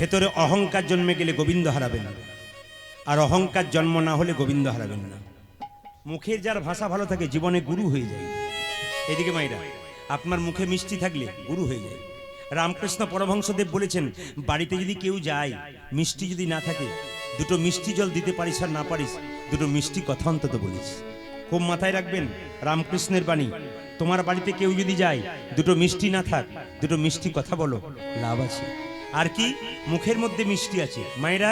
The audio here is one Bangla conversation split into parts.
ভেতরে অহংকার জন্মে গেলে গোবিন্দ হারাবেন, আর অহংকার জন্ম না হলে গোবিন্দ হারাবেন না। মুখের যার ভাষা ভালো থাকে জীবনে গুরু হয়ে যায়। এদিকে মাইরা, আপনার মুখে মিষ্টি থাকলে গুরু হয়ে যায়। রামকৃষ্ণ পরমহংসদেব বলেছেন, বাড়িতে যদি কেউ যায় মিষ্টি যদি না থাকে, দুটো মিষ্টি জল দিতে পারিস আর না পারিস, দুটো মিষ্টি কথা অন্তত বলিস। খুব মাথায় রাখবেন রামকৃষ্ণের বাণী। তোমার বাড়িতে কেউ যদি যায়, দুটো মিষ্টি না থাক, দুটো মিষ্টি কথা বলো, লাভ আছে। আর কি, মুখের মধ্যে মিষ্টি আছে। মায়েরা,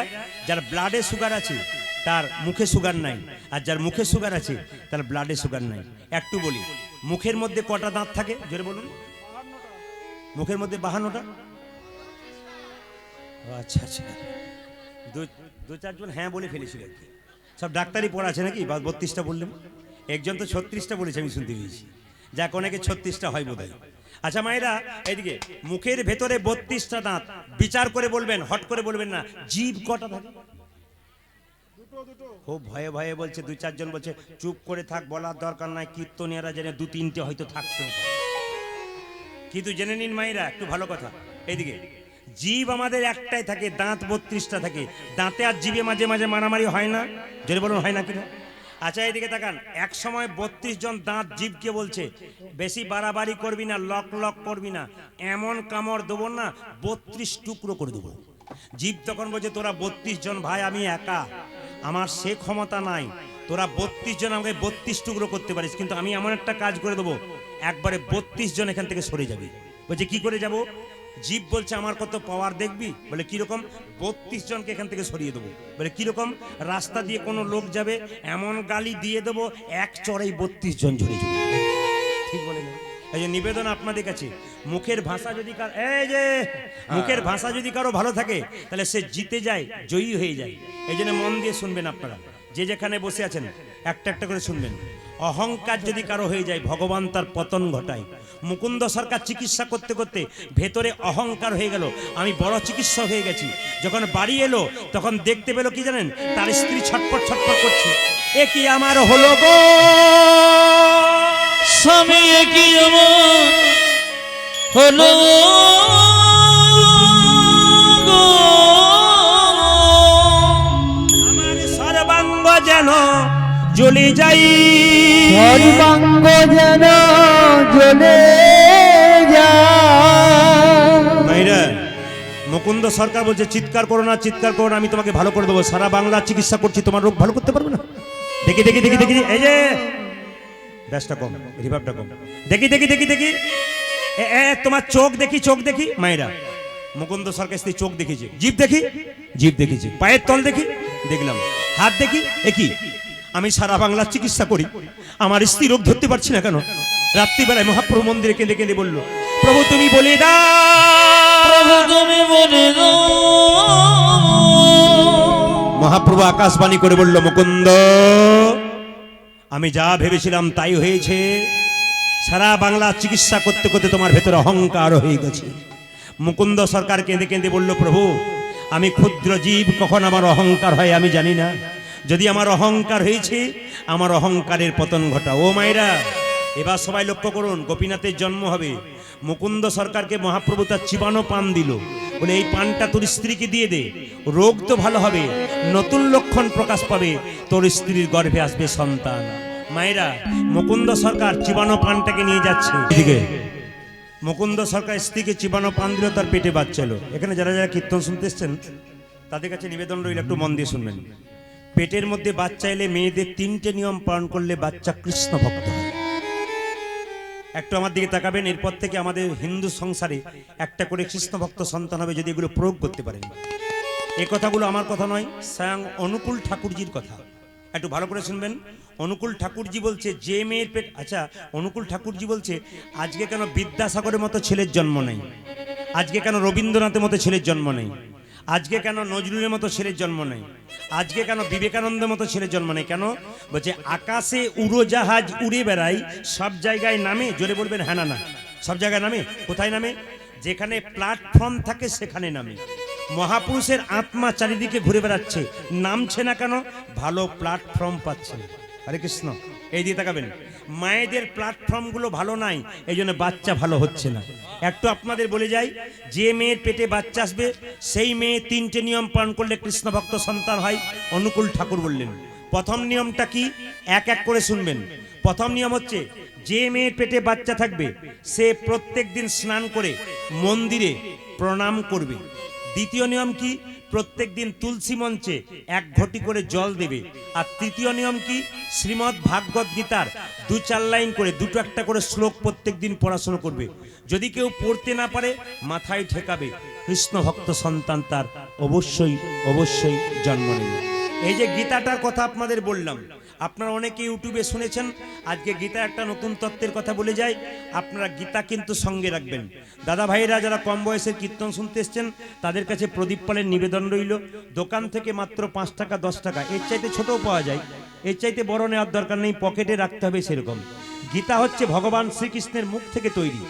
যার ব্লাডে সুগার আছে তার মুখে সুগার নাই, আর যার মুখে সুগার আছে তার ব্লাডে সুগার নাই। একটু বলি, মুখের মধ্যে কটা দাঁত থাকে জোরে বলুন? মুখের মধ্যে 52টা। আচ্ছা আচ্ছা, দু চারজন হ্যাঁ বলে ফেলেছিল আর কি। সব ডাক্তারি পড়া আছে নাকি? 32টা বললেন, একজন তো 36টা বলেছে, আমি শুনতে পেয়েছি। যাক, অনেকে 36টা হয় বোধ হয়। আচ্ছা মায়েরা, এইদিকে মুখের ভেতরে 32টা দাঁত। বিচার করে বলবেন, হট করে বলবেন না। জিভ কটা থাকে? খুব ভয়ে ভয়ে বলছে, 2-4 জন বলছে চুপ করে থাক, বলার দরকার নাই। কীর্তনিয়ারা জেনে 2-3টে হয়তো থাকতেও পারে, কিন্তু জেনে নিন মায়েরা একটু ভালো কথা। এইদিকে জীব আমাদের একটাই থাকে, দাঁত 32টা থাকে। দাঁতে আর জীবে মাঝে মাঝে মারামারি হয় না? যদি বলুন হয় না কিনা? আচ্ছা এইদিকে তাকান, এক সময় 32 জন দাঁত জীবকে বলছে, বেশি বাড়াবাড়ি করবি না, লক লক করবি না, এমন কামড় দেবো না 32 টুকরো করে দেবো। জীব তখন বলছে, তোরা 32 জন ভাই, আমি একা, আমার সে ক্ষমতা নাই। তোরা 32 জন আমাকে 32 টুকরো করতে পারিস, কিন্তু আমি এমন একটা কাজ করে দেবো, একবারে 32 জন এখান থেকে সরে যাবে। বলছে কি করে যাব? জীব বলছে, আমার কত পাওয়ার দেখবি? বলে কিরকম? 32 জনকে এখান থেকে সরিয়ে দেবো। বলে কিরকম? রাস্তা দিয়ে কোনো লোক যাবে, এমন গালি দিয়ে দেবো, এক চড়াই 32 জন ঝরে যাবে। ঠিক বলে না? এই যে নিবেদন আপনাদের কাছে, মুখের ভাষা যদি মুখের ভাষা যদি কারো ভালো থাকে, তাহলে সে জিতে যায়, জয়ী হয়ে যায়। এই জন্য মন দিয়ে শুনবেন আপনারা, যে যেখানে বসে আছেন একটা একটা করে শুনবেন। অহংকার যদি কারো হয়ে যায়, ভগবান তার পতন ঘটায়। মুকুন্দ সরকার চিকিৎসা করতে করতে ভেতরে অহংকার হয়ে গেল, আমি বড় চিকিৎসক হয়ে গেছি। যখন বাড়ি এলো তখন দেখতে পেল কি জানেন? তার স্ত্রী ছটফট ছটফট করছে। এ কি আমার হলো গো স্বামী, এ কি আমার হলো গো, আমার সর্বাঙ্গ যেন জ্বলে যাই, সর্বাঙ্গ যেন জ্বলে যায়। মাইরা, মুকুন্দ সরকার বলছে, চিৎকার করো না, চিৎকার করো না, আমি তোমাকে ভালো করে দেবো। সারা বাংলা চিকিৎসা করছি, তোমার রোগ ভালো করতে পারবে না? দেখি দেখি দেখি দেখি, এই যে ব্যাসটা কম, রিভাবটা কম, দেখি দেখি দেখি দেখি, তোমার চোখ দেখি, চোখ দেখি। মায়েরা, মুকুন্দ সরকার স্ত্রী চোখ দেখেছে, জিভ দেখি, জিভ দেখেছি, পায়ের তল দেখি, দেখলাম, হাত দেখি। একই, আমি সারা বাংলার চিকিৎসা করি, আমার স্ত্রী রোগ ধরতে পারছি না কেন? রাত্রিবেলায় মহাপ্রভু মন্দিরে কেঁদে কেঁদে বলল, প্রভু তুমি বলে দাও, প্রভু তুমি বলে দাও। মহাপ্রভু আকাশবাণী করে বলল, মুকুন্দ, আমি যা ভেবেছিলাম তাই হয়েছে। সারা বাংলা চিকিৎসা করতে করতে তোমার ভেতরে অহংকার হয়ে গেছে। মুকুন্দ সরকার কেঁদে কেঁদে বলল, প্রভু আমি ক্ষুদ্র জীব, কখন আমার অহংকার হয় আমি জানি না। যদি আমার অহংকার হয়েছে, আমার অহংকারের পতন ঘটা। ও মায়েরা, এবার সবাই লক্ষ্য করুন, গোপীনাথের জন্ম হবে। মুকুন্দ সরকারকে মহাপ্রভু তার চিবানো পান দিল, বলে এই পানটা তোর স্ত্রীকে দিয়ে দে, রোগ তো ভালো হবে, নতুন লক্ষণ প্রকাশ পাবে, তোর স্ত্রীর গর্ভে আসবে সন্তান। মায়েরা, মুকুন্দ সরকার চিবানো পানটাকে নিয়ে যাচ্ছে। এদিকে মুকুন্দ সরকার স্ত্রীকে চিবানো পান দিল, তার পেটে বাচ্চা এলো। এখানে যারা যারা কীর্তন শুনতে এসছেন তাদের কাছে নিবেদন রইল, একটু মন দিয়ে শুনবেন। পেটের মধ্যে বাচ্চা এলে মেয়েদের 3টে নিয়ম পালন করলে বাচ্চা কৃষ্ণ ভক্ত হয়। একটু আমার দিকে তাকাবেন, এরপর থেকে আমাদের হিন্দু সংসারে একটা করে কৃষ্ণ ভক্ত সন্তান হবে যদি এগুলো প্রয়োগ করতে পারেন। এ কথাগুলো আমার কথা নয়, স্বয়ং অনুকূল ঠাকুরজির কথা। একটু ভালো করে শুনবেন। অনুকূল ঠাকুরজি বলছে, যে মেয়ের পেট, আচ্ছা অনুকূল ঠাকুরজি বলছে, আজকে কেন বিদ্যাসাগরের মতো ছেলের জন্ম নেই, আজকে কেন রবীন্দ্রনাথের মতো ছেলের জন্ম নেই, আজকে কেন নজরুলের মতো ছেলের জন্ম নেই, আজকে কেন বিবেকানন্দের মতো ছেলের জন্ম নেই? কেন? বলছে আকাশে উড়োজাহাজ উড়ে বেড়ায়, সব জায়গায় নামে, জোরে বলবেন হ্যাঁ না না, সব জায়গায় নামে। কোথায় নামে? যেখানে প্ল্যাটফর্ম থাকে সেখানে নামে। মহাপুরুষের আত্মা চারিদিকে ঘুরে বেড়াচ্ছে, নামছে না কেন? ভালো প্ল্যাটফর্ম পাচ্ছে না। হরে কৃষ্ণ। এই দিয়ে তাকাবেন, মায়েদের প্ল্যাটফর্মগুলো ভালো নাই, এই জন্য বাচ্চা ভালো হচ্ছে না। একটু আপনাদের বলে যাই, যে মেয়ের পেটে বাচ্চা আসবে সেই মেয়ে 3টে নিয়ম পালন করলে কৃষ্ণ ভক্ত সন্তান হয়। অনুকূল ঠাকুর বললেন প্রথম নিয়মটা কি, এক এক করে শুনবেন। প্রথম নিয়ম হচ্ছে, যে মেয়ের পেটে বাচ্চা থাকবে সে প্রত্যেক দিন স্নান করে মন্দিরে প্রণাম করবে। দ্বিতীয় নিয়ম কি, প্রত্যেক দিন তুলসী মঞ্চে 1 ঘটি করে জল দেবে। আর তৃতীয় নিয়ম কি, শ্রীমদ্ ভাগবত গীতার 2-4 লাইন করে 2টো-1টা করে শ্লোক প্রত্যেক দিন পড়াশোনা করবে। যদি কেউ পড়তে না পারে মাথায় ঠেকাবে, কৃষ্ণ ভক্ত সন্তান তার অবশ্যই অবশ্যই জন্ম নেবে। এই যে গীতাটার কথা আপনাদের বললাম, আপনারা অনেকে ইউটিউবে শুনেছেন, আজকে গীতা একটা নতুন তত্ত্বের কথা বলে যায়। আপনারা গীতা কিন্তু সঙ্গে রাখবেন। দাদা ভাইরা যারা কম বয়সের কীর্তন শুনতে এসছেন তাদের কাছে প্রদীপ পালের নিবেদন রইল, দোকান থেকে মাত্র 5 টাকা 10 টাকা, এর চাইতে ছোটও পাওয়া যায়, এর চাইতে বড় নেওয়ার দরকার নেই, পকেটে রাখতে হবে সেরকম। গীতা হচ্ছে ভগবান শ্রীকৃষ্ণের মুখ থেকে তৈরি,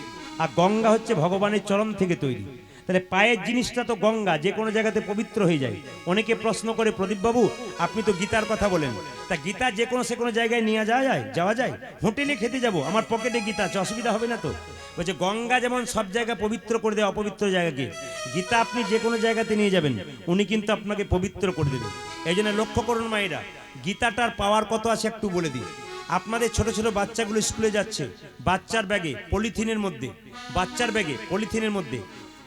আর গঙ্গা হচ্ছে ভগবানের চরণ থেকে তৈরি। তাহলে পায়ের জিনিসটা তো গঙ্গা, যে কোনো জায়গাতে পবিত্র হয়ে যায়। অনেকে প্রশ্ন করে, প্রদীপবাবু আপনি তো গীতার কথা বলেন, তা গীতা যে কোনো সে কোনো জায়গায় নিয়ে যাওয়া যায়? হোটেলে খেতে যাব, আমার পকেটে গীতা আছে, অসুবিধা হবে না তো? বলছে গঙ্গা যেমন সব জায়গা পবিত্র করে দেয় অপবিত্র জায়গাকে, গীতা আপনি যে কোনো জায়গাতে নিয়ে যাবেন উনি কিন্তু আপনাকে পবিত্র করে দেবেন। এই জন্য লক্ষ্য করুন মায়েরা, গীতাটার পাওয়ার কত আছে একটু বলে দিই। আপনাদের ছোট ছোট বাচ্চাগুলো স্কুলে যাচ্ছে, বাচ্চার ব্যাগে পলিথিনের মধ্যে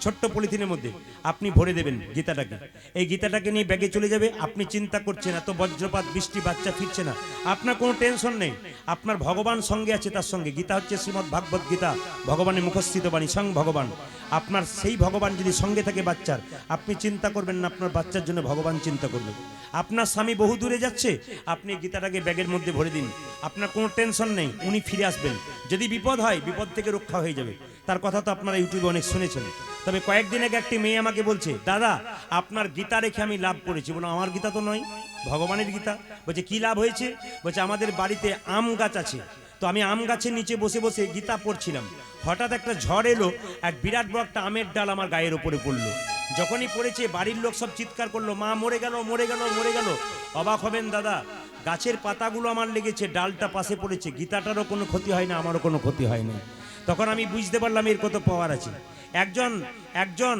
ছোট্ট পলিথিনের মধ্যে আপনি ভরে দেবেন গীতাটাকে। এই গীতাটাকে নিয়ে ব্যাগে চলে যাবে। আপনি চিন্তা করছেন এত বজ্রপাত বৃষ্টি, বাচ্চা ফিরছে না, আপনার কোনো টেনশন নেই, আপনার ভগবান সঙ্গে আছে। তার সঙ্গে গীতা হচ্ছে শ্রীমদ্ ভাগবত গীতা, ভগবানের মুখস্থিত বাণী, স্বয়ং ভগবান। আপনার সেই ভগবান যদি সঙ্গে থাকে বাচ্চার, আপনি চিন্তা করবেন না, আপনার বাচ্চার জন্য ভগবান চিন্তা করবে। আপনার স্বামী বহু দূরে যাচ্ছে, আপনি গীতাটাকে ব্যাগের মধ্যে ভরে দিন, আপনার কোনো টেনশন নেই, উনি ফিরে আসবেন। যদি বিপদ হয়, বিপদ থেকে রক্ষা হয়ে যাবে। তার কথা তো আপনারা ইউটিউবে অনেক শুনেছেন। তবে কয়েকদিন আগে একটি মেয়ে আমাকে বলছে, দাদা আপনার গীতা রেখে আমি লাভ করেছি। বলো আমার গীতা তো নয়, ভগবানের গীতা। বলছে কি লাভ হয়েছে? বলছে আমাদের বাড়িতে আম গাছ আছে, তো আমি আম গাছের নিচে বসে বসে গীতা পড়ছিলাম, হঠাৎ একটা ঝড় এলো, এক বিরাট বড় একটা আমের ডাল আমার গায়ের ওপরে পড়লো। যখনই পড়েছে বাড়ির লোক সব চিৎকার করলো, মা মরে গেল মরে গেল মরে গেল। অবাক হবেন দাদা, গাছের পাতাগুলো আমার লেগেছে, ডালটা পাশে পড়েছে, গীতাটারও কোনো ক্ষতি হয় না, আমারও কোনো ক্ষতি হয় না। তখন আমি বুঝতে পারলাম এর কত পাওয়ার আছে। একজন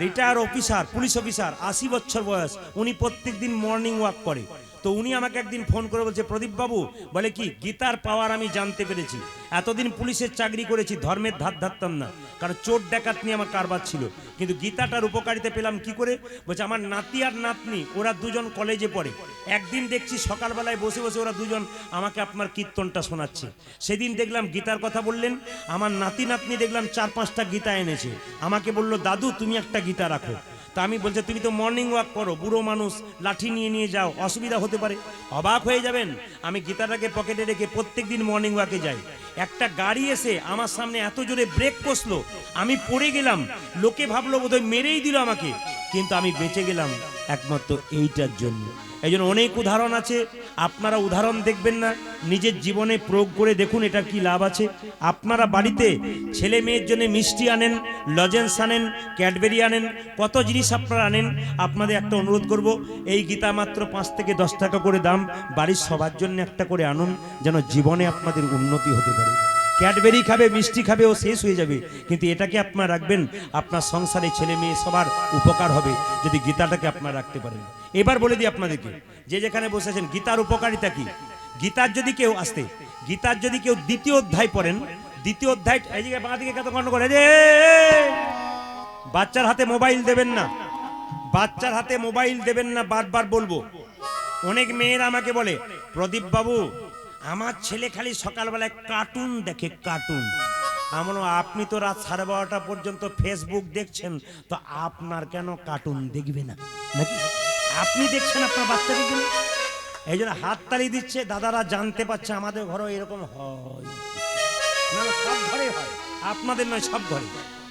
রিটায়ার অফিসার, পুলিশ অফিসার, 80 বছর বয়স, উনি প্রত্যেক দিন মর্নিং ওয়াক করে। তো উনি আমাকে একদিন ফোন করে বলছে, প্রদীপ বাবু, বলে কি গীতার পাওয়ার আমি জানতে পেরেছি। এতদিন পুলিশের চাকরি করেছি, ধর্মের ধার ধারতাম না, কারণ চোর ডাকাত নিয়ে আমার কারবার ছিল, কিন্তু গীতাটার উপকারিতা পেলাম কি করে? বলছে আমার নাতি আর নাতনি ওরা দুজন কলেজে পড়ে, একদিন দেখছি সকালবেলায় বসে বসে ওরা দুজন আমাকে আপনার কীর্তনটা শোনাচ্ছে। সেদিন দেখলাম গীতার কথা বললেন, আমার নাতি নাতনি দেখলাম 4-5টা গীতা এনেছে, আমাকে বললো দাদু তুমি একটা গীতা রাখো। তা আমি বলছি তুমি তো মর্নিং ওয়াক করো, বুড়ো মানুষ, লাঠি নিয়ে যাও, অসুবিধা হতে পারে। অবাক হয়ে যাবেন, আমি গীতাটাকে পকেটে রেখে প্রত্যেক দিন মর্নিং ওয়াকে যাই। একটা গাড়ি এসে আমার সামনে এত জোরে ব্রেক কষলো, আমি পড়ে গেলাম, লোকে ভাবলো বোধহয় মেরেই দিল আমাকে, কিন্তু আমি বেঁচে গেলাম একমাত্র এইটার জন্য। এই জন্য অনেক উদাহরণ আছে, আপনারা উদাহরণ দেখবেন না, নিজের জীবনে প্রয়োগ করে দেখুন এটার কি লাভ আছে। আপনারা বাড়িতে ছেলে মেয়ের জন্য মিষ্টি আনেন, লজেন্স আনেন, ক্যাডবেরি আনেন, কত জিনিস আপনারা আনেন। আপনাদের একটা অনুরোধ করব, এই গীতা মাত্র 5 থেকে 10 টাকা করে দাম, বাড়ির সবার জন্য একটা করে আনুন, যেন জীবনে আপনাদের উন্নতি হতে পারে। ক্যাডবেরি খাবে, মিষ্টি খাবে, ও শেষ হয়ে যাবে, কিন্তু এটাকে আপনারা রাখবেন, আপনার সংসারে ছেলে মেয়ে সবার উপকার হবে যদি গীতাটাকে আপনারা রাখতে পারেন। এবার বলে দিই আপনাদেরকে, যে যেখানে বসে আছেন, গীতার উপকারিতা কি। গীতার যদি কেউ দ্বিতীয় অধ্যায় পড়েন, দ্বিতীয় অধ্যায়, এই যে বাঁ দিকে কত গণ্ড করে, বাচ্চার হাতে মোবাইল দেবেন না, বাচ্চার হাতে মোবাইল দেবেন না, বারবার বলবো। অনেক মেয়েরা আমাকে বলে, প্রদীপ বাবু আমার ছেলে খালি সকালবেলায় কার্টুন দেখে, কার্টুন। আমরা, আপনি তো রাত 12:30 পর্যন্ত ফেসবুক দেখছেন, তো আপনার কেন কার্টুন দেখবে না নাকি? আপনি দেখছেন, আপনার বাচ্চা দেখবেন। এই জন্য হাততালি দিচ্ছে, দাদারা জানতে পারছে আমাদের ঘরেও এরকম হয় না, সব ঘরে হয়, আপনাদের নয়, সব ঘরে।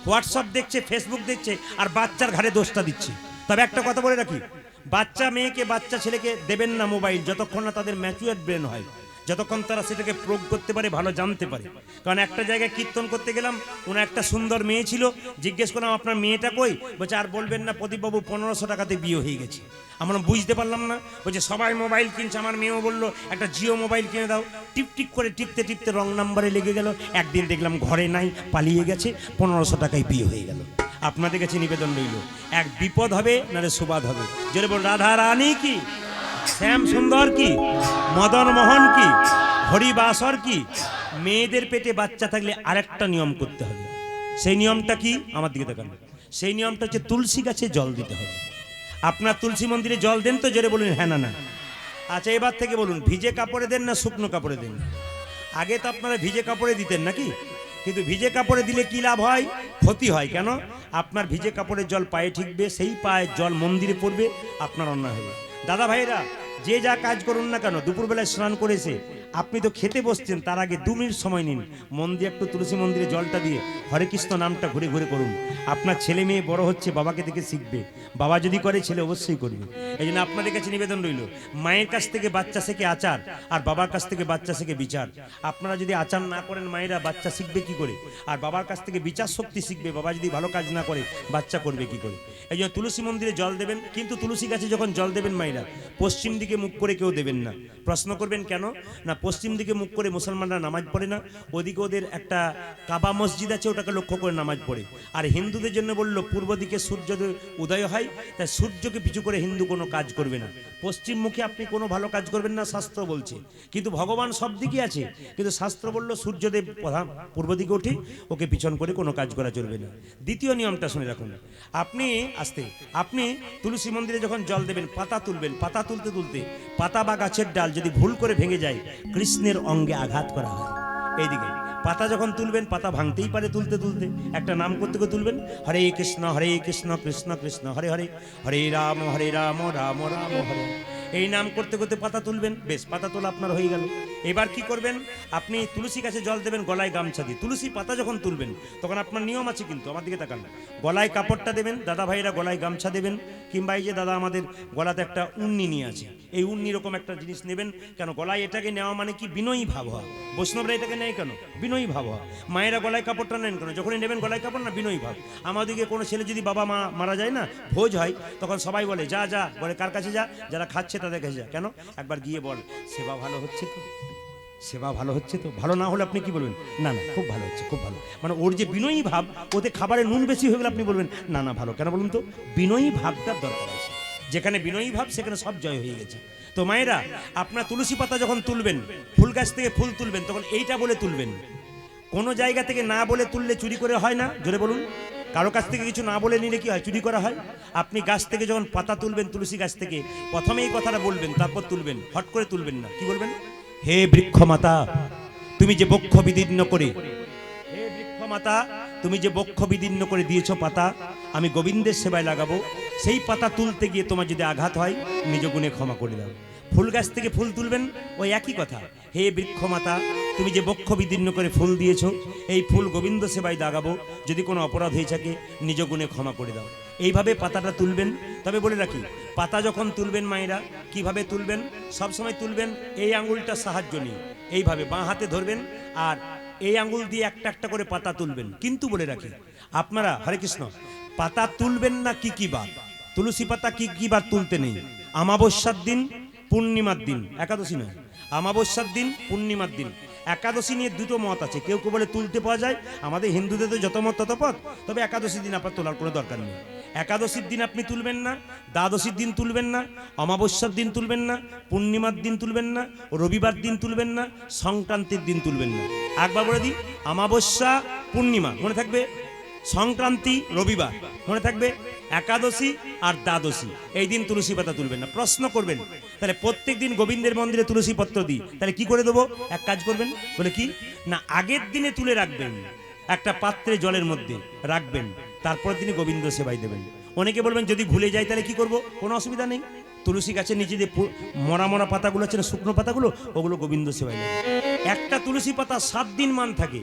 হোয়াটসঅ্যাপ দেখছে, ফেসবুক দেখছে, আর বাচ্চার ঘাড়ে দোষটা দিচ্ছে। তবে একটা কথা বলে রাখি, বাচ্চা মেয়েকে, বাচ্চা ছেলেকে দেবেন না মোবাইল যতক্ষণ না তাদের ম্যাচুয়ার ব্রেন হয়। যতক্ষণ তারা সেটাকে প্রয়োগ করতে পারে, ভালো জানতে পারে। কারণ একটা জায়গায় কীর্তন করতে গেলাম, ওনার একটা সুন্দর মেয়ে ছিল, জিজ্ঞেস করলাম আপনার মেয়েটা কই? বলছে আর বলবেন না প্রদীপবাবু, 1500 টাকাতে বিয়ে হয়ে গেছে। আমরা বুঝতে পারলাম না। বলছে সবাই মোবাইল কিনছে, আমার মেয়েও বললো একটা জিও মোবাইল কিনে দাও। টিপ টিপ করে টিপতে টিপতে রং নাম্বারে লেগে গেল। একদিন দেখলাম ঘরে নাই, পালিয়ে গেছে, 1500 টাকায় বিয়ে হয়ে গেল। আপনাদের কাছে নিবেদন রইল, এক বিপদ হবে নারে সুবাদ হবে। জোরে বল রাধা রানী কি, শ্যাম সুন্দর কি, মদন মোহন কি, হরিবাসর কি। মেয়েদের পেটে বাচ্চা থাকলে আরেকটা নিয়ম করতে হবে। সেই নিয়মটা কি? আমার দিকে তাকান। সেই নিয়মটা হচ্ছে তুলসী গাছে জল দিতে হবে। আপনার তুলসী মন্দিরে জল দেন তো? জোরে বলুন হ্যাঁ না না। আচ্ছা এবার থেকে বলুন, ভিজে কাপড়ে দেন না শুকনো কাপড়ে দেন? আগে তো আপনারা ভিজে কাপড়ে দিতেন নাকি? কিন্তু ভিজে কাপড়ে দিলে কি লাভ হয়? ক্ষতি হয়। কেন? আপনার ভিজে কাপড়ের জল পায়ে ঠিকবে, সেই পায়ের জল মন্দিরে পড়বে, আপনার অন্যায় হবে। দাদা ভাইরা, যে যা কাজ করুন না কেন, দুপুরবেলায় স্নান করেছে, আপনি তো খেতে বসছেন, তার আগে 2 মিনিট সময় নিন, মন দিয়ে একটু তুলসী মন্দিরে জলটা দিয়ে হরে কৃষ্ণ নামটা ঘুরে ঘুরে করুন। আপনার ছেলে মেয়ে বড় হচ্ছে, বাবাকে দেখে শিখবে। বাবা যদি করে, ছেলে অবশ্যই করবে। এই জন্য আপনাদের কাছে নিবেদন রইল, মায়ের কাছ থেকে বাচ্চা শেখে আচার, আর বাবার কাছ থেকে বাচ্চা শেখে বিচার। আপনারা যদি আচার না করেন, মায়েরা বাচ্চা শিখবে কি করে? আর বাবার কাছ থেকে বিচার শক্তি শিখবে। বাবা যদি ভালো কাজ না করে, বাচ্চা করবে কি করে? এই জন্য তুলসী মন্দিরে জল দেবেন, কিন্তু তুলসী গাছে যখন জল দেবেন মায়েরা, পশ্চিম দিকে মুখ করে কেউ দেবেন না। প্রশ্ন করবেন কেন? না, পশ্চিম দিকে মুখ করে মুসলমানরা নামাজ পড়ে না। ওদিকে ওদের একটা কাবা মসজিদ আছে, ওটাকে লক্ষ্য করে নামাজ পড়ে। আর হিন্দুদের জন্য বললো পূর্ব দিকে সূর্য উদয় হয়, তাই সূর্যকে পিছু করে হিন্দু কোনো কাজ করবে না। পশ্চিম মুখে আপনি কোনো ভালো কাজ করবেন না, শাস্ত্র বলছে। কিন্তু ভগবান সব দিকে আছে, কিন্তু শাস্ত্র বললো সূর্যদেব প্রধান পূর্ব দিকে ওঠে, ওকে পিছন করে কোনো কাজ করা চলবে না। দ্বিতীয় নিয়মটা শুনে রাখুন। আপনি তুলসী মন্দিরে যখন জল দেবেন, পাতা তুলবেন। পাতা তুলতে তুলতে পাতা বা গাছের ডাল যদি ভুল করে ভেঙে যায়, কৃষ্ণের অঙ্গে আঘাত করা হয়। এইদিকে পাতা যখন তুলবেন, পাতা ভাঙতেই পারে তুলতে তুলতে, একটা নাম করতে করে তুলবেন, হরে কৃষ্ণ কৃষ্ণ কৃষ্ণ হরে হরে, হরে রাম রাম রাম হরে। এই নাম করতে করতে পাতা তুলবেন। বেশ, পাতা তোলা আপনার হয়ে গেল। এবার কি করবেন? আপনি তুলসী গাছে জল দেবেন গলায় গামছা দিয়ে। তুলসী পাতা যখন তুলবেন, তখন আপনার নিয়ম আছে, কিন্তু আমার দিকে তাকান না। গলায় কাপড়টা দেবেন, দাদা ভাইরা গলায় গামছা দেবেন, কিংবা এই যে দাদা আমাদের গলাতে একটা উন্নি নিয়ে আছে, এই উন্নি রকম একটা জিনিস নেবেন। কেন? গলায় এটাকে নেওয়া মানে কি? বিনয়ী ভাব হওয়া। বৈষ্ণবরা এটাকে নেয় কেন? বিনয়ী ভাব হওয়া। মায়েরা গলায় কাপড়টা নেন কেন? যখনই নেবেন গলায় কাপড়, না বিনয়ী ভাব। আমাদেরকে কোনো ছেলে যদি বাবা মা মারা যায় না, ভোজ হয়, তখন সবাই বলে যা যা, বলে কার কাছে যা? যারা খাচ্ছে তাদের কাছে যা। কেন? একবার গিয়ে বল, সেবা ভালো হচ্ছে তো, সেবা ভালো হচ্ছে তো। ভালো না হলে আপনি কি বলবেন? না না, খুব ভালো হচ্ছে, খুব ভালো। মানে ওর যে বিনয়ী ভাব, ওতে খাবারে নুন বেশি হয়ে গেলে আপনি বলবেন না না ভালো। কেন বলুন তো? বিনয়ী ভাবটার দরকার আছে। যেখানে বিনয়ী ভাব, সেখানে সব জয় হয়ে গেছে। তো মায়েরা, আপনার তুলসী পাতা যখন তুলবেন, ফুল গাছ থেকে ফুল তুলবেন, তখন এইটা বলে তুলবেন। কোনো জায়গা থেকে না বলে তুললে চুরি করে হয় না? জোরে বলুন। কারো কাছ থেকে কিছু না বলে নিলে কি হয়? চুরি করা হয়। আপনি গাছ থেকে যখন পাতা তুলবেন, তুলসী গাছ থেকে, প্রথমে এই কথাটা বলবেন, তারপর তুলবেন। হট করে তুলবেন না। কি বলবেন? হে বৃক্ষ মাতা, তুমি যে বক্ষ বিদীর্ণ করে, হে বৃক্ষ মাতা, তুমি যে বক্ষ বিদীর্ণ করে দিয়েছো পাতা, আমি গোবিন্দের সেবায় লাগাবো। সেই পাতা তুলতে গিয়ে তোমার যদি আঘাত হয়, নিজ গুণে ক্ষমা করে দাও। ফুল গাছ থেকে ফুল তুলবেন, ওই একই কথা। হে বৃক্ষ মাতা, তুমি যে বক্ষ বিদীর্ণ করে ফুল দিয়েছো, এই ফুল গোবিন্দ সেবায় লাগাবো। যদি কোনো অপরাধ হয়ে থাকে, নিজ গুণে ক্ষমা করে দাও। এইভাবে পাতাটা তুলবেন। তবে বলে রাখি, পাতা যখন তুলবেন মায়েরা, কিভাবে তুলবেন? সবসময় তুলবেন এই আঙুলটা সাহায্য নিয়ে, এইভাবে বাঁ হাতে ধরবেন, আর এই আঙুল দিয়ে একটা একটা করে পাতা তুলবেন। কিন্তু বলে রাখি, আপনারা হরে কৃষ্ণ, পাতা তুলবেন না কি কি বার? তুলসী পাতা কি কি বার তুলতে নেই? আমাবস্যার দিন, পূর্ণিমার দিন, একাদশী নয়, আমাবস্যার দিন, পূর্ণিমার দিন। একাদশী নিয়ে দুটো মত আছে। কেউ কেউ বলে তুলতে পাওয়া যায়, আমাদের হিন্দুদের তো যত মত তত পথ। তবে একাদশীর দিন আপনার তোলার কোনো দরকার নেই। একাদশীর দিন আপনি তুলবেন না, দ্বাদশীর দিন তুলবেন না, অমাবস্যার দিন তুলবেন না, পূর্ণিমার দিন তুলবেন না, রবিবার দিন তুলবেন না, সংক্রান্তির দিন তুলবেন না। একবার বলে দিই, আমাবস্যা পূর্ণিমা মনে থাকবে, সংক্রান্তি রবিবার মনে থাকবে, একাদশী আর দ্বাদশী এই দিন তুলসী পাতা তুলবেন না। প্রশ্ন করবেন, তাহলে প্রত্যেক দিন গোবিন্দের মন্দিরে তুলসী পত্র দিই, তাহলে কি করে দেবো? এক কাজ করবেন, বলে কি না, আগের দিনে তুলে রাখবেন, একটা পাত্রে জলের মধ্যে রাখবেন, তারপর দিনে গোবিন্দ সেবাই দেবেন। অনেকে বলবেন যদি ভুলে যাই তাহলে কি করব? কোনো অসুবিধা নেই। তুলসী গাছের নিচে যে মরা মরা পাতাগুলো আছে না, শুকনো পাতাগুলো, ওগুলো গোবিন্দ সেবাই দেবেন। একটা তুলসী পাতা 7 দিন মান থাকে।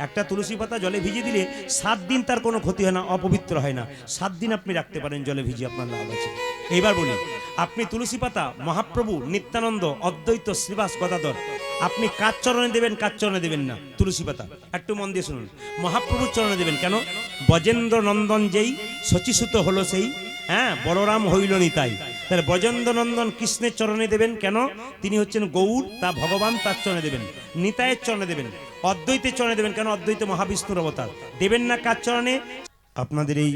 একটা তুলসী পাতা জলে ভিজিয়ে দিলে 7 দিন তার কোনো ক্ষতি হয় না, অপবিত্র হয় না। 7 দিন আপনি রাখতে পারেন জলে ভিজিয়ে, আপনার লাভ আছে। এইবার বলি, আপনি তুলসী পাতা মহাপ্রভু নিত্যানন্দ, অদ্বৈত, শ্রীবাস, গদাধর আপনি কার চরণে দেবেন, কার চরণে দেবেন না? তুলসী পাতা। একটু মন দিয়ে শুনুন, মহাপ্রভুর চরণে দেবেন। কেন? ব্রজেন্দ্র নন্দন যেই শচীসুত হলো সেই, হ্যাঁ, বলরাম হইল নিতাই। তাহলে ব্রজেন্দ্র নন্দন কৃষ্ণের চরণে দেবেন। কেন? তিনি হচ্ছেন গৌর, তা ভগবান, তার চরণে দেবেন। নিতাইয়ের চরণে দেবেন। অদ্বৈতের চরণে দেবেন। কেন? অদ্বৈত মহাবিষ্ণুর অবতার। দেবেন না কার চরণে? আপনাদের এই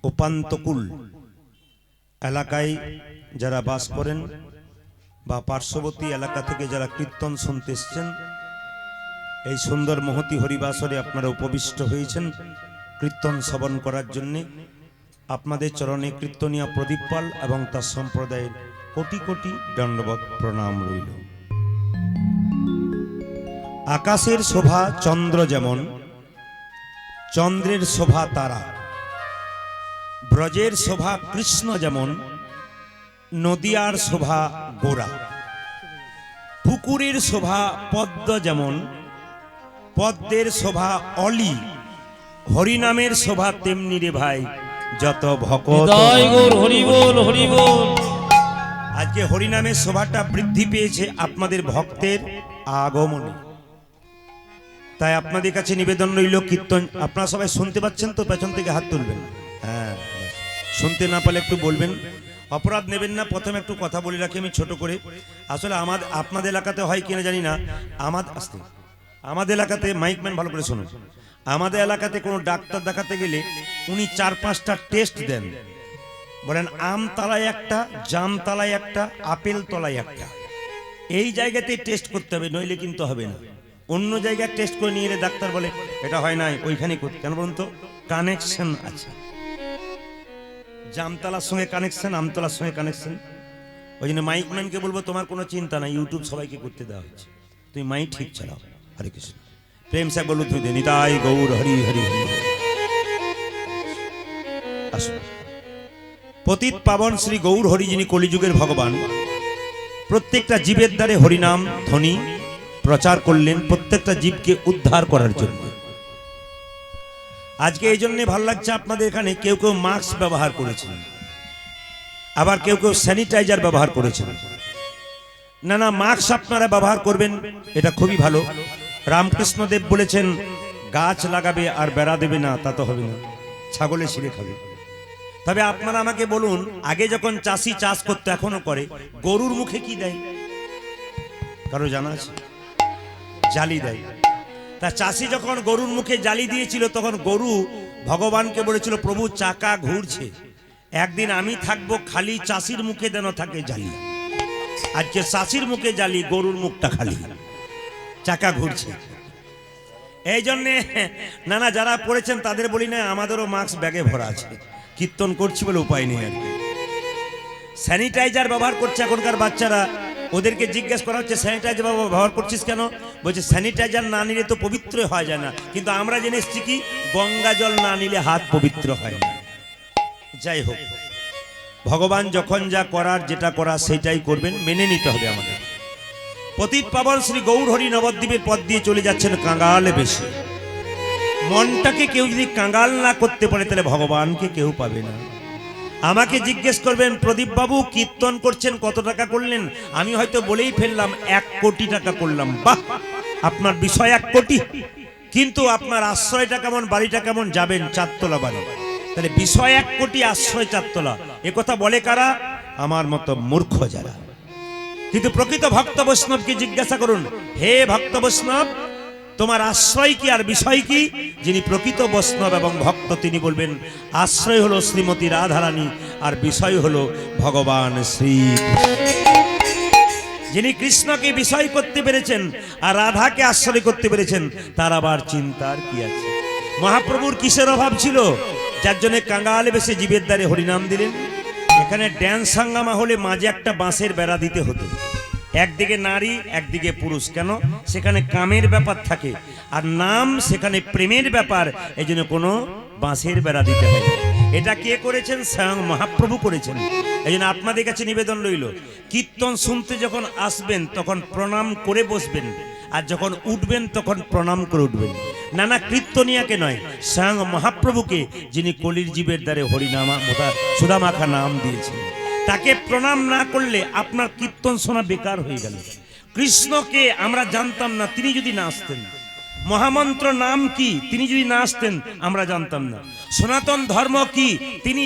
উপান্তকুল এলাকায় যারা বাস করেন বা পার্শ্ববর্তী এলাকা থেকে যারা কীর্তন শুনতে এসছেন, এই সুন্দর মহতি হরিবাসরে আপনারা উপবিষ্ট হয়েছেন কীর্তন শ্রবণ করার জন্যে। আপনাদের চরণে কীর্তনিয়া প্রদীপ পাল এবং তার সম্প্রদায়ের কোটি কোটি দণ্ডবত প্রণাম রইল। আকাশের শোভা চন্দ্র যেমন, চন্দ্রের শোভা তারা, ব্রজের শোভা কৃষ্ণ যেমন, নদিয়ার শোভা গোরা, পুকুরের শোভা পদ্ম যেমন, পদ্মের শোভা অলি, হরিনামের শোভা তেমনি রে ভাই যত ভকত। জয় গৌর হরি বল, হরি বল। আজকে হরিনামের শোভাটা বৃদ্ধি পেয়েছে আপনাদের ভক্তের আগমনে। তাই আপনাদের কাছে নিবেদন রইল, কীর্তন আপনারা সবাই শুনতে পাচ্ছেন তো? পেছন থেকে হাত তুলবেন। হ্যাঁ, শুনতে না পারলে একটু বলবেন, অপরাধ নেবেন না। প্রথমে একটু কথা বলে রাখি আমি ছোট করে। আসলে আপনাদের এলাকাতে হয় কিনা জানি না, আমাদের এলাকাতে মাইকম্যান ভালো করে শুনুন, আমাদের এলাকাতে কোনো ডাক্তার দেখাতে গেলে উনি 4-5টা টেস্ট দেন। বলেন আমতলায় একটা, জামতলায় একটা, আপেল তলায় একটা। এই জায়গাতে টেস্ট করতে হবে, নইলে কিন্তু হবে না। অন্য জায়গায় টেস্ট করে নিয়ে এলে ডাক্তার বলে এটা হয় নাই, ওইখানে করতে। কেন বলুন তো? কানেকশন আছে, জামতলার সঙ্গে কানেকশন, আমতলার সঙ্গে কানেকশন। ওই জন্য মাইকম্যানকে বলবো তোমার কোনো চিন্তা নাই, ইউটিউব সবাইকে করতে দেওয়া হচ্ছে, তুমি মাইক ঠিক চালাও। হরে কৃষ্ণ, প্রেম সাহেব বলুন তুই নিতাই গৌর হরি হরি হরি। আসুন, পতিত পাবন শ্রী গৌর হরি যিনি কলিযুগের ভগবান, প্রত্যেকটা জীবের দ্বারে হরিনাম ধ্বনি প্রচার করলেন প্রত্যেকটা জীবকে উদ্ধার করার জন্য। আজকে এই জন্য ভালো লাগছে আপনাদের এখানে কেউ কেউ মাস্ক ব্যবহার করেছেন, আবার কেউ কেউ স্যানিটাইজার ব্যবহার করেছেন। না না, মাস্ক আপনারা ব্যবহার করবেন, এটা খুবই ভালো। রামকৃষ্ণদেব বলেছেন গাছ লাগাবে আর বেড়া দেবে না, তা তো হবে না, ছাগলে ছিঁড়ে খাবে। তবে আপনারা আমাকে বলুন, আগে যখন চাষি চাষ করতে, এখনো করে, গরুর মুখে কি দেয়? কারো জানা আছে? জালি দেয়। তা চাষি যখন গরুর মুখে জালি দিয়েছিল, তখন গরু ভগবানকে বলেছিল প্রভু চাকা ঘুরছে, একদিন আমি থাকবো খালি, চাষির মুখে যেন থাকে জালি। আজকে চাষির মুখে জালি, গরুর মুখটা খালি, চাকা ঘুরছে। এই জন্যে নানা যারা পড়েছেন তাদের বলি না, আমাদেরও মাস্ক ব্যাগে ভরা আছে, কীর্তন করছি বলে উপায় নেই আর কি। স্যানিটাইজার ব্যবহার করছে এখনকার বাচ্চারা, ওদেরকে জিজ্ঞেস করা হচ্ছে স্যানিটাইজার ব্যবহার করছিস কেন? বলছে স্যানিটাইজার না নিলে তো পবিত্র হওয়া যায় না। কিন্তু আমরা জেনে এসেছি কি, গঙ্গা জল না নিলে হাত পবিত্র হয় না। যাই হোক, ভগবান যখন যা করার, যেটা করার সেটাই করবেন, মেনে নিতে হবে আমাদের। পতিত পাবন শ্রী গৌর হরি নবদ্বীপের পথ দিয়ে চলে যাচ্ছেন কাঙ্গালে বেশি। মনটাকে কেউ যদি কাঙ্গাল না করতে পারে, তাহলে ভগবানকে কেউ পাবে না। আমাকে জিজ্ঞেস করবেন প্রদীপ বাবু কীর্তন করছেন কত টাকা করলেন? আমি হয়তো বলেই ফেললাম 1 কোটি টাকা করলাম। বাহ, আপনার বিষয় 1 কোটি, কিন্তু আপনার আশ্রয়টা কেমন, বাড়িটা কেমন? যাবেন 4 তলা বাড়ি, তাহলে বিষয় 1 কোটি, আশ্রয় 4 তলা। এ কথা বলে কারা? আমার মতো মূর্খ যারা। কিন্তু প্রকৃত ভক্ত বৈষ্ণবকে জিজ্ঞাসা করুন, হে ভক্ত বৈষ্ণব, তোমার আশ্রয় কি আর বিষয় কি? যিনি প্রকৃত বৈষ্ণব এবং ভক্ত, তিনি বলবেন আশ্রয় হলো শ্রীমতী রাধারানী, আর বিষয় হলো ভগবান শ্রী। যিনি কৃষ্ণকে বিষয় করতে পেরেছেন আর রাধাকে আশ্রয় করতে পেরেছেন, তার আবার চিন্তার কি আছে? মহাপ্রভুর কিসের অভাব ছিল, যার জন্য কাঙ্গালে বেশে জীবের দ্বারে হরিনাম দিলেন? এখানে ড্যান্স হাঙ্গামা হলে মাঝে একটা বাঁশের বেড়া দিতে হতো, একদিকে নারী একদিকে পুরুষ। কেন? সেখানে কামের ব্যাপার থাকে, আর নাম সেখানে প্রেমের ব্যাপার, এই জন্য কোনো বাঁশের বেড়া দিতে হয়। এটা কে করেছেন? স্বয়ং মহাপ্রভু করেছেন। এই জন্য আপনাদের কাছে নিবেদন রইল, কীর্তন শুনতে যখন আসবেন তখন প্রণাম করে বসবেন, আর যখন উঠবেন তখন প্রণাম করে উঠবেন। নানা কীর্তনিয়াকে নয়, স্বয়ং মহাপ্রভুকে, যিনি কলির জীবের দ্বারে হরিনামা সুধামাখা নাম দিয়েছেন, তাকে প্রণাম না করলে আপনার কীর্তন শোনা বেকার হয়ে গেল। কৃষ্ণকে আমরা জানতাম না, তিনি যদি না আসতেন। মহামন্ত্র নাম কি, তিনি যদি না আসতেন আমরা জানতাম না। সনাতন ধর্ম কি, তিনি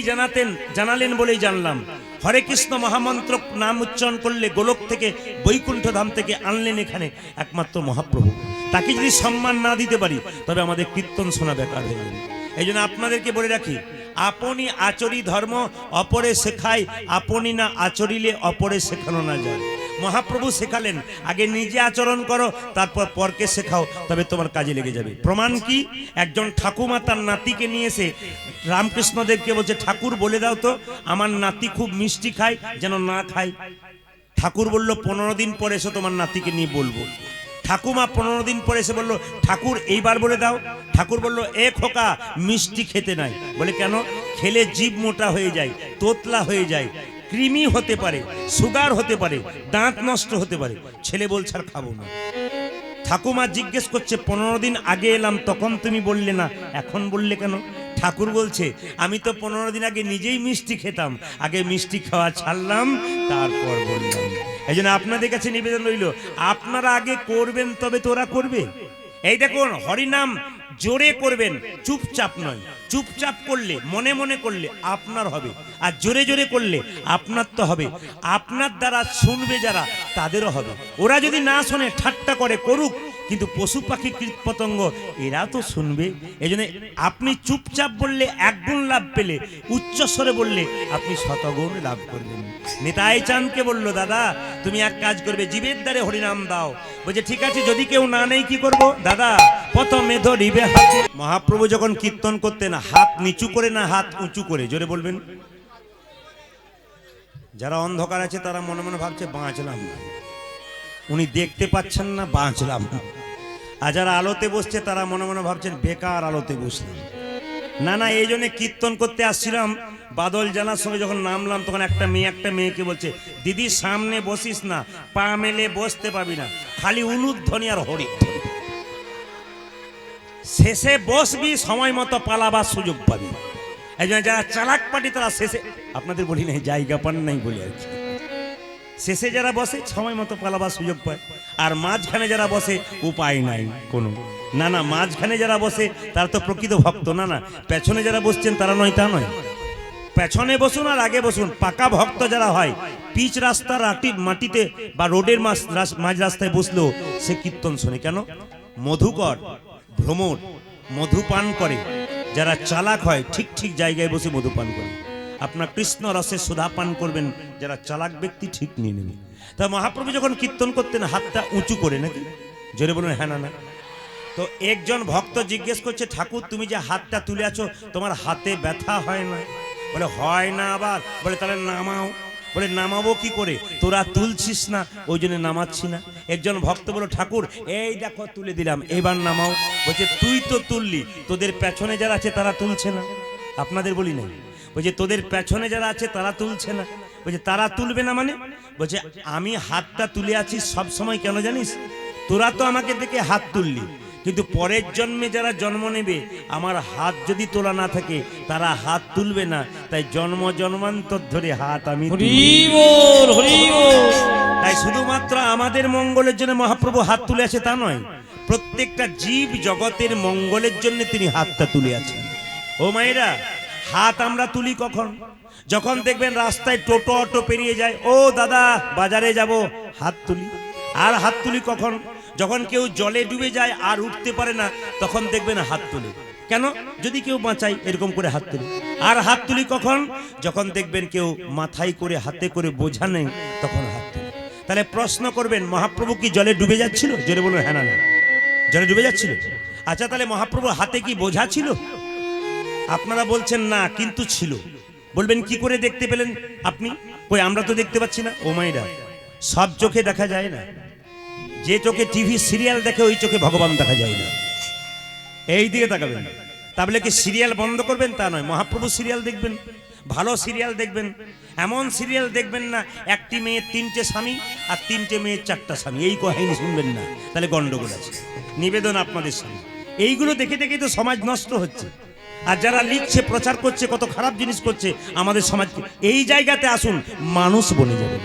জানালেন বলেই জানলাম। হরে কৃষ্ণ মহামন্ত্র নাম উচ্চারণ করলে গোলক থেকে, বৈকুণ্ঠ ধাম থেকে আনলেন এখানে একমাত্র মহাপ্রভু। তাকে যদি সম্মান না দিতে পারি তবে আমাদের কীর্তন শোনা বেকার হয়ে যাবে। এই জন্য আপনাদেরকে বলে রাখি, আপনি আচরি ধর্ম অপরে শেখায়, আপনি না আচরিলে অপরে শেখানো না যায়। মহাপ্রভু শেখালেন আগে নিজে আচরণ করো, তারপর পরকে শেখাও, তবে তোমার কাজে লেগে যাবে। প্রমাণ কি? একজন ঠাকুমা তার নাতিকে নিয়ে এসে রামকৃষ্ণদেবকে বলছে, ঠাকুর বলে দাও তো আমার নাতি খুব মিষ্টি খায়, যেন না খায়। ঠাকুর বলল 15 দিন পরে এসে তোমার নাতিকে নিয়ে বলবো। ঠাকুমা 15 দিন পরে এসে বলল, ঠাকুর এইবার বলে দাও। ঠাকুর বলল, এ খোকা মিষ্টি খেতে নাই। বলে কেন? খেলে জিভ মোটা হয়ে যায়, তোতলা হয়ে যায়, কৃমি হতে পারে, সুগার হতে পারে, দাঁত নষ্ট হতে পারে। ছেলে বলছে আর খাবো না। ঠাকুমা জিজ্ঞেস করছে, 15 দিন আগে এলাম তখন তুমি বললে না, এখন বললে কেন? ঠাকুর বলছে, আমি তো 15 দিন আগে নিজেই মিষ্টি খেতাম, আগে মিষ্টি খাওয়া ছাড়লাম, তারপর বললাম। এই জন্য আপনাদের কাছে নিবেদন রইল, আপনারা আগে করবেন তবে তোরা করবে। এই দেখুন, হরিনাম জোরে করবেন, চুপচাপ নয়। চুপচাপ করলে, মনে মনে করলে আপনার হবে, আর জোরে জোরে করলে আপনার তো হবে। আপনার দ্বারা শুনবে যারা, তাদেরও হবে। ওরা যদি না শোনে ঠাট্টা করে করুক, কিন্তু পশু পাখি কীটপতঙ্গ এরা তো শুনবে। এই জন্য আপনি চুপচাপ বললে 1 গুণ লাভ পেলে, উচ্চস্বরে বললে আপনি 100 গুণ লাভ করবেন। নিতাই চাঁদকে বলল, দাদা তুমি এক কাজ করবে, জীবের দ্বারে হরিনাম দাও। বলছে ঠিক আছে, যদি কেউ না নেই কি করব? দাদা প্রথমে ধরিবে হাতে। মহাপ্রভু যখন কীর্তন করতেন হাত নিচু করে না হাত উঁচু করে, জোরে বলবেন। যারা অন্ধকার আছে তারা মনে মনে ভাবছে বাঁচলাম না, উনি দেখতে পাচ্ছেন না, বাঁচলাম না। আর যারা আলোতে বসছে তারা মনে মনে ভাবছেন বেকার আলোতে বসলাম। না না, এই জন্য কীর্তন করতে আসছিলাম, বাদল জানার সঙ্গে যখন নামলাম তখন একটা মেয়েকে বলছে, দিদি সামনে বসিস না, পা মেলে বসতে পাবি না, খালি উলুধ্বনি আর হরিধ্বনি। শেষে বসবি, সময় মতো পালাবার সুযোগ পাবি। এই জন্য যারা চালাক পাটি তারা শেষে, আপনাদের বলি নাই জায়গা পান নাই বলি আর কি, শেষে যারা বসে সময় মতো পালাবার সুযোগ পায়। আর মাঝখানে যারা বসে উপায় নাই কোনো। না না, মাঝখানে যারা বসে তারা তো প্রকৃত ভক্ত। না না, পেছনে যারা বসছেন তারা নয়, তা নয়। পেছনে বসুন আর আগে বসুন। পাকা ভক্ত যারা হয়, পিচ রাস্তার মাটিতে বা রোডের মাঝ রাস্তায় বসলেও সে কীর্তন শোনে। কেন? মধুকর ভ্রমর মধু পান করে। যারা চালাক হয় ঠিক ঠিক জায়গায় বসে মধু পান করে। আপনার কৃষ্ণ রসে সুধা পান করবেন, যারা চালাক ব্যক্তি ঠিক নিয়ে নেবে। তা মহাপ্রভু যখন কীর্তন করতেন হাতটা উঁচু করে, নাকি? জোরে বলুন হ্যাঁ না না। তো একজন ভক্ত জিজ্ঞেস করছে, ঠাকুর তুমি যে হাতটা তুলে আছো তোমার হাতে ব্যথা হয় না? বলে হয় না। আবার বলে তাহলে নামাও। বলে নামাবো কি করে, তোরা তুলছিস না ওই জন্য নামাচ্ছি না। একজন ভক্ত বলো, ঠাকুর এই দেখো তুলে দিলাম, এবার নামাও। বলছে তুই তো তুললি, তোদের পেছনে যারা আছে তারা তুলছে না। আপনাদের বলি নাই, বলছে তোদের পেছনে যারা আছে তারা তুলছে না। বলছে তারা তুলবে না মানে? বলছে আমি হাতটা তুলে আছি সব সময়, কেন জানিস? তোরা তো আমাকে দেখে হাত তুললি, কিন্তু পরের জন্মে যারা জন্ম নেবে আমার হাত যদি তোলা না থাকে তারা হাত তুলবে না। তাই জন্ম জন্মান্তর ধরে হাত আমি তাই শুধুমাত্র আমাদের মঙ্গলের জন্য মহাপ্রভু হাত তুলে আছে তা নয়, প্রত্যেকটা জীব জগতের মঙ্গলের জন্য তিনি হাতটা তুলে আছেন। ও মায়েরা, হাত আমরা তুলি কখন? যখন দেখবেন রাস্তায় টোটো অটো পেরিয়ে যায়, ও দাদা বাজারে যাব, হাত তুলি। আর হাত তুলি কখন? যখন কেউ জলে ডুবে যায় আর উঠতে পারে না, তখন দেখবেন হাত তুলে। কেন? যদি কেউ বাঁচায় এরকম করে হাত তুলি। আর হাত তুলি কখন? যখন দেখবেন কেউ মাথায় করে হাতে করে বোঝা নেই, তখন হাত তুলি। তাহলে প্রশ্ন করবেন, মহাপ্রভু কি জলে ডুবে যাচ্ছিল? জোরে বলুন হ্যাঁ না না, জলে ডুবে যাচ্ছিল। আচ্ছা, তাহলে মহাপ্রভুর হাতে কি বোঝা ছিল? আপনারা বলছেন না, কিন্তু ছিল। বলবেন কি করে দেখতে পেলেন আপনি? কই আমরা তো দেখতে পাচ্ছি না। ও মাইরা, সব চোখে দেখা যায় না। যে চোখে টিভি সিরিয়াল দেখে ওই চোখে ভগবান দেখা যায় না। এই দিকে তাকাবেন। তাহলে কি সিরিয়াল বন্ধ করবেন? তা নয়, মহাপ্রভু সিরিয়াল দেখবেন, ভালো সিরিয়াল দেখবেন। এমন সিরিয়াল দেখবেন না একটি মেয়ের 3টে স্বামী আর 3টে মেয়ের 4টা স্বামী, এই কাহিনী শুনবেন না, তাহলে গন্ডগোল আছে। নিবেদন আপনাদের সামনে, এইগুলো দেখে দেখেই তো সমাজ নষ্ট হচ্ছে। আর যারা লিখছে প্রচার করছে কত খারাপ জিনিস করছে আমাদের সমাজকে। এই জায়গাতে আসুন, মানুষ বনে যাবেন।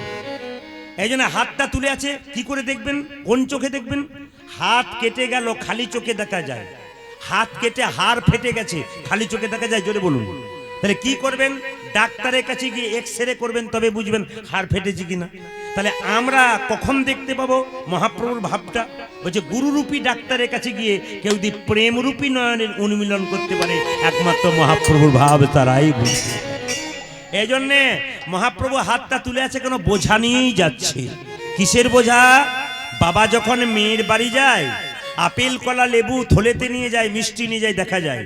এই জন্য হাতটা তুলে আছে, কি করে দেখবেন? কোন চোখে দেখবেন? হাত কেটে গেল খালি চোখে দেখা যায়, হাত কেটে হাড় ফেটে গেছে খালি চোখে দেখা যায়, জোরে বলুন। তাহলে কি করবেন? ডাক্তারের কাছে গিয়ে এক্স-রে করবেন, তবে বুঝবেন হাড় ফেটেছে কিনা। তাহলে আমরা কখন দেখতে পাবো মহাপ্রভুর ভাবটা? বলছে গুরুরূপী ডাক্তারের কাছে গিয়ে কেউ যদি প্রেমরূপী নয়নের উন্মিলন করতে পারে, একমাত্র মহাপ্রভুর ভাব তারাই বুঝবে। এই জন্যে মহাপ্রভু হাতটা তুলে আছে, কেন? বোঝা নিয়েই যাচ্ছে। কিসের বোঝা? বাবা যখন মেয়ের বাড়ি যায়, আপেল কলা লেবু থলেতে নিয়ে যায়, মিষ্টি নিয়ে যায়, দেখা যায়।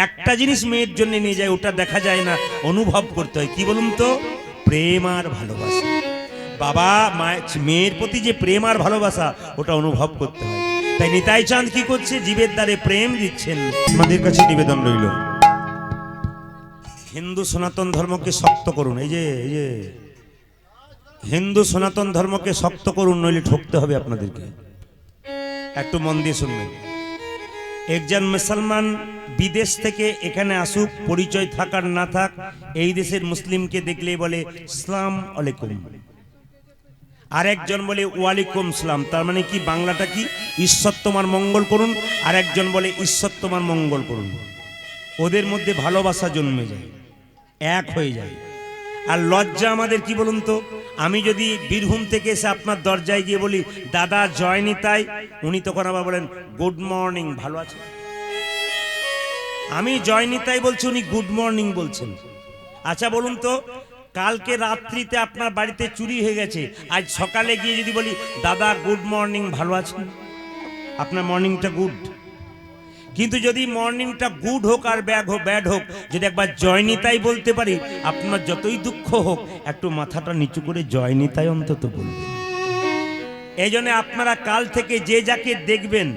একটা জিনিস মেয়ের জন্য নিয়ে যায়, ওটা দেখা যায় না, অনুভব করতে হয়। কি বলুন তো? প্রেম আর ভালোবাসা। বাবা মেয়ের প্রতি যে প্রেম আর ভালোবাসা, ওটা অনুভব করতে হয়। তাই নিতাই চাঁদ কি করছে? জীবের দ্বারে প্রেম দিচ্ছেন। আমাদের কাছে নিবেদন রইল, হিন্দু সনাতন ধর্মকে শক্ত করুন। এই যে হিন্দু সনাতন ধর্মকে শক্ত করুন, নইলে ঠকতে হবে আপনাদেরকে। একটু মন দিয়ে শুনবেন। একজন মুসলমান বিদেশ থেকে এখানে আসুক, পরিচয় থাকার না থাক, এই দেশের মুসলিমকে দেখলে বলে আসসালাম আলাইকুম, আরেকজন বলে ওয়ালাইকুম সালাম। তার মানে কি? বাংলাটা কি? ঈশ্বর তোমার মঙ্গল করুন। আরেকজন বলে ঈশ্বর তোমার মঙ্গল করুন। ওদের মধ্যে ভালোবাসা জন্মে যায়, এক হয়ে যায়। আর লজ্জা আমাদের, কি বলুন তো? আমি যদি বীরভূম থেকে এসে আপনার দরজায় গিয়ে বলি দাদা জয় নিতাই, উনি তখন আবার বলেন গুড মর্নিং, ভালো আছে। আমি জয় নিতাই বলছি, উনি গুড মর্নিং বলছেন। আচ্ছা বলুন তো, কালকে রাত্রিতে আপনার বাড়িতে চুরি হয়ে গেছে, আজ সকালে গিয়ে যদি বলি দাদা গুড মর্নিং, ভালো আছেন, আপনার মর্নিংটা গুড। কিন্তু যদি মর্নিংটা গুড হোক আর ব্যাড হোক, যদি একবার জয় নিতাই বলতে পারি, আপনার যতই দুঃখ হোক একটু মাথাটা নিচু করে জয় নিতাই অন্তত বলবেন। এই জন্য আপনারা কাল থেকে যে যাকে দেখবেন,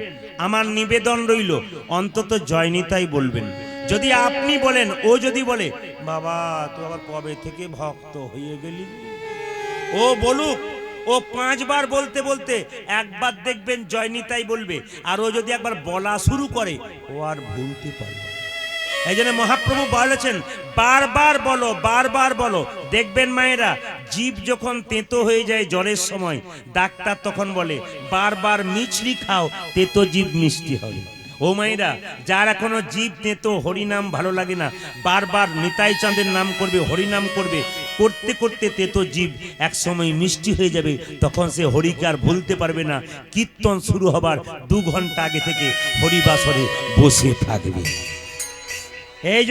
আমার নিবেদন রইল অন্তত জয় নিতাই বলবেন। যদি আপনি বলেন, ও যদি বলে বাবা তুই আবার কবে থেকে ভক্ত হয়ে গেলি, ও বলুক। ও 5 বার বলতে বলতে একবার দেখবেন জয় নিতাই বলবে। আর ও যদি একবার বলা শুরু করে, ও আর ভুলতে পারবে না। এই জন্য মহাপ্রভু বলেছেন বারবার বলো, বারবার বলো। দেখবেন মায়েরা, জীব যখন তেতো হয়ে যায় জ্বরের সময়, ডাক্তার তখন বলে বারবার মিছরি খাও, তেতো জীব মিষ্টি হবে। ও মায়েরা, যার এখনো জীব তেতো, হরিনাম ভালো লাগে না, বারবার নিতাই চাঁদের নাম করবে, হরিনাম করবে, করতে করতে তেতো জীব এক সময় মিষ্টি হয়ে যাবে। তখন সে হরিকে আর ভুলতে পারবে না। কীর্তন শুরু হবার 2 ঘন্টা আগে থেকে হরিবাসরে বসে থাকবে। এই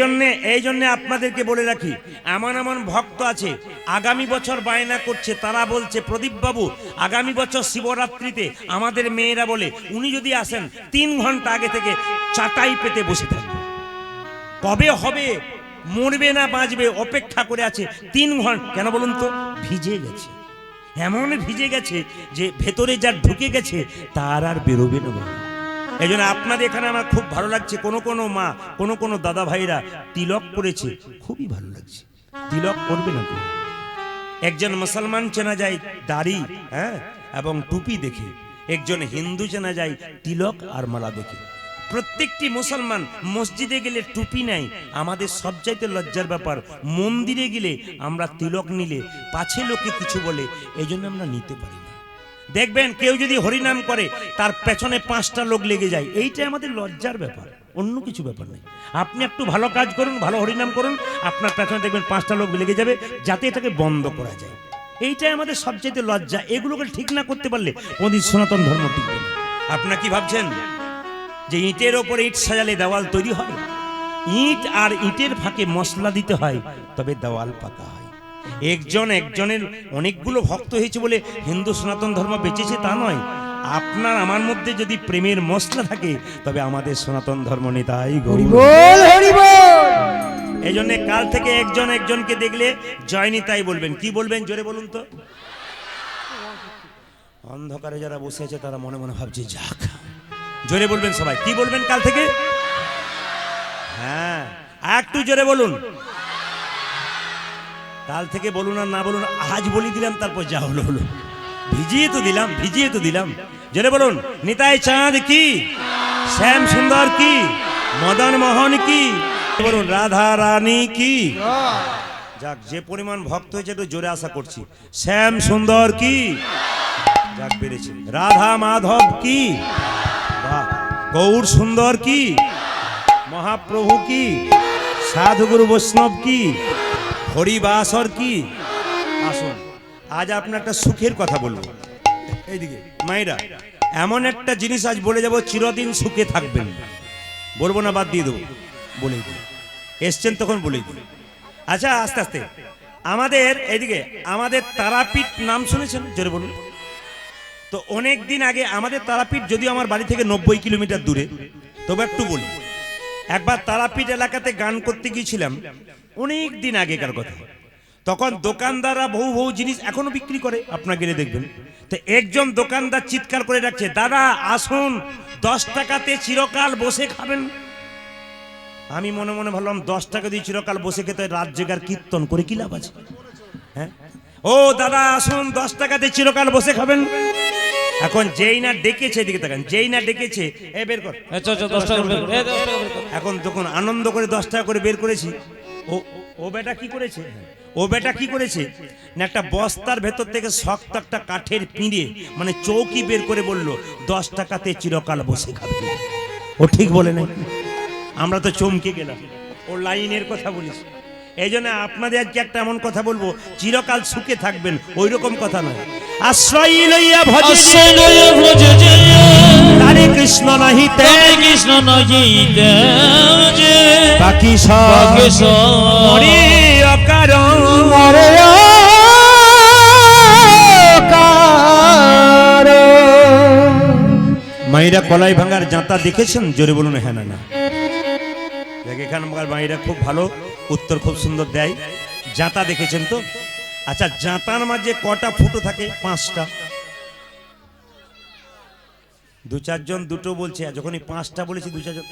জন্যে আপনাদেরকে বলে রাখি, এমন ভক্ত আছে আগামী বছর বায়না করছে। তারা বলছে প্রদীপ বাবু আগামী বছর শিবরাত্রিতে আমাদের মেয়েরা বলে উনি যদি আসেন 3 ঘন্টা আগে থেকে চাটাই পেতে বসে থাকবে। কবে হবে, মরবে না বাঁচবে, অপেক্ষা করে আছে 3 ঘন্টা। কেন বলুন তো? ভিজে গেছে, এমন ভিজে গেছে যে ভেতরে যা ঢুকে গেছে তার আর বেরোবে না। এই জন্য আপনাদের এখানে আমার খুব ভালো লাগছে, কোনো মা, কোনো দাদা ভাইরা তিলক করেছে, খুবই ভালো লাগছে। তিলক করবে না তো? একজন মুসলমান চেনা যায় দাড়ি, হ্যাঁ, এবং টুপি দেখে। একজন হিন্দু চেনা যায় তিলক আর মালা দেখে। প্রত্যেকটি মুসলমান মসজিদে গেলে টুপি নেয়। আমাদের সবচাইতে লজ্জার ব্যাপার, মন্দিরে গেলে আমরা তিলক নিলে পাছে লোকে কিছু বলে, এই জন্য আমরা নিতে পারি না। দেখবেন কেউ যদি হরিনাম করে, তার পেছনে 5টা লোক লেগে যায়। এইটাই আমাদের লজ্জার ব্যাপার, অন্য কিছু ব্যাপার নেই। আপনি একটু ভালো কাজ করুন, ভালো হরিনাম করুন, আপনার পেছনে দেখবেন 5টা লোক লেগে যাবে, যাতে এটাকে বন্ধ করা যায়। এইটাই আমাদের সবচেয়ে লজ্জা। এগুলোকে ঠিক না করতে পারলে কোনদিন সনাতন ধর্ম টিকবে না। আপনারা কি ভাবছেন যে ইটের ওপরে ইট সাজালে দেওয়াল তৈরি হয়? ইট আর ইটের ফাঁকে মশলা দিতে হয়, তবে দেওয়াল পাতা হয়। একজনের অনেকগুলো ভক্ত হয়েছে বলে হিন্দু সনাতন ধর্ম বেঁচেছে তা নয়। আপনার আমার মধ্যে যদি প্রেমের মশলা থাকে, তবে আমাদের সনাতন ধর্ম নিতাই গৌর। এই জন্য কাল থেকে একজনকে দেখলে জয় নিতাই বলবেন। কি বলবেন জোরে বলুন তো? অন্ধকারে যারা বসে আছে তারা মনে মনে ভাবছে যাক, জোরে বলবেন সবাই। কি বলবেন কাল থেকে? হ্যাঁ, একটু জোরে বলুন। কাল থেকে বলুন আর না বলুন, আজ বলি দিলাম, তারপর যা হলো হলো। ভিজিয়ে তো দিলাম। জোরে বলুন নিতাই চাঁদ কি, শ্যাম সুন্দর কি, মদন মোহন কি, বলুন রাধা রানী কি, যাক, যে পরিমাণ ভক্ত হয়েছে একটু জোরে আশা করছি। শ্যাম সুন্দর কি, যাক পেরেছে। রাধা মাধব কি, বাহ। গৌর সুন্দর কি, মহাপ্রভু কি, সাধুগুরু বৈষ্ণব কি, হরিবাসর কি। আসুন, আজ আপনার একটা সুখের কথা বলবো। এইদিকে মায়েরা, এমন একটা জিনিস আজ বলে যাব, চিরদিন সুখে থাকবেন। বলবো না, বাদ দিয়ে দেবো, বলেই দিই। এসছেন তখন বলেই দিই। আচ্ছা, আস্তে আস্তে আমাদের এইদিকে আমাদের তারাপীঠ নাম শুনেছেন? জোরে বলুন। তো অনেক দিন আগে আমাদের তারাপীঠ, যদিও আমার বাড়ি থেকে 90 কিলোমিটার দূরে, তবে একটু বলি। একবার তারাপীঠ এলাকাতে গান করতে গিয়েছিলাম, অনেক দিন আগেকার কথা। তখন দোকানদাররা বহু বহু জিনিস এখনো বিক্রি করে, আপনারা গেলে দেখবেন। তো একজন দোকানদার চিৎকার করে ডাকছে, দাদা আসুন, 10 টাকাতে চিরকাল বসে খাবেন। আমি মনে মনে ভাবলাম, 10 টাকা দিয়ে চিরকাল বসে খেতে রাত জেগার কীর্তন করে কি লাভ আছে? হ্যাঁ, ও দাদা আসুন, 10 টাকাতে চিরকাল বসে খাবেন। এখন যেই না ডেকেছে, এদিকে তাকান, যেই না ডেকেছে, এ বের কর। আচ্ছা 10 টাকা বের কর, 10 টাকা বের কর। এখন যখন আনন্দ করে 10 টাকা করে বের করেছি, ও বেটা কি করেছে, ও বেটা কি করেছে না, একটা বস্তার ভেতর থেকে শক্ত একটা কাঠের পিঁড়ে, মানে চৌকি বের করে বলল, 10 টাকাতে চিরকাল বসে খাবে। ও ঠিক বলে নাই? আমরা তো চমকে গেলাম, ও লাইনের কথা বলিস। এই জন্য আপনাদের আজকে একটা এমন কথা বলবো, চিরকাল সুখে থাকবেন, ওই রকম কথা নয়। আশ্রয় লইয়া ভজে যে, আশ্রয় লইয়া ভজে যে, তারে কৃষ্ণ নাহিতে, তারে কৃষ্ণ নাহিতে যে, বাকি বাকি সব সব মরে অকারণ। মায়েরা কলাই ভাঙার জাঁতা দেখেছেন? জোরে বলুন হ্যাঁ না না। দেখ, এখানকার মায়েরা খুব ভালো উত্তর, খুব সুন্দর দেয়। জাঁতা দেখেছেন তো? আচ্ছা, জাঁতার মাঝে কটা ফুটো থাকে? 5টা। 2-4 জন দুটো বলছে, আর যখনই 5টা বলেছি 2-4 জন,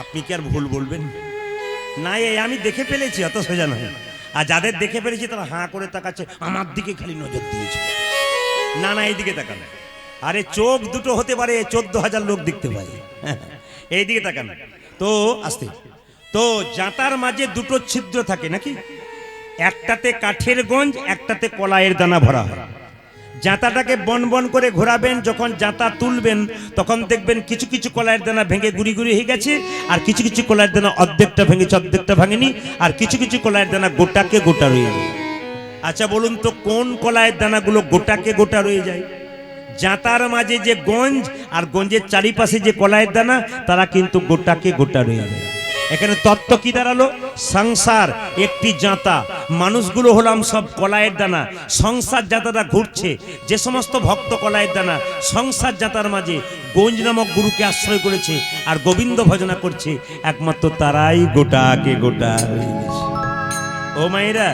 আপনি কি আর ভুল বলবেন? না, এই আমি দেখে ফেলেছি, অত সোজা নয়। আর যাদের দেখে ফেলেছি তারা হাঁ করে তাকাচ্ছে, আমার দিকে খালি নজর দিয়েছে। না না, এইদিকে তাকান। আরে চোখ দুটো হতে পারে, 14,000 লোক দেখতে পায়। এইদিকে তাকান তো, আস্তে। তো জাঁতার মাঝে দুটো ছিদ্র থাকে নাকি? একটাতে কাঠের গঞ্জ, একটাতে কলাইয়ের দানা ভরা হয়। জাঁতাটাকে বন বন করে ঘোরাবেন, যখন জাঁতা তুলবেন তখন দেখবেন কিছু কিছু কলাইয়ের দানা ভেঙে গুড়ি গুড়ি হয়ে গেছে, আর কিছু কিছু কলাইয়ের দানা অর্ধেকটা ভেঙেছে, অর্ধেকটা ভাঙেনি, আর কিছু কিছু কলাইয়ের দানা গোটাকে গোটা রয়ে যায়। আচ্ছা বলুন তো, কোন কলাইয়ের দানাগুলো গোটাকে গোটা রয়ে যায়? জাঁতার মাঝে যে গঞ্জ আর গঞ্জের চারিপাশে যে কলাইয়ের দানা, তারা কিন্তু গোটাকে গোটা রয়ে যায়। এখানে তত্ত্ব কি দাঁড়ালো? সংসার একটি জাঁতা, মানুষগুলো হলাম সব কলাইয়ের দানা। সংসার জাঁতাটা ঘুরছে, যে সমস্ত ভক্ত কলাইয়ের দানা সংসার জাঁতার মাঝে গঞ্জ নামক গুরুকে আশ্রয় করেছে আর গোবিন্দ ভজনা করছে, একমাত্র তারাই গোটাকে গোটা রয়ে গেছে। ও মায়েরা,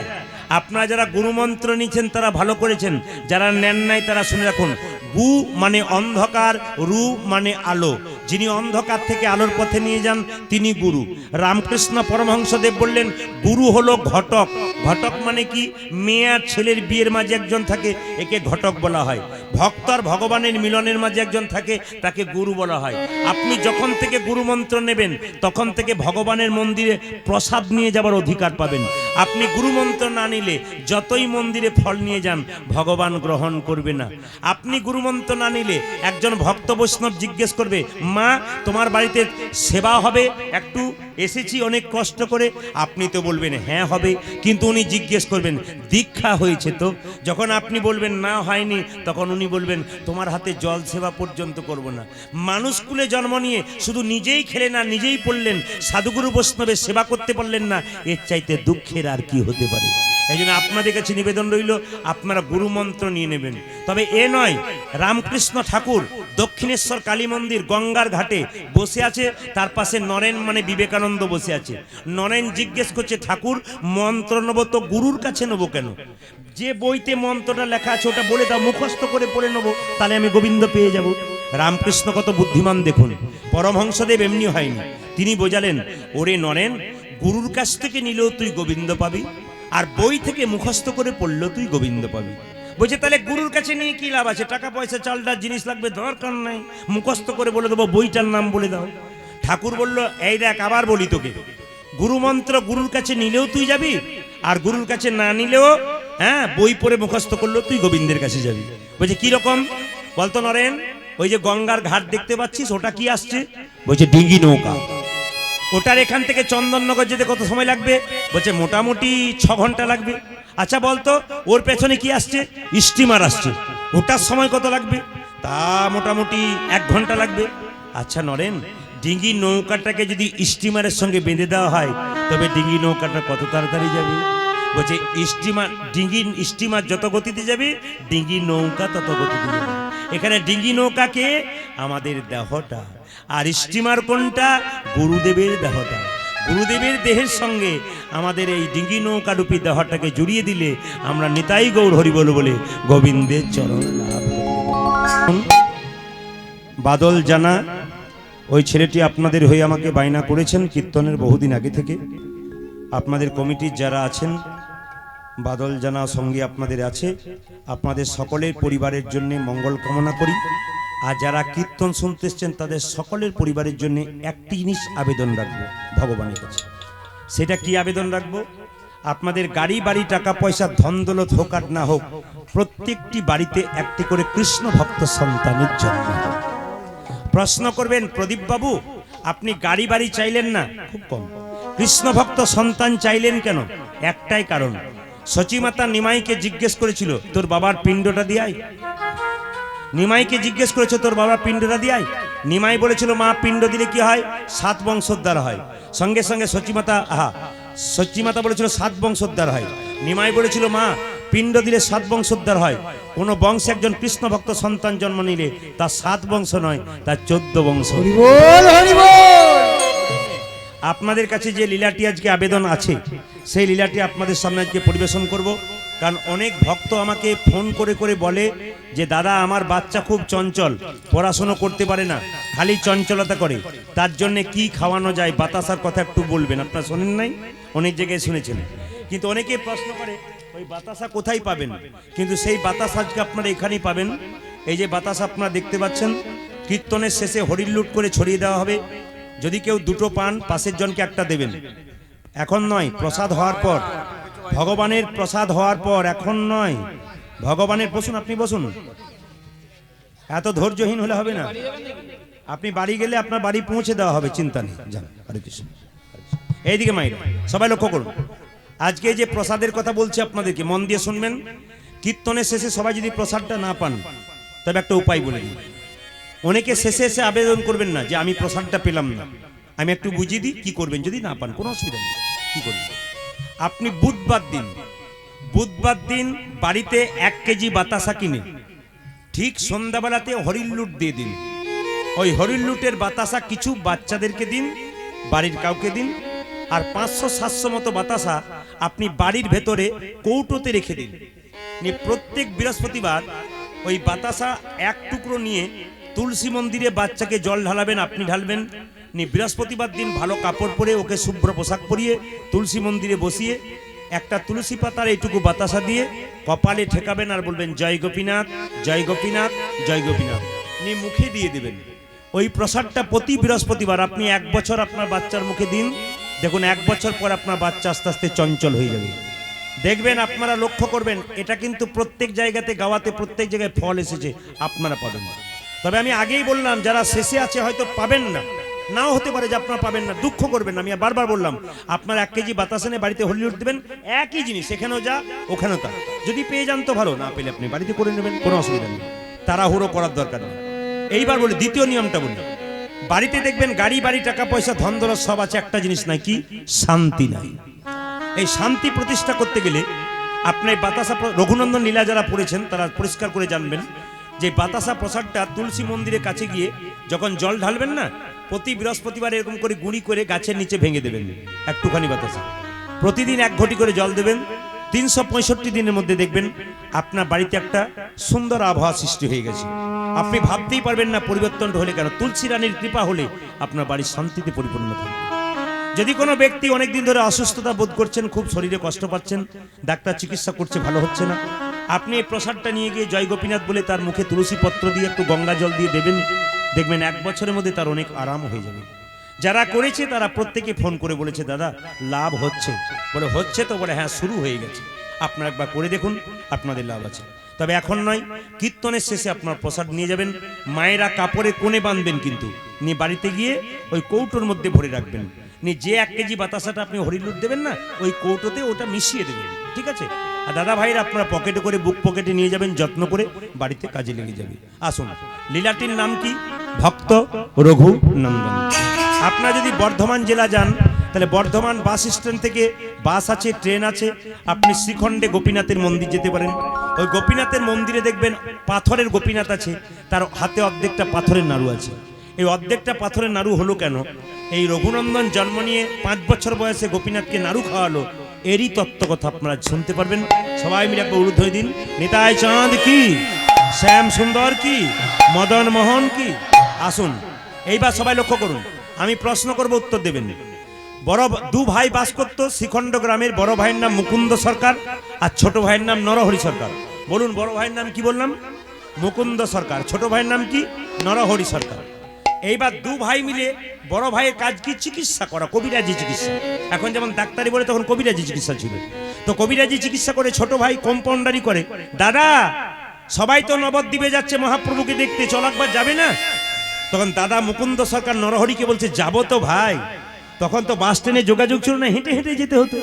আপনারা যারা গুরুমন্ত্র নিচ্ছেন তারা ভালো করেছেন, যারা নেন নাই তারা শুনে রাখুন। গু মানে অন্ধকার, রু মানে আলো। যিনি অন্ধকার থেকে আলোর পথে নিয়ে যান তিনি গুরু। রামকৃষ্ণ পরমহংসদেব বললেন, গুরু হলো ঘটক। ঘটক মানে কি? মেয়ে আর ছেলের বিয়ের মাঝে একজন থাকে, একে ঘটক বলা হয়। ভক্ত আর ভগবানের মিলনের মাঝে একজন থাকে, তাকে গুরু বলা হয়। আপনি যখন থেকে গুরু মন্ত্র নেবেন তখন থেকে ভগবানের মন্দিরে প্রসাদ নিয়ে যাবার অধিকার পাবেন। আপনি গুরু মন্ত্র না নিলে যতই মন্দিরে ফল নিয়ে যান, ভগবান গ্রহণ করবে না। আপনি গুরু মন্ত্র না নিলে একজন ভক্ত বৈষ্ণব জিজ্ঞেস করবে, মা তোমার বাড়িতে সেবা হবে একটু, এসেছি অনেক কষ্ট করে। আপনি তো বলবেন হ্যাঁ হবে, কিন্তু উনি জিজ্ঞেস করবেন দীক্ষা হয়েছে তো? যখন আপনি বলবেন না হয়নি, তখন উনি বলবেন তোমার হাতে জল সেবা পর্যন্ত করব না। মানুষ কুলে জন্ম নিয়ে শুধু নিজেই খেলেন না নিজেই পড়লেন, সাধুগুরু বৈষ্ণবের সেবা করতে পারলেন না, এর চাইতে দুঃখের আর কি হতে পারে? এই জন্য আপনাদের কাছে নিবেদন রইল, আপনারা গুরু মন্ত্র নিয়ে নেবেন। তবে এ নয়, রামকৃষ্ণ ঠাকুর দক্ষিণেশ্বর কালী মন্দির গঙ্গার ঘাটে বসে আছে, তার পাশে নরেন মানে বিবেকানন্দ বসে আছে। নরেন জিজ্ঞেস করছে, ঠাকুর মন্ত্র নেবো তো গুরুর কাছে নেবো কেন? যে বইতে মন্ত্রটা লেখা আছে ওটা বলে দাও, মুখস্থ করে পড়ে নেবো, তাহলে আমি গোবিন্দ পেয়ে যাব। রামকৃষ্ণ কত বুদ্ধিমান দেখুন। পরমহংসদেব এমনি হয়নি, তিনি বোঝালেন, ওরে নরেন, গুরুর কাছ থেকে নিলেও তুই গোবিন্দ পাবি, আর বই থেকে মুখস্থ করে পড়লেও তুই গোবিন্দ পাবি। বলছে তাহলে গুরুর কাছে নিয়ে কি লাভ আছে? টাকা পয়সা চালটা জিনিস লাগবে, দরকার নাই, মুখস্থ করে বলে দেবো, বইটার নাম বলে দাও। ঠাকুর বলল, এই দেখ আবার বলি তোকে, গুরু মন্ত্র গুরুর কাছে নিলেও তুই যাবি, আর গুরুর কাছে না নিলেও হ্যাঁ বই পড়ে মুখস্থ করলেও তুই গোবিন্দের কাছে যাবি। বলছে কি রকম বলতো নরেন? ওই যে গঙ্গার ঘাট দেখতে পাচ্ছিস, ওটা কি আসছে? বলছে ডিঙ্গি নৌকা। ওটার এখান থেকে চন্দননগর যেতে কত সময় লাগবে? বলছে মোটামুটি 6 ঘন্টা লাগবে। আচ্ছা বলতো ওর পেছনে কি আসছে? স্টিমার আসছে, ওটার সময় কত লাগবে? তা মোটামুটি 1 ঘন্টা লাগবে। আচ্ছা নরেন, ডিঙ্গি নৌকাটাকে যদি স্টিমারের সঙ্গে বেঁধে দেওয়া হয় তবে ডিঙ্গি নৌকাটা কত তাড়াতাড়ি যাবে? বলছে স্টিমার যত গতিতে যাবে ডিঙ্গি নৌকা তত গতিতে যাবে। এখানে ডিঙ্গি নৌকাকে আমাদের দেহটা, আর স্টিমার কোনটা? গুরুদেবের দেহটা। গুরুদেবের দেহের সঙ্গে আমাদের এই ডিঙ্গি নৌকারূপী দেহটাকে জড়িয়ে দিলে আমরা নিতাই গৌর হরি বলে গোবিন্দের চরণ লাভ করব। বাদল জানা ওই ছেলেটি আপনাদের হয়ে আমাকে বায়না করেছেন কীর্তনের বহুদিন আগে থেকে। আপনাদের কমিটির যারা আছেন, বাদল জানা সঙ্গে আপনাদের আছে, আপনাদের সকলের পরিবারের জন্য মঙ্গল কামনা করি। আর যারা কীর্তন শুনতে এসছেন তাদের সকলের পরিবারের জন্য একটি জিনিস আবেদন রাখবো ভগবানের কাছে। সেটা কি আবেদন রাখবো? আপনাদের গাড়ি বাড়ি টাকা পয়সা ধন দৌলত হোক আর না হোক, প্রত্যেকটি বাড়িতে একটি করে কৃষ্ণ ভক্ত সন্তানের জন্ম। প্রশ্ন করবেন প্রদীপ বাবু আপনি গাড়ি বাড়ি চাইলেন না, খুব কম, কৃষ্ণ ভক্ত সন্তান চাইলেন কেন? একটাই কারণ, সচিমাতা নিমাইকে জিজ্ঞেস করেছিল তোর বাবার পিণ্ডটা দিয়াই। নিমাইকে জিজ্ঞেস করেছে তোর বাবার পিণ্ডটা দিয়াই। নিমাই বলেছিল মা পিণ্ড দিলে কি হয়? 7 বংশোদ্ধার হয়। সঙ্গে সঙ্গে সচিমাতা বলেছিল 7 বংশোদ্ধার হয়। নিমাই বলেছিল মা পিণ্ড দিলে 7 বংশোদ্ধার হয়। কোনো বংশে একজন কৃষ্ণ ভক্ত সন্তান জন্ম নিলে তার 7 বংশ নয়, তার 14 বংশ। আপনাদের কাছে যে লীলাটি আজকে আবেদন আছে সেই লীলাটি আপনাদের সামনে আজকে পরিবেশন করব। কারণ অনেক ভক্ত আমাকে ফোন করে করে বলে যে দাদা আমার বাচ্চা খুব চঞ্চল, পড়াশোনা করতে পারে না, খালি চঞ্চলতা করে, তার জন্য কি খাওয়ানো যায়? বাতাসার কথা একটু বলবেন। আপনারা শোনেন নাই? অনেক জায়গায় শুনেছেন, কিন্তু অনেকে প্রশ্ন করে ওই বাতাসা কোথায় পাবেন? কিন্তু সেই বাতাস আজকে আপনারা এখানেই পাবেন। এই যে বাতাস আপনারা দেখতে পাচ্ছেন, কীর্তনের শেষে হরির লুট করে ছড়িয়ে দেওয়া হবে। যদি কেউ 2টো পান পাশের জনকে একটা দেবেন, এখন নয়, প্রসাদ হওয়ার পর, ভগবানের প্রসাদ হওয়ার পর, এখন নয়। ভগবানের বসুন, আপনি বসুন, এত ধৈর্যহীন হলে হবে না। আপনি বাড়ি গেলে আপনার বাড়ি পৌঁছে দেওয়া হবে, চিন্তা নেই। যান, হরে কৃষ্ণ। এইদিকে মাইরা সবাই লক্ষ্য করুন, আজকে যে প্রসাদের কথা বলছি আপনাদেরকে মন দিয়ে শুনবেন। কীর্তনের শেষে সবাই যদি প্রসাদটা না পান তবে একটা উপায় বলে দিই। অনেকে শেষে এসে আবেদন করবেন না যে আমি প্রসাদটা পেলাম না, আমি একটু বুঝিয়ে দিই কি করবেন। যদি না পান কোনো অসুবিধা নেই, কি করবেন? আপনি বুধবার দিন বাড়িতে 1 কেজি বাতাসা কিনে ঠিক সন্ধ্যাবেলাতে হরির লুট দিয়ে দিন। ওই হরির লুটের বাতাসা কিছু বাচ্চাদেরকে দিন, বাড়ির কাউকে দিন, আর 500-700 মতো বাতাসা আপনি বাড়ির ভেতরে কৌটোতে রেখে দিন। প্রত্যেক বৃহস্পতিবার ওই বাতাসা 1 টুকরো নিয়ে তুলসী মন্দিরে বাচ্চাকে জল ঢালাবেন, আপনি ঢালবেন। বৃহস্পতিবার দিন ভালো কাপড় পরে ওকে শুভ্র পোশাক পরিয়ে তুলসী মন্দিরে বসিয়ে একটা তুলসী পাতার এইটুকু বাতাসা দিয়ে কপালে ঠেকাবেন আর বলবেন জয় গোপীনাথ, জয় গোপীনাথ, জয় গোপীনাথ। মুখে দিয়ে দেবেন। ওই প্রসাদটা প্রতি বৃহস্পতিবার আপনি 1 বছর আপনার বাচ্চার মুখে দিন। দেখুন 1 বছর পর আপনার বাচ্চা আস্তে আস্তে চঞ্চল হয়ে যাবে। দেখবেন, আপনারা লক্ষ্য করবেন, এটা কিন্তু প্রত্যেক জায়গাতে গাওয়াতে প্রত্যেক জায়গায় ফল এসেছে, আপনারা পাবেন। তবে আমি আগেই বললাম যারা শেষে আছে হয়তো পাবেন না, নাও হতে পারে যে আপনারা পাবেন না, দুঃখ করবেন না। আমি বারবার বললাম আপনার 1 কেজি বাতাসা নিয়ে বাড়িতে হলি লুট দেবেন, একই জিনিস, এখানেও যা ওখানেও তা। যদি পেয়ে যান তো ভালো, না পেলে আপনি বাড়িতে করে নেবেন, কোনো অসুবিধা নেই, তাড়াহুড়ো করার দরকার নেই। এইবার বলি দ্বিতীয় নিয়মটা বলি। বাড়িতে দেখবেন গাড়ি বাড়ি টাকা পয়সা ধন দৌলত সব আছে, একটা জিনিস নাই, কি? শান্তি নাই। এই শান্তি প্রতিষ্ঠা করতে গেলে আপনি বাতাসা, রঘুনন্দন লীলা যারা পড়েছেন তারা পরিষ্কার করে জানবেন যে বাতাসা প্রসাদটা তুলসী মন্দিরের কাছে গিয়ে যখন জল ঢালবেন না, প্রতি বৃহস্পতিবার এরকম করে গুঁড়ি করে গাছের নিচে ভেঙে দেবেন একটুখানি বাতাসা। প্রতিদিন 1 ঘটি করে জল দেবেন। 365 দিনের মধ্যে দেখবেন আপনার বাড়িতে একটা সুন্দর আবহাওয়া সৃষ্টি হয়ে গেছে। আপনি ভাবতেই পারবেন না পরিবর্তনটা হলে কেন। তুলসী রানীর কৃপা হলে আপনার বাড়ি শান্তিতে পরিপূর্ণ থাকবে। যদি কোনো ব্যক্তি অনেকদিন ধরে অসুস্থতা বোধ করছেন, খুব শরীরে কষ্ট পাচ্ছেন, ডাক্তার চিকিৎসা করছে, ভালো হচ্ছে না, আপনি এই প্রসাদটা নিয়ে গিয়ে জয় গোপীনাথ বলে তার মুখে তুলসী পত্র দিয়ে একটু গঙ্গা জল দিয়ে দেবেন। দেখবেন 1 বছরের মধ্যে তার অনেক আরাম হয়ে যাবে। যারা করেছে তারা প্রত্যেকে ফোন করে বলেছে দাদা লাভ হচ্ছে। বলে হচ্ছে তো? বলে হ্যাঁ শুরু হয়ে গেছে, আপনারা একবার করে দেখুন, আপনাদের লাভ আছে। তবে এখন নয়, কীর্তনের শেষে আপনার প্রসাদ নিয়ে যাবেন, মায়েরা কাপড়ে কোণে বাঁধবেন, কিন্তু নিয়ে বাড়িতে গিয়ে ওই কৌটোর মধ্যে ভরে রাখবেন। নিয়ে যে 1 কেজি বাতাসাটা আপনি হরিলুট দেবেন না, ওই কৌটোতে ওটা মিশিয়ে দেবেন, ঠিক আছে? আর দাদা ভাইরা আপনারা পকেটে করে, বুক পকেটে নিয়ে যাবেন, যত্ন করে বাড়িতে কাজে লেগে যাবে। আসুন, লীলাটির নাম কি? ভক্ত রঘু নন্দন। আপনারা যদি বর্ধমান জেলা যান, তাহলে বর্ধমান বাস স্ট্যান্ড থেকে বাস আছে, ট্রেন আছে, আপনি শ্রীখণ্ডে গোপীনাথের মন্দির যেতে পারেন। ওই গোপীনাথের মন্দিরে দেখবেন পাথরের গোপীনাথ আছে, তার হাতে অর্ধেকটা পাথরের নাড়ু আছে। এই অর্ধেকটা পাথরের নাড়ু হলো কেন? এই রঘুনন্দন জন্ম নিয়ে 5 বছর বয়সে গোপীনাথকে নাড়ু খাওয়ালো, এরই তত্ত্ব কথা আপনারা শুনতে পারবেন। সবাই মিলে একবার উলুধ্বনি হয়ে দিন, নিতাই চাঁদ কি, শ্যাম সুন্দর কি, মদন মোহন কি। আসুন, এইবার সবাই লক্ষ্য করুন, আমি প্রশ্ন করব, উত্তর দেবেন। বড় 2 ভাই বাস করতো শ্রীখণ্ড গ্রামের। বড় ভাইয়ের নাম মুকুন্দ সরকার আর ছোট ভাইয়ের নাম নরহরি সরকার। বলুন, বড় ভাইয়ের নাম কি বললাম? মুকুন্দ সরকার। ছোট ভাইয়ের নাম কি? নরহরি সরকার। এইবার 2 ভাই মিলে, বড় ভাইয়ের কাজ কি? চিকিৎসা করা, কবিরাজি চিকিৎসা। এখন যেমন ডাক্তারি বলে, তখন কবিরাজি চিকিৎসা ছিল। তো কবিরাজি চিকিৎসা করে ছোট ভাই কম্পাউন্ডারি করে। দাদা সবাই তো নবদ্বীপে যাচ্ছে মহাপ্রভুকে দেখতে, চল একবার যাবে না? তখন দাদা মুকুন্দ সরকার নরহরিকে বলছে, যাবো তো ভাই। তখন তো বাস ট্রেনে যোগাযোগ ছিল না, হেঁটে হেঁটে যেতে হতো।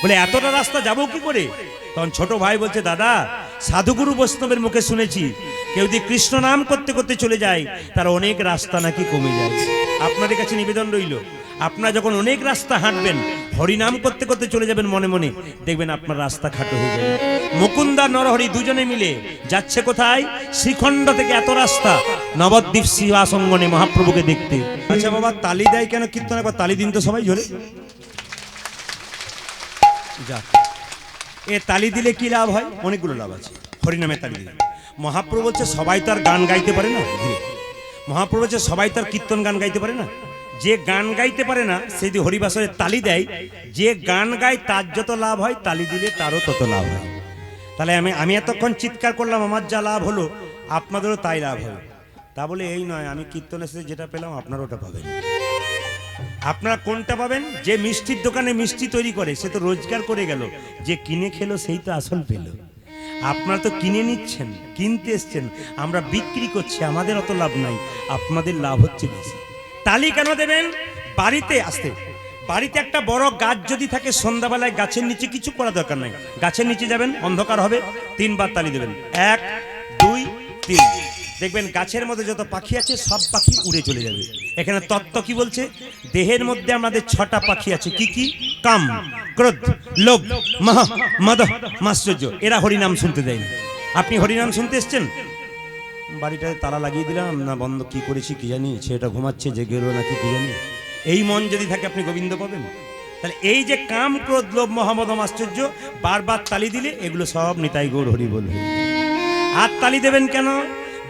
বলে এতটা রাস্তা যাবো কি করে? তখন ছোট ভাই বলছে, দাদা সাধুগুরু বৈষ্ণবের মুখে শুনেছি, কেউ যদি কৃষ্ণ নাম করতে করতে চলে যায়, তার অনেক রাস্তা নাকি কমে যায়। আপনাদের কাছে নিবেদন রইল, আপনারা যখন অনেক রাস্তা হাঁটবেন, হরিনাম করতে করতে চলে যাবেন মনে মনে, দেখবেন আপনার রাস্তা খাটো হয়ে যাবে। মুকুন্দা নরহরি দুজনে মিলে যাচ্ছে কোথায়? শ্রীখণ্ড থেকে এত রাস্তা নবদ্বীপ শিবাসঙ্গনে মহাপ্রভুকে দেখতে। আচ্ছা বাবা, তালি দেয় কেন কীর্তন? একবার তালি দিন তো সবাই জোরে। যাক, এ তালি দিলে কি লাভ হয়? অনেকগুলো লাভ আছে হরিনামে তালি দিলে। মহাপ্রভু বলছে সবাই তো আর গান গাইতে পারে না। মহাপ্রভু বলছে সবাই তো আর কীর্তন গান গাইতে পারে না। যে গান গাইতে পারে না সে যদি হরিবাসরে তালি দেয়, যে গান গায় তার যত লাভ হয়, তালি দিলে তারও তত লাভ হয়। তাহলে আমি এতক্ষণ চিৎকার করলাম, আমার যা লাভ হলো আপনাদেরও তাই লাভ হবে। তা বলে এই নয়, আমি কীর্তনের সাথে যেটা পেলাম আপনারা ওটা পাবেন। আপনারা কোনটা পাবেন? যে মিষ্টির দোকানে মিষ্টি তৈরি করে সে তো রোজগার করে গেল, যে কিনে খেলো সেই তো আসল পেল। আপনারা তো কিনে নিচ্ছেন, কিনতে এসছেন, আমরা বিক্রি করছি, আমাদের অত লাভ নাই, আপনাদের লাভ হচ্ছে বেশি। তালি কেন দেবেন? বাড়িতে আসতে, বাড়িতে একটা বড় গাছ যদি থাকে, সন্ধ্যাবেলায় গাছের নিচে কিছু করা দরকার নাই, গাছের নিচে যাবেন, অন্ধকার হবে, 3 বার তালি দেবেন, 1 2 3। দেখবেন গাছের মধ্যে যত পাখি আছে সব পাখি উড়ে চলে যাবে। এখানে তত্ত্ব কি বলছে? দেহের মধ্যে আমাদের 6টা পাখি আছে। কি কি? কাম, ক্রোধ, লোভ, মোহ, মদ, মাশ্চর্য। এরা হরিনাম শুনতে দেয় না। আপনি হরিনাম শুনতে এসছেন, বাড়িটায় তালা লাগিয়ে দিলাম না, বন্ধ কি করেছি কি জানি, ছেলেটা ঘুমাচ্ছে, জেগে এলো নাকি কি জানি, এই মন যদি থাকে আপনি গোবিন্দ পাবেন। তাহলে এই যে কাম, ক্রোধ, লোভ, মোহ, মদ, মাশ্চর্য, বারবার তালি দিলে এগুলো সব নিতাই গৌর হরি বলবে। আর তালি দেবেন কেন?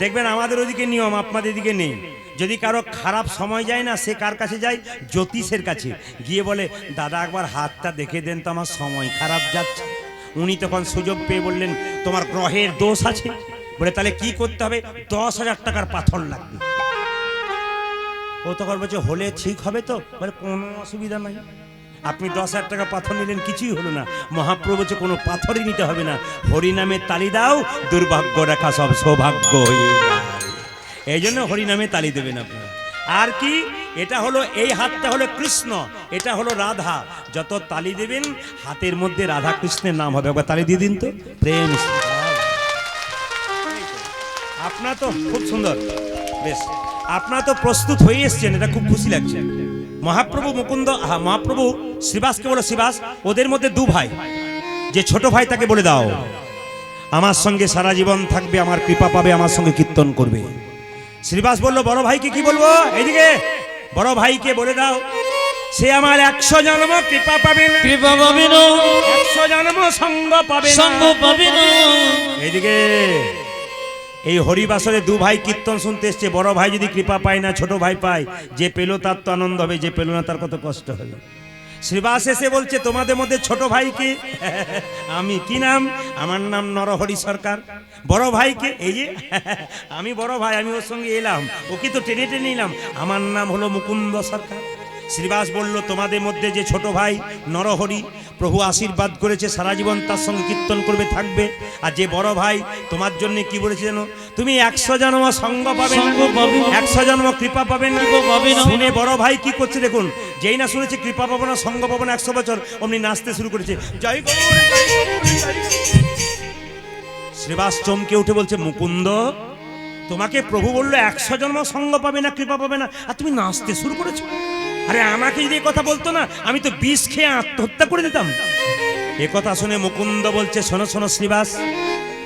দেখবেন আমাদের ওদিকে নিয়ম, আপনাদের দিকে নেই। যদি কারো খারাপ সময় যায় না, সে কার কাছে যায়? জ্যোতিষের কাছে গিয়ে বলে, দাদা একবার হাতটা দেখে দেন তো, আমার সময় খারাপ যাচ্ছে। উনি তখন সুযোগ পেয়ে বললেন, তোমার গ্রহের দোষ আছে। বলে তাহলে কি করতে হবে? 10,000 টাকার পাথর লাগবে। ও তখন বলছে, হলে ঠিক হবে তো? বলে কোনো অসুবিধা নাই। আপনি 10,000 টাকা পাথর নিলেন, কিছুই হলো না। মহাপ্রভু বলছে কোনো পাথরই নিতে হবে না, হরিনামে তালি দাও, দুর্ভাগ্য রেখা সব সৌভাগ্য হয়ে যায়। এই জন্য হরিনামে তালি দেবেন আপনারা। আর কি? এটা হলো, এই হাতটা হলো কৃষ্ণ, এটা হলো রাধা। যত তালি দেবেন হাতের মধ্যে রাধা কৃষ্ণের নাম হবে। একবার তালি দিয়ে দিন তো, প্রেম। আপনারা তো খুব সুন্দর, বেশ, আপনারা তো প্রস্তুত হয়ে এসছেন, এটা খুব খুশি লাগছে। মহাপ্রভু মুকুন্দ, মহাপ্রভু শ্রীবাসকে বলো, শ্রীবাস, ওদের মধ্যে 2 ভাই, যে ছোট ভাই তাকে বলে দাও আমার সঙ্গে সারা জীবন থাকবে, আমার কৃপা পাবে, আমার সঙ্গে কীর্তন করবে। শ্রীবাস বলল, বড় ভাইকে কি বলবো? এইদিকে বড় ভাইকে বলে দাও সে আমার 100 জন্ম কৃপা পাবে না, কৃপা পাবে না, 100 জন্ম সঙ্গ পাবে না, সঙ্গ পাবে না। এইদিকে এই হরিবাসরে 2 ভাই কীর্তন শুনতে এসছে। বড় ভাই যদি কৃপা পায় না, ছোট ভাই পায়, যে পেল তার তো আনন্দ হবে, যে পেল না তার কত কষ্ট হবে। শ্রীবাস এসে বলছে, তোমাদের মধ্যে ছোট ভাইকে আমি, কি নাম? আমার নাম নরহরি সরকার। বড় ভাইকে, এই যে আমি বড় ভাই, আমি ওর সঙ্গে এলাম, ওকে তো টেনে টেনে নিলাম, আমার নাম হলো মুকুন্দ সরকার। শ্রীবাস বলল, তোমাদের মধ্যে যে ছোট ভাই নরহরি প্রভু আশীর্বাদ করেছে, সারা জীবন তার সঙ্গে কীর্তন করবে থাকবে। আর যে বড় ভাই তোমার জন্য কি বলেছে জানো, তুমি 100 জন্ম সঙ্গ পাবে না, 100 জন্ম কৃপা পাবে না। শুনে বড় ভাই কি করছে দেখুন, যেই না শুনেছে কৃপা পাবো না, সঙ্গ পাবো না 100 বছর, অমনি নাচতে শুরু করেছে, জয় গৌর, জয় গৌর, জয় গৌর। শ্রীবাস চমকে উঠে বলছে, মুকুন্দ, তোমাকে প্রভু বললো 100 জন্ম সঙ্গ পাবে না, কৃপা পাবে না, আর তুমি নাচতে শুরু করেছো। আরে আমাকে যদি কথা বলতো না, আমি তো বিষ খেয়ে আত্মহত্যা করে দিতাম। এ কথা শুনে মুকুন্দ বলছে, শোনো শোনো শ্রীবাস,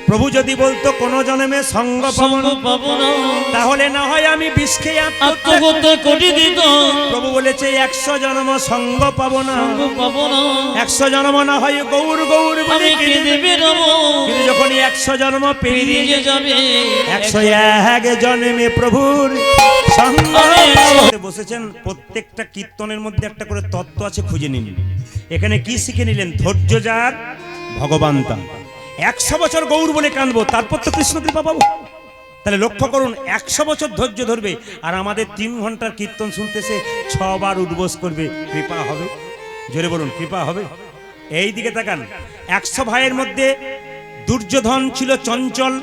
প্রভু যদি বলতো কোন জন্মে সঙ্গ পাবো না, তাহলে না হয় আমি বিষ খেয়ে আত্মহত্যা করে দিতাম। প্রভু বলেছে 100 জন্ম সঙ্গ পাবো না, 100 জন্ম না হয় গৌর গৌর বলে কেঁদে দেবে। কিন্তু যখন 100 জন্ম পেরিয়ে যাবে, 101 জন্মে প্রভুর সঙ্গ বসেছেন। প্রত্যেকটা কীর্তনের মধ্যে একটা করে তত্ত্ব আছে, খুঁজে নিন। এখানে কি শিখে নিলেন? ধৈর্য যার ভগবান তার। 100 বছর গৌর বলে কাঁদবো, তারপর তো কৃষ্ণ কৃপা পাবো। তাহলে লক্ষ্য করুন, 100 বছর ধৈর্য ধরবে, আর আমাদের 3 ঘন্টার কীর্তন শুনতেছে 6 বার উদ্বোস করবে, কৃপা হবে? জোরে বলুন, কৃপা হবে? এই দিকে তাকান, 100 ভাইয়ের মধ্যে দুর্যোধন ছিল চঞ্চল,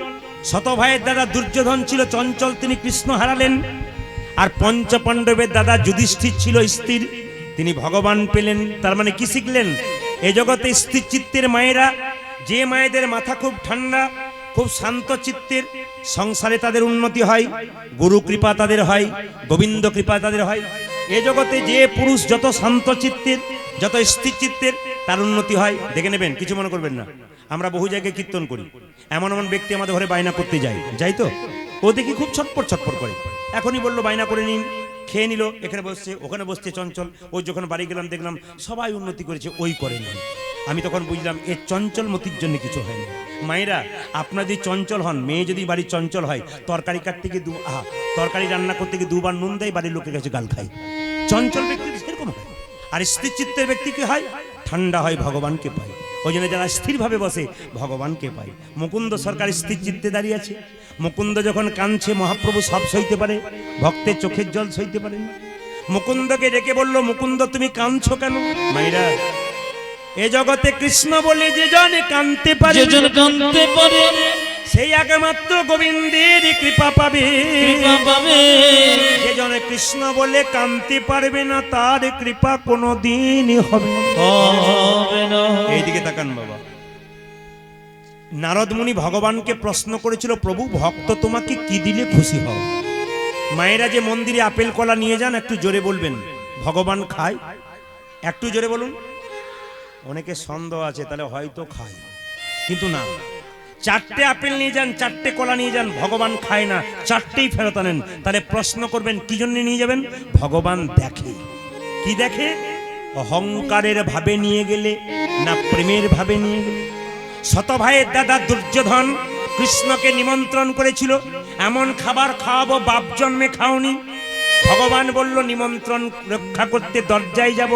100 ভাইয়ের দাদা দুর্যোধন ছিল চঞ্চল, তিনি কৃষ্ণ হারালেন। আর পঞ্চপাণ্ডবের দাদা যুধিষ্ঠির ছিল স্থির, তিনি ভগবান পেলেন। তার মানে কি শিখলেন? এ জগতে স্থির চিত্তের মায়েরা, যে মায়েদের মাথা খুব ঠান্ডা, খুব শান্ত চিত্তের, সংসারে তাদের উন্নতি হয়, গুরু কৃপা তাদের হয়, গোবিন্দ কৃপা তাদের হয়। এ জগতে যে পুরুষ যত শান্ত চিত্তের, যত স্থির চিত্তের, তার উন্নতি হয়। দেখে নেবেন, কিছু মনে করবেন না। আমরা বহু জায়গায় কীর্তন করি, এমন এমন ব্যক্তি আমাদের ঘরে বায়না করতে যাই তো, ও দেখি খুব ছটপট ছটপট করে। এখনই বললো বায়না করে নিন, খেয়ে নিল, এখানে বসছে, ওখানে বসছে চঞ্চল। ওই যখন বাড়ি গেলাম দেখলাম সবাই উন্নতি করেছে, ওই করেনি। আমি তখন বুঝলাম এর চঞ্চল মতির জন্য কিছু হয়নি। মায়েরা, আপনারা যদি চঞ্চল হন, মেয়ে যদি বাড়ির চঞ্চল হয়, তরকারি কাটতে গিয়ে তরকারি রান্না করতে গিয়ে 2 বার নুন দেয়, বাড়ির লোকের কাছে গাল খায়। চঞ্চল ব্যক্তি সেরকম হয়। আর স্থির চিত্তের ব্যক্তি কি হয়? ঠান্ডা হয়, ভগবানকে পায়। ওই জন্য যারা স্থিরভাবে বসে ভগবানকে পায়। মুকুন্দ সরকার স্থির চিত্তে দাঁড়িয়ে আছে। মুকুন্দ যখন কাঁদছে, মহাপ্রভু সব সইতে পারে, ভক্তের চোখের জল সইতে পারে না। মুকুন্দকে ডেকে বলল, মুকুন্দ তুমি কাঁদছো কেন? মাইরা, এ জগতে কৃষ্ণ বলে যে জন কাঁদতে পারে, সেই একমাত্র গোবিন্দের কৃপা পাবে। যে জন কৃষ্ণ বলে কাঁদতে পারবে না, তার কৃপা কোনোদিন হবে না। এইদিকে তাকান বাবা। নারদ মুনি ভগবানকে প্রশ্ন করেছিল, প্রভু ভক্ত তোমাকে কি দিলে খুশি হও? মায়েরা যে মন্দিরে আপেল কলা নিয়ে যান, একটু জোরে বলবেন, ভগবান খায়? একটু জোরে বলুন। অনেকে সন্দেহ আছে, তাহলে হয়তো খায়, কিন্তু না। 4টে আপেল নিয়ে যান, 4টে কলা নিয়ে যান, ভগবান খায় না, 4টেই ফেরত আনেন। তাহলে প্রশ্ন করবেন কি জন্য নিয়ে যাবেন? ভগবান দেখে। কি দেখে? অহংকারের ভাবে নিয়ে গেলে না প্রেমের ভাবে নিয়ে গেলে। 100 ভাইয়ের দাদা দুর্যোধন কৃষ্ণকে নিমন্ত্রণ করেছিল, এমন খাবার খাওয়াবো বাপ জন্মে খাওনি। ভগবান বলল, নিমন্ত্রণ রক্ষা করতে দরজায় যাব,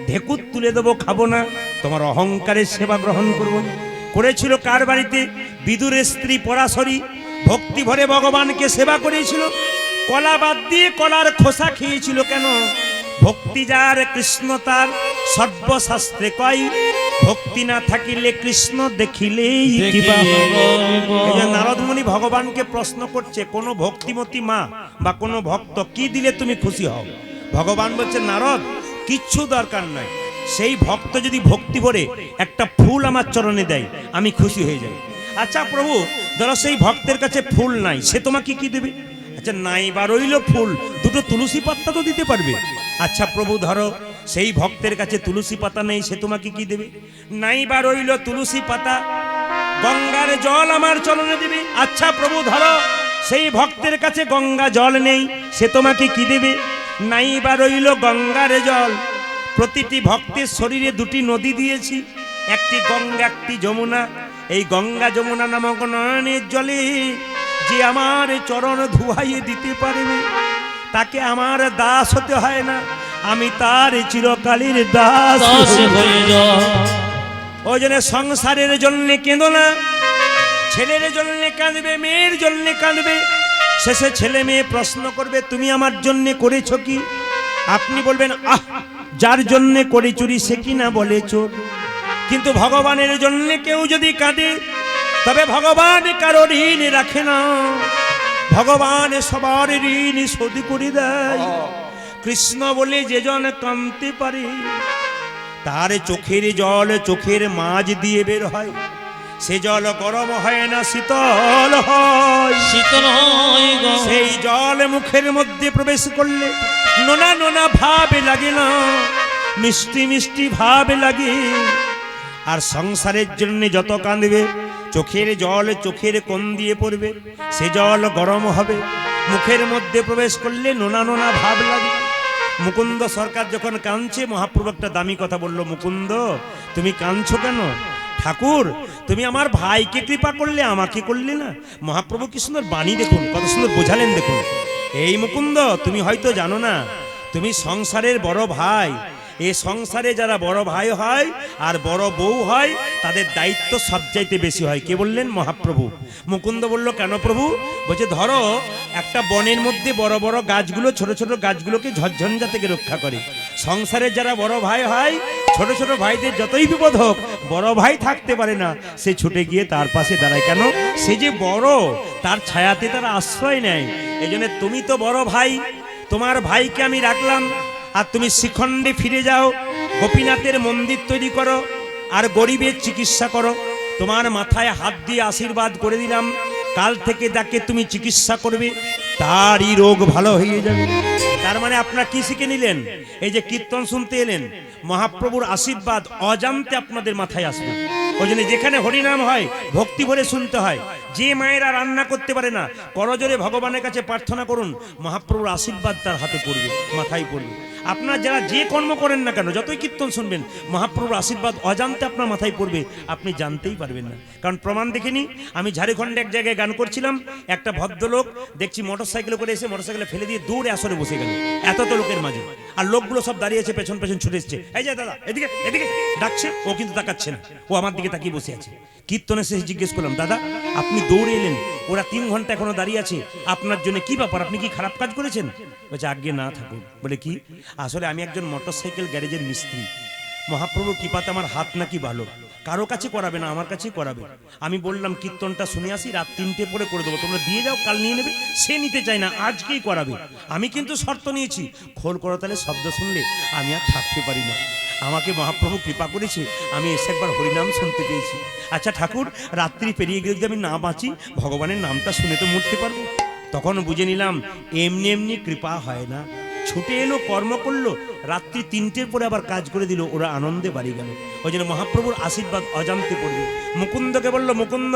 ঢেকুর তুলে দেবো, খাবো না, তোমার অহংকারের সেবা গ্রহণ করবো। করেছিল কার বাড়িতে? বিদুরের স্ত্রী পরাশরী ভক্তি ভরে ভগবানকে সেবা করেছিল। কলা বাদ দিয়ে কলার খোসা খেয়েছিল কেন? ভক্তি যার কৃষ্ণ তার, সর্বশাস্ত্রে কয়, ভক্তি না থাকিলে কৃষ্ণ দেখিলেই কিবা। নারদ মুনি ভগবানকে প্রশ্ন করছে, কোন ভক্তিমতী মা বা কোন ভক্ত কি দিলে তুমি খুশি হও? ভগবান বলছে, নারদ কিচ্ছু দরকার নাই, সেই ভক্ত যদি ভক্তি ভরে একটা ফুল আমার চরণে দেয়, আমি খুশি হয়ে যাই। আচ্ছা প্রভু, ধরো সেই ভক্তের কাছে ফুল নাই, সে তোমাকে কি দেবে? আচ্ছা নাই বা রইল ফুল, 2টো তুলসী পাতা তো দিতে পারবে। আচ্ছা প্রভু, ধরো সেই ভক্তের কাছে তুলসী পাতা নেই, সে তোমাকে কি দেবে? নাই বা রইল তুলসী পাতা, গঙ্গার জল আমার চরণে দেবে। আচ্ছা প্রভু, ধরো সেই ভক্তের কাছে গঙ্গা জল নেই, সে তোমাকে কি দেবে? নাই বা রইল গঙ্গার জল। প্রতিটি ভক্তের শরীরে 2টি নদী দিয়েছি, একটি গঙ্গা, একটি যমুনা। এই গঙ্গা যমুনা নামক নয়নের জলে যে আমার চরণ ধুয়াইয়ে দিতে পারবে, তাকে আমার দাস হতে হয় না, আমি তার চিরকালের দাস হয়ে যাব। ওই জন্য সংসারের জন্য কেঁদো না, ছেলের জন্য কাঁদবে, মেয়ের জন্য কাঁদবে। শেষে ছেলে মেয়ে প্রশ্ন করবে, তুমি আমার জন্য করেছো কি? আপনি বলবেন আহ, যার জন্যে করি চুরি সে কি না বলে চোর। কিন্তু ভগবানের জন্য কেউ যদি কাঁদে তবে ভগবান কারো ঋণ রাখে না, ভগবান সবার ঋণ শোধ করে দেয়। কৃষ্ণ বলে যে জন কাঁদতে পারে তার চোখের জল চোখের মাঝ দিয়ে বের হয়, সে জল গরম হয় না শীতল হয়। শীতল হয় গো। সেই জল মুখের মধ্যে প্রবেশ করলে নোনা নোনা ভাব লাগে না, মিষ্টি মিষ্টি ভাব লাগে। আর সংসারের জন্য যত কাঁদবে চোখের জল চোখের কোণ দিয়ে পড়বে, সে জল গরম হবে, মুখের মধ্যে প্রবেশ করলে নোনা নোনা ভাব লাগে। মুকুন্দ সরকার যখন কাঁদছে, মহাপ্রভু একটা দামি কথা বলল, মুকুন্দ তুমি কাঁদছো কেন? ঠাকুর তুমি আমার ভাইকে কৃপা করলে, আমাকে করলে না। মহাপ্রভু কি সুন্দর বাণী দেখুন, কত সুন্দর বোঝালেন দেখুন। এই মুকুন্দ তুমি হয়তো জানো না, তুমি সংসারের বড় ভাই। এই সংসারে যারা বড় ভাই হয় আর বড় বউ হয় তাদের দায়িত্ব সবচাইতে বেশি হয়। কে বললেন? মহাপ্রভু। মুকুন্দ বলল কেন প্রভু? বলছে ধরো একটা বনের মধ্যে বড় বড় গাছগুলো ছোট ছোট গাছগুলোকে ঝড়ঝঞ্ঝা থেকে রক্ষা করে। সংসারের যারা বড় ভাই হয় ছোট ছোট ভাইদের যতই বিপদ হোক বড় ভাই থাকতে পারে না, সে ছুটে গিয়ে তার পাশে দাঁড়ায়। কেন? সে যে বড়, তার ছায়াতে তারা আশ্রয় নেয়। এই জন্য তুমি তো বড় ভাই, তোমার ভাইকে আমি রাখলাম, আর তুমি শিখণ্ডে ফিরে যাও, গোপীনাথের মন্দির তৈরি করো আর গরিবের চিকিৎসা করো। তোমার মাথায় হাত দিয়ে আশীর্বাদ করে দিলাম, কাল থেকে তাকে তুমি চিকিৎসা করবে, তারই রোগ ভালো হয়ে যাবে। তার মানে আপনারা কি শিখে নিলেন? এই যে কীর্তন শুনতে এলেন, মহাপ্রভুর আশীর্বাদ অজান্তে আপনাদের মাথায় আসবে। ওই জন্য যেখানে হরিনাম হয় ভক্তি ভরে শুনতে হয়। যে মায়েরা রান্না করতে পারে না, করজোরে ভগবানের কাছে প্রার্থনা করুন, মহাপ্রভুর আশীর্বাদ তার হাতে পড়বে, মাথায় পড়বে। আপনার যারা যে কর্ম করেন না কেন, যতই কীর্তন শুনবেন, মহাপ্রভুর আশীর্বাদ অজান্তে আপনার মাথায় পড়বে, আপনি জানতেই পারবেন না। কারণ প্রমাণ দেখেনি, আমি ঝাড়খণ্ডে এক জায়গায় গান করছিলাম, একটা ভদ্রলোক দেখছি মোটরসাইকেলে করে এসে মোটরসাইকেলে ফেলে দিয়ে দূরে আসরে বসে গেল, এত তো লোকের মাঝে। আর লোকগুলো সব দাঁড়িয়েছে, পেছন পেছন ছুটে এসছে, এই যে দাদা এদিকে এদিকে ডাকছে, ও কিন্তু তাকাচ্ছে না, ও আমার দিকে তাকিয়ে বসে আছে। কীর্তনের শেষে জিজ্ঞেস করলাম, দাদা আপনি দৌড়ে এলেন, ওরা 3 ঘন্টা এখনো দাঁড়িয়ে আছে, আপনার জন্য কি ব্যাপার? আপনি কি খারাপ কাজ করেছেন? বলছে আজ্ঞে না ঠাকুর। বলে কি? আসলে আমি একজন মোটরসাইকেল গ্যারেজের মিস্ত্রি, মহাপ্রভুর কৃপাতে আমার হাত নাকি ভালো, কারো কাছে করাবে না, আমার কাছেই করাবে। আমি বললাম কীর্তনটা শুনে আসি, রাত 3টে পরে করে দেবো, তোমরা দিয়ে যাও, কাল নিয়ে নেবে। সে নিতে চায় না, আজকেই করাবে। আমি কিন্তু শর্ত নিয়েছি, খোল করতালে শব্দ শুনলে আমি আর থাকতে পারি না। আমাকে মহাপ্রভু কৃপা করেছে, আমি এসে একবার হরিনাম শুনতে পেয়েছি। আচ্ছা ঠাকুর, রাত্রি পেরিয়ে গেলে যদি আমি না বাঁচি, ভগবানের নামটা শুনে তো মরতে পারবো। তখন বুঝে নিলাম এমনি এমনি কৃপা হয় না। ছুটে এলো, কর্ম করলো, রাত্রি 3টের পরে আবার কাজ করে দিল, ওরা আনন্দে বাড়ি গেল। ওই জন্য মহাপ্রভুর আশীর্বাদ অজান্তে পড়বে। মুকুন্দকে বলল, মুকুন্দ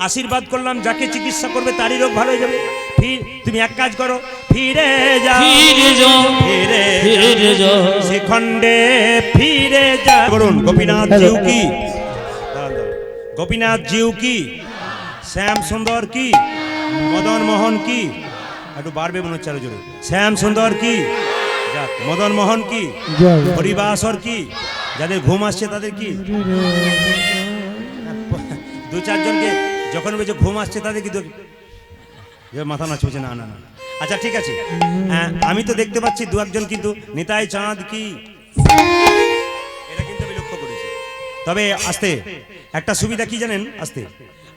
আশীর্বাদ করলাম, যাকে চিকিৎসা করবে তারই রোগ ভালো হয়ে যাবে। তুমি এক কাজ করো, ফিরে যাও, ফিরে যাও, ফিরে ফিরে যাও, শিখণ্ডে ফিরে যা। বলুন গোপীনাথ জিউ কি, গোপীনাথ জিউ কি, শ্যাম সুন্দর কি, মদন মোহন কি, একটু বাড়বে মনে হচ্ছে আরো জোরে, শ্যাম সুন্দর কি, যাক, মদন মোহন কি, হরিবাসর কি, যাদের ঘুম আসছে তাদের কি, 2-4 জনকে যখন বলছে ঘুম আসছে তাদের কি মাথা নাচছে? না না না, আচ্ছা ঠিক আছে। আমি তো দেখতে পাচ্ছি 2-1 জন কিন্তু নিতাই চাঁদ কি, এটা কিন্তু আমি লক্ষ্য করেছি। তবে আসতে একটা সুবিধা কি জানেন, আসতে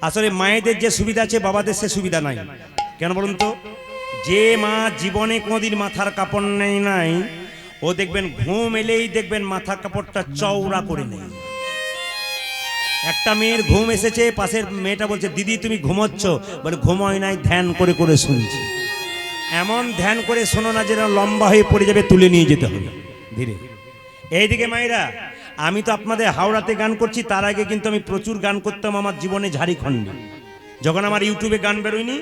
আসলে মায়েদের যে সুবিধা আছে বাবাদের সে সুবিধা নাই। কেন বলুন তো? যে মা জীবনে কোনোদিন মাথার কাপড় নেই নাই, ও দেখবেন ঘুম এলেই দেখবেন মাথার কাপড়টা চওড়া করে নেই। একটা মেয়ের ঘুম এসেছে, পাশের মেয়েটা বলছে দিদি তুমি ঘুমোচ্ছ, বলে ঘুমোয় নাই, ধ্যান করে করে শুনছি। এমন ধ্যান করে শোনো না যেন লম্বা হয়ে পড়ে যাবে, তুলে নিয়ে যেতে হবে ধীরে। এইদিকে মায়েরা, আমি তো আপনাদের হাওড়াতে গান করছি, তার আগে কিন্তু আমি প্রচুর গান করতাম আমার জীবনে ঝাড়খণ্ডে। যখন আমার ইউটিউবে গান বেরোয়নি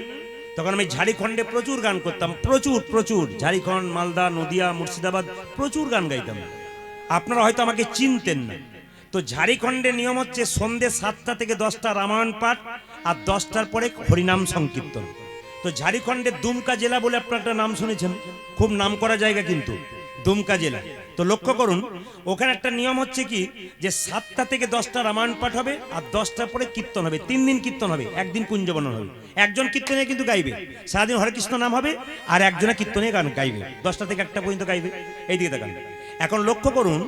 তখন আমি ঝাড়খণ্ডে প্রচুর গান করতাম, প্রচুর প্রচুর, ঝাড়খণ্ড, মালদা, নদিয়া, মুর্শিদাবাদ, প্রচুর গান গাইতাম। আপনারা হয়তো আমাকে চিনতেন না। তো ঝাড়খণ্ডের নিয়ম হচ্ছে সন্ধ্যে 7টা থেকে 10টা রামায়ণ পাঠ আর 10টার পরে হরিনাম সংকীর্তন। তো ঝাড়খণ্ডের দুমকা জেলা বলে আপনারা একটা নাম শুনেছেন, খুব নাম করা জায়গা কিন্তু দুমকা জেলা। তো তো লক্ষ্য করুন, ওখানে একটা নিয়ম হচ্ছে কি, যে 7টা থেকে 10টা রামায়ণ পাঠ হবে, আর 10টার পরে কীর্তন হবে। 3 দিন কীর্তন হবে, একদিন কুঞ্জবর্ণন হবে। একজন কীর্তনে কিন্তু গাইবে, সারাদিন হরে কৃষ্ণ নাম হবে, আর একজনে কীর্তনে গান গাইবে, 10টা থেকে 1টা পর্যন্ত গাইবে। এইদিকে দেখান। এখন লক্ষ্য করুন,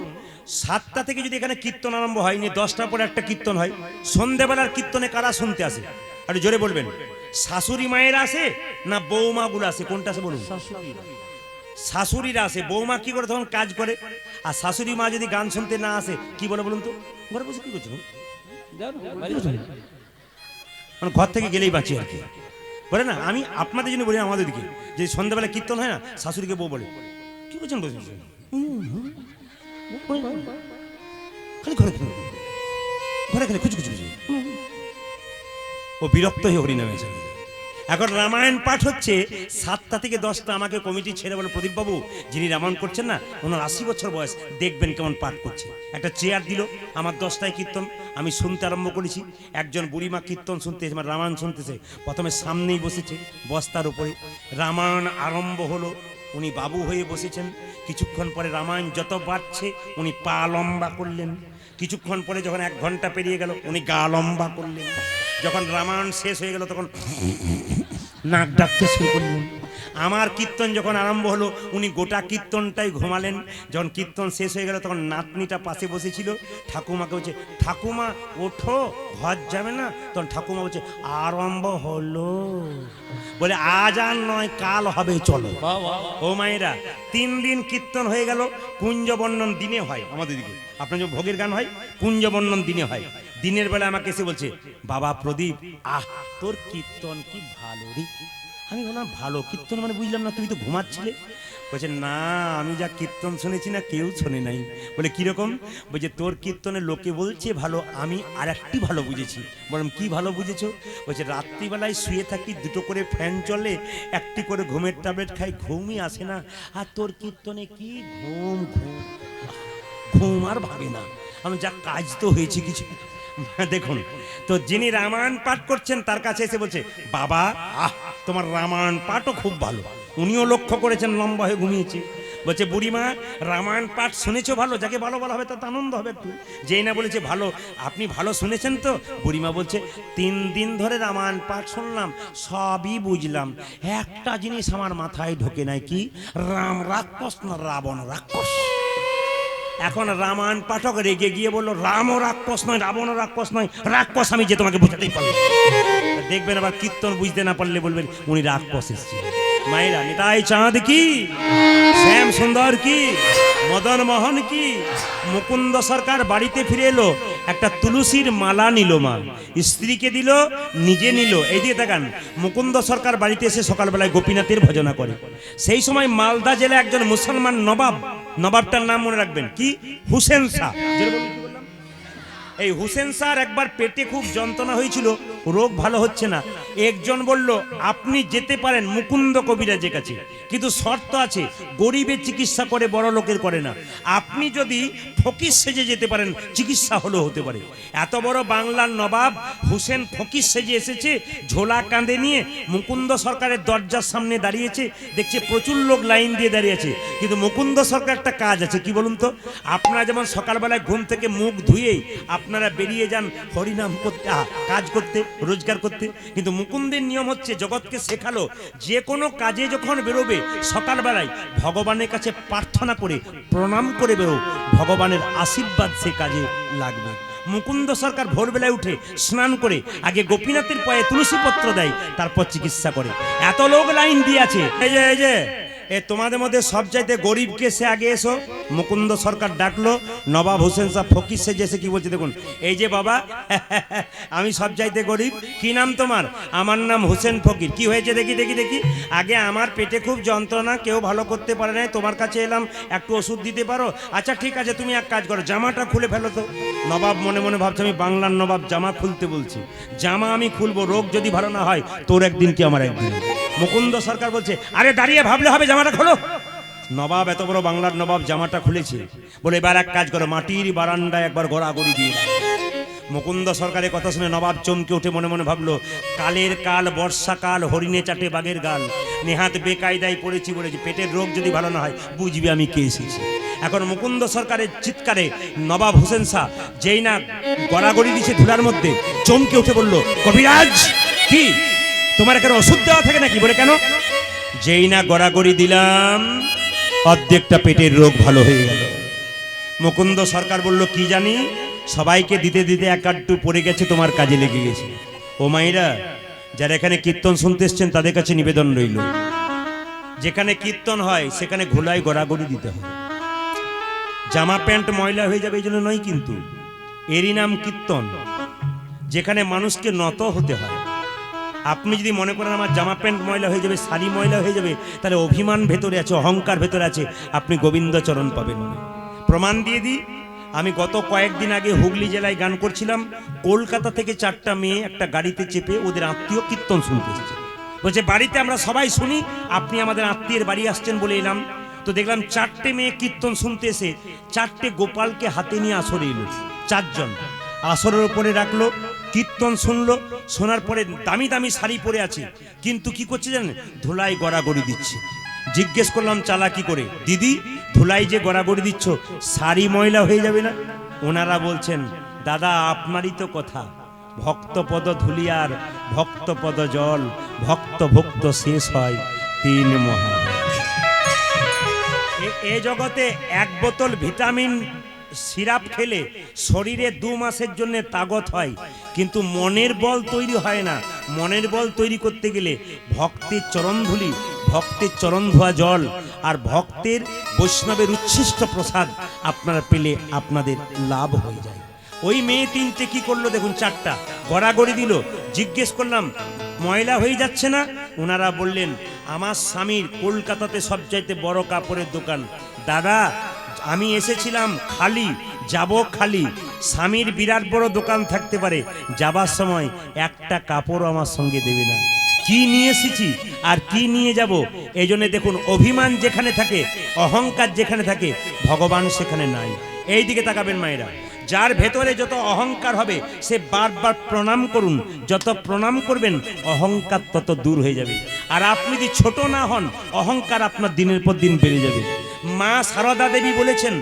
7টা থেকে যদি এখানে কীর্তন আরম্ভ হয়, নিয়ে 10টার পরে একটা কীর্তন হয়, সন্ধ্যেবেলার কীর্তনে কারা শুনতে আসে? আর জোরে বলবেন, শাশুড়ি মায়েরা আসে না বৌমাগুলো আসে? কোনটা আসে বলুন? শাশুড়িরা আসে। বৌমা কি করে তখন কাজ করে। আর শাশুড়ি মা যদি গান শুনতে না আসে কি বলে বলুন তো? ঘরে বসে কি করছো? মানে ঘর থেকে গেলেই বাঁচি আর কি, বলে না। আমি আপনাদের জন্য বলি, আমাদের দিকে যে সন্ধ্যাবেলা কীর্তন হয় না, শাশুড়িকে বউ বলে কি করছেন, বসে খালি ঘরে ঘরে খালি খুচু খুচু খুচু। ও বিরক্ত হয়ে হরিনামে আছে। এখন রামায়ণ পাঠ হচ্ছে 7টা থেকে 10টা। আমাকে কমিটি ছেড়ে বলে, প্রদীপ বাবু যিনি রামায়ণ করছেন না, ওনার 80 বছর বয়স, দেখবেন কেমন পাঠ করছে। একটা চেয়ার দিল, আমার 10টায় কীর্তন, আমি শুনতে আরম্ভ করেছি। একজন বুড়িমা কীর্তন শুনতে, আমার রামায়ণ শুনতেছে। প্রথমে সামনেই বসেছে বস্তার উপরে, রামায়ণ আরম্ভ হলো। উনি বাবু হয়ে বসেছেন। কিছুক্ষণ পরে রামায়ণ যত বাড়ছে উনি পা লম্বা করলেন। কিছুক্ষণ পরে যখন 1 ঘন্টা পেরিয়ে গেল, উনি গা লম্বা করলেন। যখন রামায়ণ শেষ হয়ে গেল, তখন নাক ডাকতে শুরু করলেন। আমার কীর্তন যখন আরম্ভ হলো, উনি গোটা কীর্তনটাই ঘুমালেন। যখন কীর্তন শেষ হয়ে গেল, তখন নাতনিটা পাশে বসেছিল, ঠাকুমাকে বলছে, ঠাকুমা ওঠো, ঘর যাবে না? তখন ঠাকুমা বলছে, আরম্ভ হলো, বলে আজ আর নয়, কাল হবে, চলো। ও মায়েরা, 3 দিন কীর্তন হয়ে গেল। কুঞ্জবর্ণন দিনে হয় আমাদের দিকে। আপনার যে ভোগের গান হয়, কুঞ্জবর্ণন দিনে হয়। দিনের বেলা আমাকে এসে বলছে, বাবা প্রদীপ, তোর কীর্তন কি ভালো রে। আমি বললাম, ভালো কীর্তন মানে বুঝলাম না, তুমি তো ঘুমাচ্ছিলে। বলছে, না, আমি যা কীর্তন শুনেছি না, কেউ শোনে নাই। বলে কিরকম? বলছে, তোর কীর্তনে লোকে বলছে ভালো, আমি আর একটি ভালো বুঝেছি। বললাম, কি ভালো বুঝেছো? বলছে, রাত্রিবেলায় শুয়ে থাকি, 2টো করে ফ্যান চলে, 1টি করে ঘুমের ট্যাবলেট খাই, ঘুমই আসে না। আর তোর কীর্তনে কি ঘুম ঘুম ঘুম আর ভাবে না। আমি যা কাজ তো হয়েছে কিছু। দেখুন তো, যিনি রামায়ণ পাঠ করছেন তার কাছে এসে বলছে, বাবা তোমার রামায়ণ পাঠও খুব ভালো। উনিও লক্ষ্য করেছেন, লম্বা হয়ে ঘুমিয়েছে। বলছে, বুড়িমা রামায়ণ পাঠ শুনেছো ভালো, যাকে ভালো বলা হবে তাতে আনন্দ হবে একটু। যেই না বলেছে ভালো, আপনি ভালো শুনেছেন তো? বুড়িমা বলছে, 3 দিন ধরে রামায়ণ পাঠ শুনলাম, সবই বুঝলাম, একটা জিনিস আমার মাথায় ঢোকে নাই। কি? রাম রাক্ষস না রাবণ রাক্ষস। এখন রামায়ণ পাঠক রেগে গিয়ে বললো, রামও রাক্ষস নয়, রাবণও রাক্ষস নয়, রাক্ষস আমি যে তোমাকে বোঝাতেই পারলাম। দেখবেন আবার কীর্তন বুঝতে না পারলে বলবেন উনি রাক্ষস এসেছে। মায়েরা, নিতাই চাঁদ কি, শ্যাম সুন্দর কি, মদন মোহন কি। মুকুন্দ সরকার বাড়িতে ফিরে এলো, একটা তুলসীর মালা নিল, মা স্ত্রীকে দিল, নিজে নিল। এই দিয়ে দেখান, মুকুন্দ সরকার বাড়িতে এসে সকালবেলায় গোপীনাথের ভজনা করে। সেই সময় মালদা জেলা একজন মুসলমান নবাব, নবাবটার নাম মনে রাখবেন, কি? হুসেন শাহ। এই হুসেন শাহর একবার পেটে খুব যন্ত্রণা হয়েছিল, রোগ ভালো হচ্ছে না। একজন বলল, আপনি যেতে পারেন মুকুন্দ কবিরাজের কাছে, কিন্তু শর্ত আছে, গরিবের চিকিৎসা করে, বড় লোকের করে না। আপনি যদি ফকির সেজে যেতে পারেন, চিকিৎসা হলেও হতে পারে। এত বড় বাংলার নবাব হুসেন ফকির সেজে এসেছে, ঝোলা কাঁধে নিয়ে মুকুন্দ সরকারের দরজার সামনে দাঁড়িয়েছে। দেখছে প্রচুর লোক লাইন দিয়ে দাঁড়িয়ে আছে, কিন্তু মুকুন্দ সরকার একটা কাজ আছে, কি বলুন তো? আপনারা যেমন সকালবেলায় ঘুম থেকে মুখ ধুয়েই আপনারা বেরিয়ে যান হরিনাম করতে, কাজ করতে, রোজগার করতে, কিন্তু মুকুন্দের নিয়ম হচ্ছে, জগৎকে শেখালো, যে কোনো কাজে যখন বেরোবে সকালবেলায় ভগবানের কাছে প্রার্থনা করে, প্রণাম করে বেরো, ভগবানের আশীর্বাদ সে কাজে লাগবে। মুকুন্দ সরকার ভোরবেলায় উঠে স্নান করে আগে গোপীনাথের পায়ে তুলসী পত্র দেয়, তারপর চিকিৎসা করে। এত লোক লাইন দিয়ে আছে। এই যে তোমাদের মধ্যে সবচাইতে গরিবকে সে আগে এসো। মুকুন্দ সরকার ডাকলো, নবাব হোসেন শাহ ফকির সেজে এসে কি বলছে দেখুন, এই যে বাবা, আমি সবচাইতে গরিব। কি নাম তোমার? আমার নাম হোসেন ফকির। কি হয়েছে দেখি দেখি দেখি। আগে আমার পেটে খুব যন্ত্রণা, কেউ ভালো করতে পারে নাই, তোমার কাছে এলাম, একটু ওষুধ দিতে পারো? আচ্ছা ঠিক আছে, তুমি এক কাজ করো, জামাটা খুলে ফেলো তো। নবাব মনে মনে ভাবছে, আমি বাংলার নবাব, জামা খুলতে বলছি, জামা আমি খুলবো, রোগ যদি ভালো না হয় তোর একদিন কি আমার একদিন। মুকুন্দ সরকার বলছে, আরে দাঁড়িয়ে ভাবলে হবে, জামাটা খোলো। নবাব, এত বড় বাংলার নবাব, জামাটা খুলেছে। বলে, এবার এক কাজ করো, মাটির বারান্দায় একবার গড়াগড়ি দিয়ে। মুকুন্দ সরকারের কথা শুনে নবাব চমকে উঠে মনে মনে ভাবলো, কালের কাল, বর্ষাকাল, হরিণে চাটে বাঘের গাল, নেহাত বেকায়দায় পড়েছি বলেছি, পেটের রোগ যদি ভালো না হয় বুঝবি আমি কে এসেছি। এখন মুকুন্দ সরকারের চিৎকারে নবাব হোসেন শাহ যেই না গড়াগড়ি দিচ্ছে ধুলার মধ্যে, চমকে উঠে বলল, কবিরাজ কি তোমার এখানে ওষুধ দেওয়া থাকে নাকি? বলে কেন? যেই না গড়াগড়ি দিলাম অর্ধেকটা পেটের রোগ ভালো হয়ে গেল। মুকুন্দ সরকার বলল, কি জানি, সবাইকে দিতে দিতে এক আধটু পড়ে গেছে, তোমার কাজে লেগে গেছে। ও মাইরা, যারা এখানে কীর্তন শুনতে এসছেন তাদের কাছে নিবেদন রইল, যেখানে কীর্তন হয় সেখানে ঘোলায় গড়াগড়ি দিতে হয়। জামা প্যান্ট ময়লা হয়ে যাবে এই জন্য নয়, কিন্তু এরই নাম কীর্তন, যেখানে মানুষকে নত হতে হয়। আপনি যদি মনে করেন আমার জামা প্যান্ট ময়লা হয়ে যাবে, শাড়ি ময়লা হয়ে যাবে, তাহলে অভিমান ভেতরে আছে, অহংকার ভেতরে আছে, আপনি গোবিন্দ চরণ পাবেন না। প্রমাণ দিয়ে দিই, আমি গত কয়েকদিন আগে হুগলি জেলায় গান করছিলাম, কলকাতা থেকে 4টা মেয়ে একটা গাড়িতে চেপে ওদের আত্মীয় কীর্তন শুনতে এসছে। বলছে বাড়িতে আমরা সবাই শুনি, আপনি আমাদের আত্মীয়ের বাড়ি আসছেন বলে এলাম। তো দেখলাম 4টে মেয়ে কীর্তন শুনতে এসে 4টে গোপালকে হাতে নিয়ে আসরে এলো, 4 জন আসরের উপরে রাখলো, কীর্তন শুনলো, শোনার পরে দামি দামি শাড়ি পরে আছে, কিন্তু কি করছে জানেন? ধুলায় গড়াগড়ি দিচ্ছে। জিজ্ঞেস করলাম চালাকি করে, দিদি ধুলাই যে গড়াগড়ি দিচ্ছ, শাড়ি ময়লা হয়ে যাবে না? ওনারা বলছেন, দাদা আপনারই তো কথা, ভক্তপদ ধুলিয়ার ভক্তপদ জল, ভক্ত ভক্ত শেষ হয় 3 মহা। এ জগতে 1 বোতল ভিটামিন সিরাপ খেলে শরীরে 2 মাসের জন্য তাগত হয়, কিন্তু মনের বল তৈরি হয় না। মনের বল তৈরি করতে গেলে ভক্তের চরণধুলি, ভক্তের চরণ ধোয়া জল আর ভক্তের বৈষ্ণবের উচ্ছিষ্ট প্রসাদ আপনারা পেলে আপনাদের লাভ হয়ে যায়। ওই মেয়ে 3টে কি করলো দেখুন, 4টা গড়াগড়ি দিল। জিজ্ঞেস করলাম ময়লা হয়ে যাচ্ছে না? ওনারা বললেন, আমার স্বামীর কলকাতাতে সবচাইতে বড় কাপড়ের দোকান, দাদা আমি এসেছিলাম খালি, যাব খালি। স্বামীর বিরাট বড় দোকান থাকতে পারে, যাবার সময় একটা কাপড় আমার সঙ্গে দেবে না। কি নিয়ে এসেছি আর কি নিয়ে যাব? এই জন্য দেখুন, অভিমান যেখানে থাকে, অহংকার যেখানে থাকে, ভগবান সেখানে নাই। এই দিকে তাকাবেন মায়েরা, যার ভেতরে যত অহংকার হবে সে বারবার প্রণাম করুন, যত প্রণাম করবেন অহংকার তত দূর হয়ে যাবে। আর আপনি যদি ছোট না হন, অহংকার আপনার দিনের পর দিন বেড়ে যাবে। মা সারদা দেবী বলেছেন,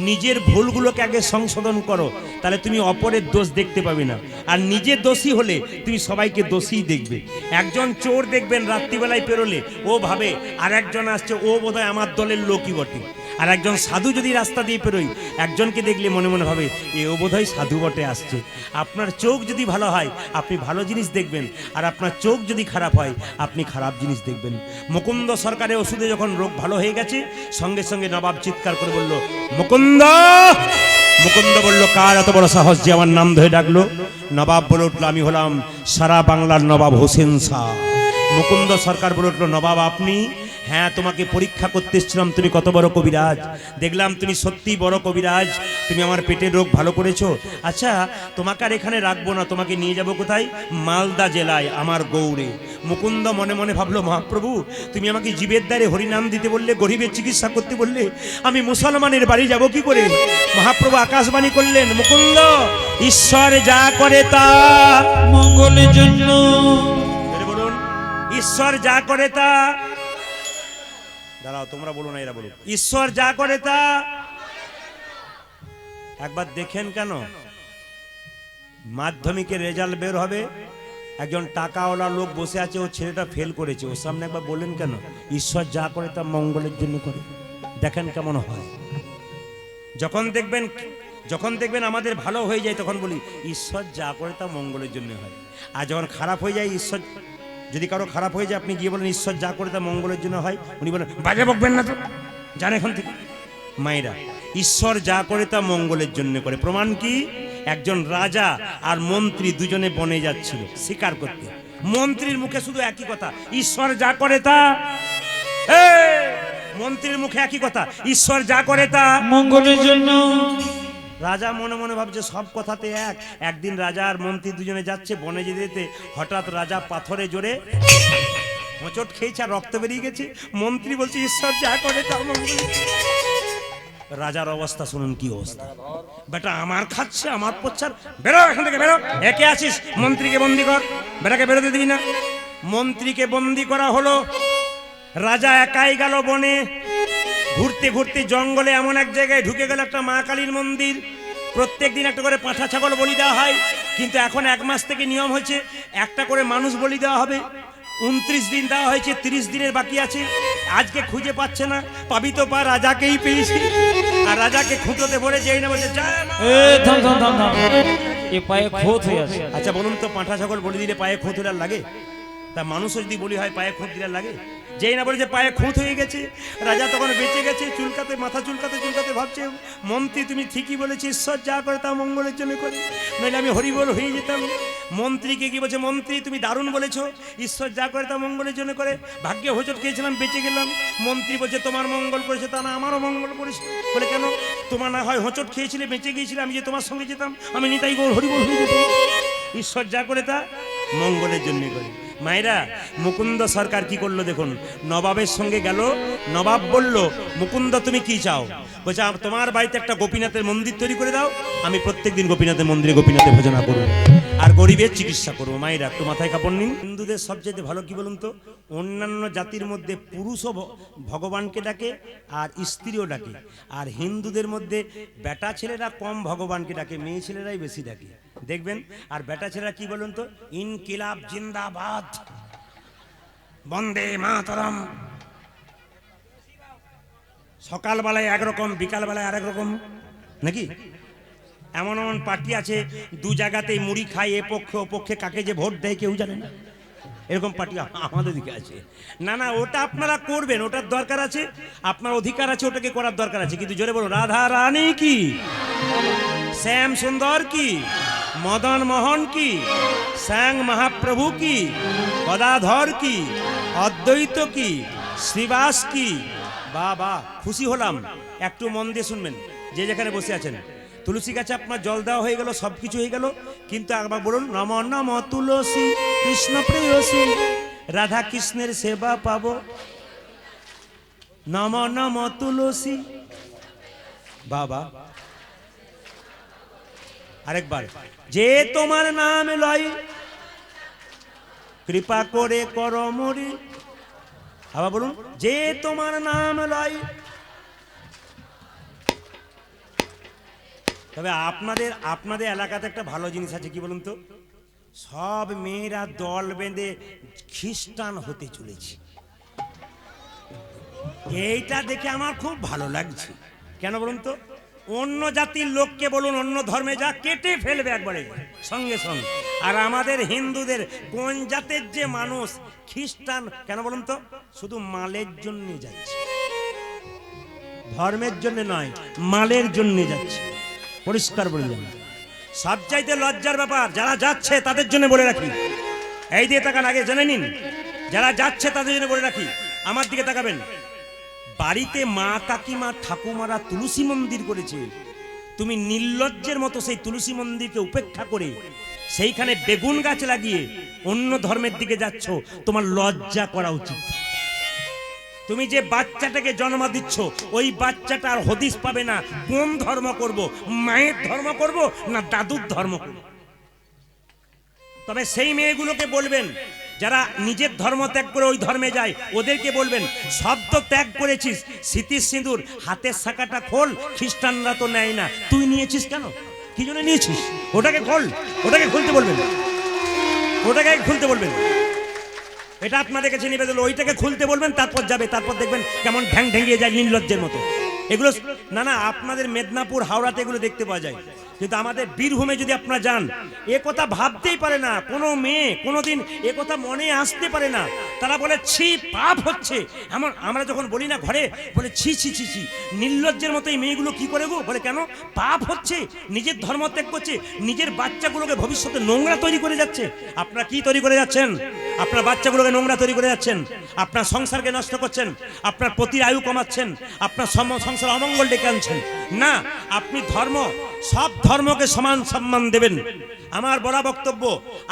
নিজের ভুলগুলোকে আগে সংশোধন করো, তাহলে তুমি অপরের দোষ দেখতে পাবে না। আর নিজে দোষী হলে তুমি সবাইকে দোষী দেখবে। একজন চোর দেখবেন রাত্রিবেলায় পেরোলে ও ভাবে আর একজন আসছে, ও বোধহয় আমার দলের লোকই বটে। আর একজন সাধু যদি রাস্তা দিয়ে পেরোয়, একজনকে দেখলে মনে মনে ভাবে এও বোধহয় সাধু বটে আসছে। আপনার চোখ যদি ভালো হয় আপনি ভালো জিনিস দেখবেন, আর আপনার চোখ যদি খারাপ হয় আপনি খারাপ জিনিস দেখবেন। মুকুন্দ সরকারের ওষুধে যখন রোগ ভালো হয়ে গেছে, সঙ্গে সঙ্গে নবাব চিৎকার করে বলল, মুকুন্দ! মুকুন্দ বলল, কার এত বড় সাহস যে আমার নাম ধরে ডাকলো? নবাব বলে উঠলো, আমি হলাম সারা বাংলার নবাব হোসেন শাহ। মুকুন্দ সরকার বলে উঠলো, নবাব আপনি? হ্যাঁ, তোমাকে পরীক্ষা করতে এসেছিলাম, তুমি কত বড় কবিরাজ। দেখলাম তুমি সত্যি বড় কবিরাজ, তুমি আমার পেটের রোগ ভালো করেছো। আচ্ছা, তোমাকে আর এখানে রাখবো না, তোমাকে নিয়ে যাব কোথায়? মালদা জেলায় আমার গৌড়ে। মুকুন্দ মনে মনে ভাবলো, মহাপ্রভু তুমি আমাকে জীবের দ্বারে হরিনাম দিতে বললে, গরিবের চিকিৎসা করতে বললে, আমি মুসলমানের বাড়ি যাব কি করে? মহাপ্রভু আকাশবাণী করলেন, মুকুন্দ ঈশ্বর যা করে তা মঙ্গলের জন্য। বলুন, ঈশ্বর যা করে তা, দাঁড়াও তোমরা বলো না, এরা বলো, ঈশ্বর যা করে তা। একবার দেখেন, কেন মাধ্যমিকের রেজাল্ট বের হবে, একজন টাকাওয়ালা লোক বসে আছে, ও ছেলেটা ফেল করেছে, ওর সামনে একবার বললেন কেন, ঈশ্বর যা করে তা মঙ্গলের জন্য করে। দেখেন কেমন হয়। যখন দেখবেন আমাদের ভালো হয়ে যায়, তখন বলি ঈশ্বর যা করে তা মঙ্গলের জন্য হয়। আর যখন খারাপ হয়ে যায়, ঈশ্বর যদি কারো খারাপ হয়ে যায়, আপনি গিয়ে বলেন ঈশ্বর যা করে তা মঙ্গলের জন্য হয়, উনি বলেন বাজে বকবেন না তো, জান এখান থেকে। মায়েরা, ঈশ্বর যা করে তা মঙ্গলের জন্য করে। প্রমাণ কি? একজন রাজা আর মন্ত্রী দুজনে বনে যাচ্ছিল শিকার করতে। মন্ত্রীর মুখে শুধু একই কথা, ঈশ্বর যা করে তা। মন্ত্রীর মুখে একই কথা, ঈশ্বর যা করে তা মঙ্গলের জন্য। রাজা মনে মনে ভাবছে সব কথাতে এক। একদিন রাজা আর মন্ত্রী দুজনে যাচ্ছে, বনে যেতে যেতে হঠাৎ রাজা পাথরে জোরে হোঁচট খেয়েছে আর রক্ত বেরিয়ে গেছে। মন্ত্রী বলছে ঈশ্বর যা করে তা মঙ্গল। রাজার অবস্থা শুনুন কি অবস্থা, বেটা আমার খাচ্ছে, আমার পচ্ছার, বেরো এখান থেকে বেরো। একে আছিস, মন্ত্রীকে বন্দি কর। বেটাকে বেরোতে দিবি না। মন্ত্রীকে বন্দি করা হলো। রাজা একাই গেল বনে। ঘুরতে ঘুরতে জঙ্গলে এমন এক জায়গায় ঢুকে গেল একটা মা কালীর মন্দির। প্রত্যেক দিন একটা করে পাঁঠা ছাগল বলি দেওয়া হয়, কিন্তু এখন 1 মাস থেকে নিয়ম হয়েছে একটা করে মানুষ বলি দেওয়া হবে। 29 দিন দেওয়া হয়েছে, 30 দিনের বাকি আছে। আজকে খুঁজে পাচ্ছে না, পাবি তো পা, রাজাকেই পেয়েছি। আর রাজাকে খুঁটোতে ভরে যেই না বলছে জয় মা। এ থাম থাম থাম থাম, এ পায়ে খোঁত হয়ে আছে। আচ্ছা বলুন তো, পাঁঠা ছাগল বলি দিলে পায়ে খুঁত হলে আর লাগে? তা মানুষও যদি বলি হয় পায়ে খুঁত দিলে আর লাগে? যেই না বলে যে পায়ে খুঁত হয়ে গেছে, রাজা তখন বেঁচে গেছে, চুলকাতে মাথা চুলকাতে চুলকাতে ভাবছে, মন্ত্রী তুমি ঠিকই বলেছি, ঈশ্বর যা করে তা মঙ্গলের জন্য করে, নইলে আমি হরিবল হয়ে যেতাম। মন্ত্রীকে কি বলছে, মন্ত্রী তুমি দারুণ বলেছো, ঈশ্বর যা করে তা মঙ্গলের জন্য করে, ভাগ্যে হোঁচট খেয়েছিলাম বেঁচে গেলাম। মন্ত্রী বলছে তোমার মঙ্গল করেছে, তা না আমারও মঙ্গল করেছে। বলে কেন? তোমার না হয় হোঁচট খেয়েছিলে বেঁচে গিয়েছিলে, আমি যে তোমার সঙ্গে যেতাম, আমি নিতাই গৌর হরিবল হয়ে যেতাম। ঈশ্বর যা করে তা মঙ্গলের জন্য করে। মায়েরা, মুকুন্দ সরকার কি করলো দেখুন, নবাবের সঙ্গে গেল। নবাব বলল মুকুন্দ তুমি কি চাও? বলছে তোমার বাড়িতে একটা গোপীনাথের মন্দির তৈরি করে দাও, আমি প্রত্যেকদিন গোপীনাথের মন্দিরে গোপীনাথের ভজনা করব আর গরিবের চিকিৎসা করবো। মায়েরা একটু মাথায় কাপড় নিন। হিন্দুদের সবচেয়ে ভালো কি বলুন তো, অন্যান্য জাতির মধ্যে পুরুষও ভগবানকে ডাকে আর স্ত্রীও ডাকে, আর হিন্দুদের মধ্যে বেটা ছেলেরা কম ভগবানকে ডাকে, মেয়ে ছেলেরাই বেশি ডাকে দেখবেন। আর বেটা ছেলেরা কি বলুন তো, ইনকিলাব জিন্দাবাদ, বন্দে মাতরম। সকালবেলায় একরকম, বিকালবেলায় আরেক রকম, নাকি? এমন এমন পার্টি আছে, দু জায়গাতেই মুড়ি খায়, এ পক্ষে ও পক্ষে, কাকে যে ভোট দেয় কেউ জানে না। এরকম পার্টি আমাদের দিকে আছে। না না, ওটা আপনারা করবেন, ওটার দরকার আছে, আপনার অধিকার আছে, ওটাকে করার দরকার আছে, কিন্তু জোরে বলুন রাধা রানী কি, শ্যাম সুন্দর কি, মদন মোহন কি, শ্যাং মহাপ্রভু কি, গদাধর কি, অদ্বৈত কি, শ্রীবাস কি। বাবা, খুশি হলাম। একটু মন দিয়ে শুনবেন, যে যেখানে বসে আছেন। তুলসী গাছে আপনার জল দেওয়া হয়ে গেল, সব কিছু হয়ে গেল, কিন্তু একবার বলুন নম নম তুলসী কৃষ্ণ প্রেয়সী, রাধা কৃষ্ণের সেবা পাবো। নম নম তুলসী। বাবা, আরেকবার, যে তোমার নাম লয় কৃপা করে কর মরি। আবার বলুন, যে তোমার নাম লয়। তবে আপনাদের এলাকাতে একটা ভালো জিনিস আছে, কি বলুন তো, সব মেয়েরা দল বেঁধে খ্রিস্টান হতে চলেছে। এইটা দেখে আমার খুব ভালো লাগছে। কেন বলুন তো, অন্য জাতির লোককে বলুন অন্য ধর্মে যা, কেটে ফেলবে একবারে সঙ্গে সঙ্গে। আর আমাদের হিন্দুদের কোন জাতের যে মানুষ খ্রিস্টান, কেন বলুন তো, শুধু মালের জন্য যাচ্ছে, ধর্মের জন্য নয়, মালের জন্য যাচ্ছে। পরিষ্কার বলে দিলাম। সবচাইতে লজ্জার ব্যাপার, যারা যাচ্ছে তাদের জন্য বলে রাখি, এই দিয়ে তাকান, আগে জেনে নিন, যারা যাচ্ছে তাদের জন্য বলে রাখি, আমার দিকে তাকাবেন। বাড়িতে মা কাকিমা ঠাকুমারা তুলসী মন্দির করেছে, তুমি নির্লজ্জের মতো সেই তুলসী মন্দিরকে উপেক্ষা করে সেইখানে বেগুন গাছ লাগিয়ে অন্য ধর্মের দিকে যাচ্ছ, তোমার লজ্জা করা উচিত। তুমি যে বাচ্চাটাকে জন্ম দিচ্ছ, ওই বাচ্চাটা আর হদিস পাবে না কোন ধর্ম করব, মায়ের ধর্ম করব না দাদুর ধর্ম করব। তবে সেই মেয়েগুলোকে বলবেন যারা নিজের ধর্ম ত্যাগ করে ওই ধর্মে যায়, ওদেরকে বলবেন শব্দ ত্যাগ করেছিস, স্মৃতির সিঁদুর হাতের শাখাটা খোল, খ্রিস্টানরা তো নেয় না, তুই নিয়েছিস কেন, কি জন্য নিয়েছিস, ওটাকে খোল, ওটাকে খুলতে বলবেন, ওটাকে খুলতে বলবেন। এটা আপনাদের কাছে নিবেদন, ওইটাকে খুলতে বলবেন, তারপর যাবে, তারপর দেখবেন কেমন ঢ্যাং ঢেঙ্গিয়ে যায় নির্লজ্জের মতো। এগুলো না না, আপনাদের মেদিনীপুর হাওড়াতে এগুলো দেখতে পাওয়া যায়, কিন্তু আমাদের বীরভূমে যদি আপনারা যান, এ কথা ভাবতেই পারে না কোনো মেয়ে, কোনোদিন এ কথা মনে আসতে পারে না। তারা বলে ছি, পাপ হচ্ছে। এমন আমরা যখন বলি না ঘরে, বলে ছি ছি ছি ছি, নির্লজ্জের মতো এই মেয়েগুলো কি করে গো, বলে কেন, পাপ হচ্ছে, নিজের ধর্ম ত্যাগ করছে, নিজের বাচ্চাগুলোকে ভবিষ্যতে নোংরা তৈরি করে যাচ্ছে। আপনারা কি তৈরি করে যাচ্ছেন? আপনার বাচ্চাগুলোকে নোংরা তৈরি করে যাচ্ছেন, আপনার সংসারকে নষ্ট করছেন, আপনার পতির আয়ু কমাচ্ছেন, আপনার সংসার অমঙ্গল ডেকে আনছেন। না, আপনি ধর্ম, সব ধর্মকে সমান সম্মান দেবেন। আমার বড় বক্তব্য,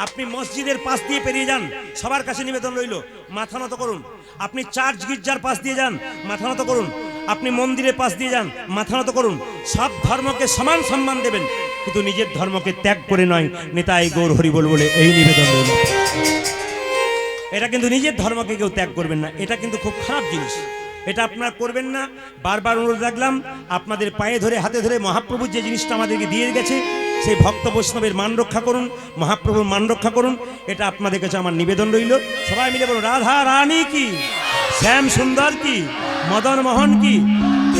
আপনি মসজিদের পাশ দিয়ে পেরিয়ে যান, সবার কাছে নিবেদন রইল, মাথা নত করুন। আপনি চার্চ গির্জার পাশ দিয়ে যান, মাথা নত করুন। আপনি মন্দিরের পাশ দিয়ে যান, মাথা নত করুন। সব ধর্মকে সমান সম্মান দেবেন, কিন্তু নিজের ধর্মকে ত্যাগ করে নয়। নিতাই গৌর হরিবল বলে এই নিবেদন রইল। এটা কিন্তু নিজের ধর্মকে কেউ ত্যাগ করবেন না, এটা কিন্তু খুব খারাপ জিনিস। এটা আপনারা করবেন না। বারবার অনুরোধ রাখলাম, আপনাদের পায়ে ধরে হাতে ধরে মহাপ্রভু যে জিনিসটা আমাদেরকে দিয়ে গেছে, সেই ভক্ত বৈষ্ণবের মান রক্ষা করুন, মহাপ্রভুর মান রক্ষা করুন। এটা আপনাদের কাছে আমার নিবেদন রইল। সবাই মিলে বলুন রাধা রানী কি, শ্যাম সুন্দর কি, মদন মোহন কি।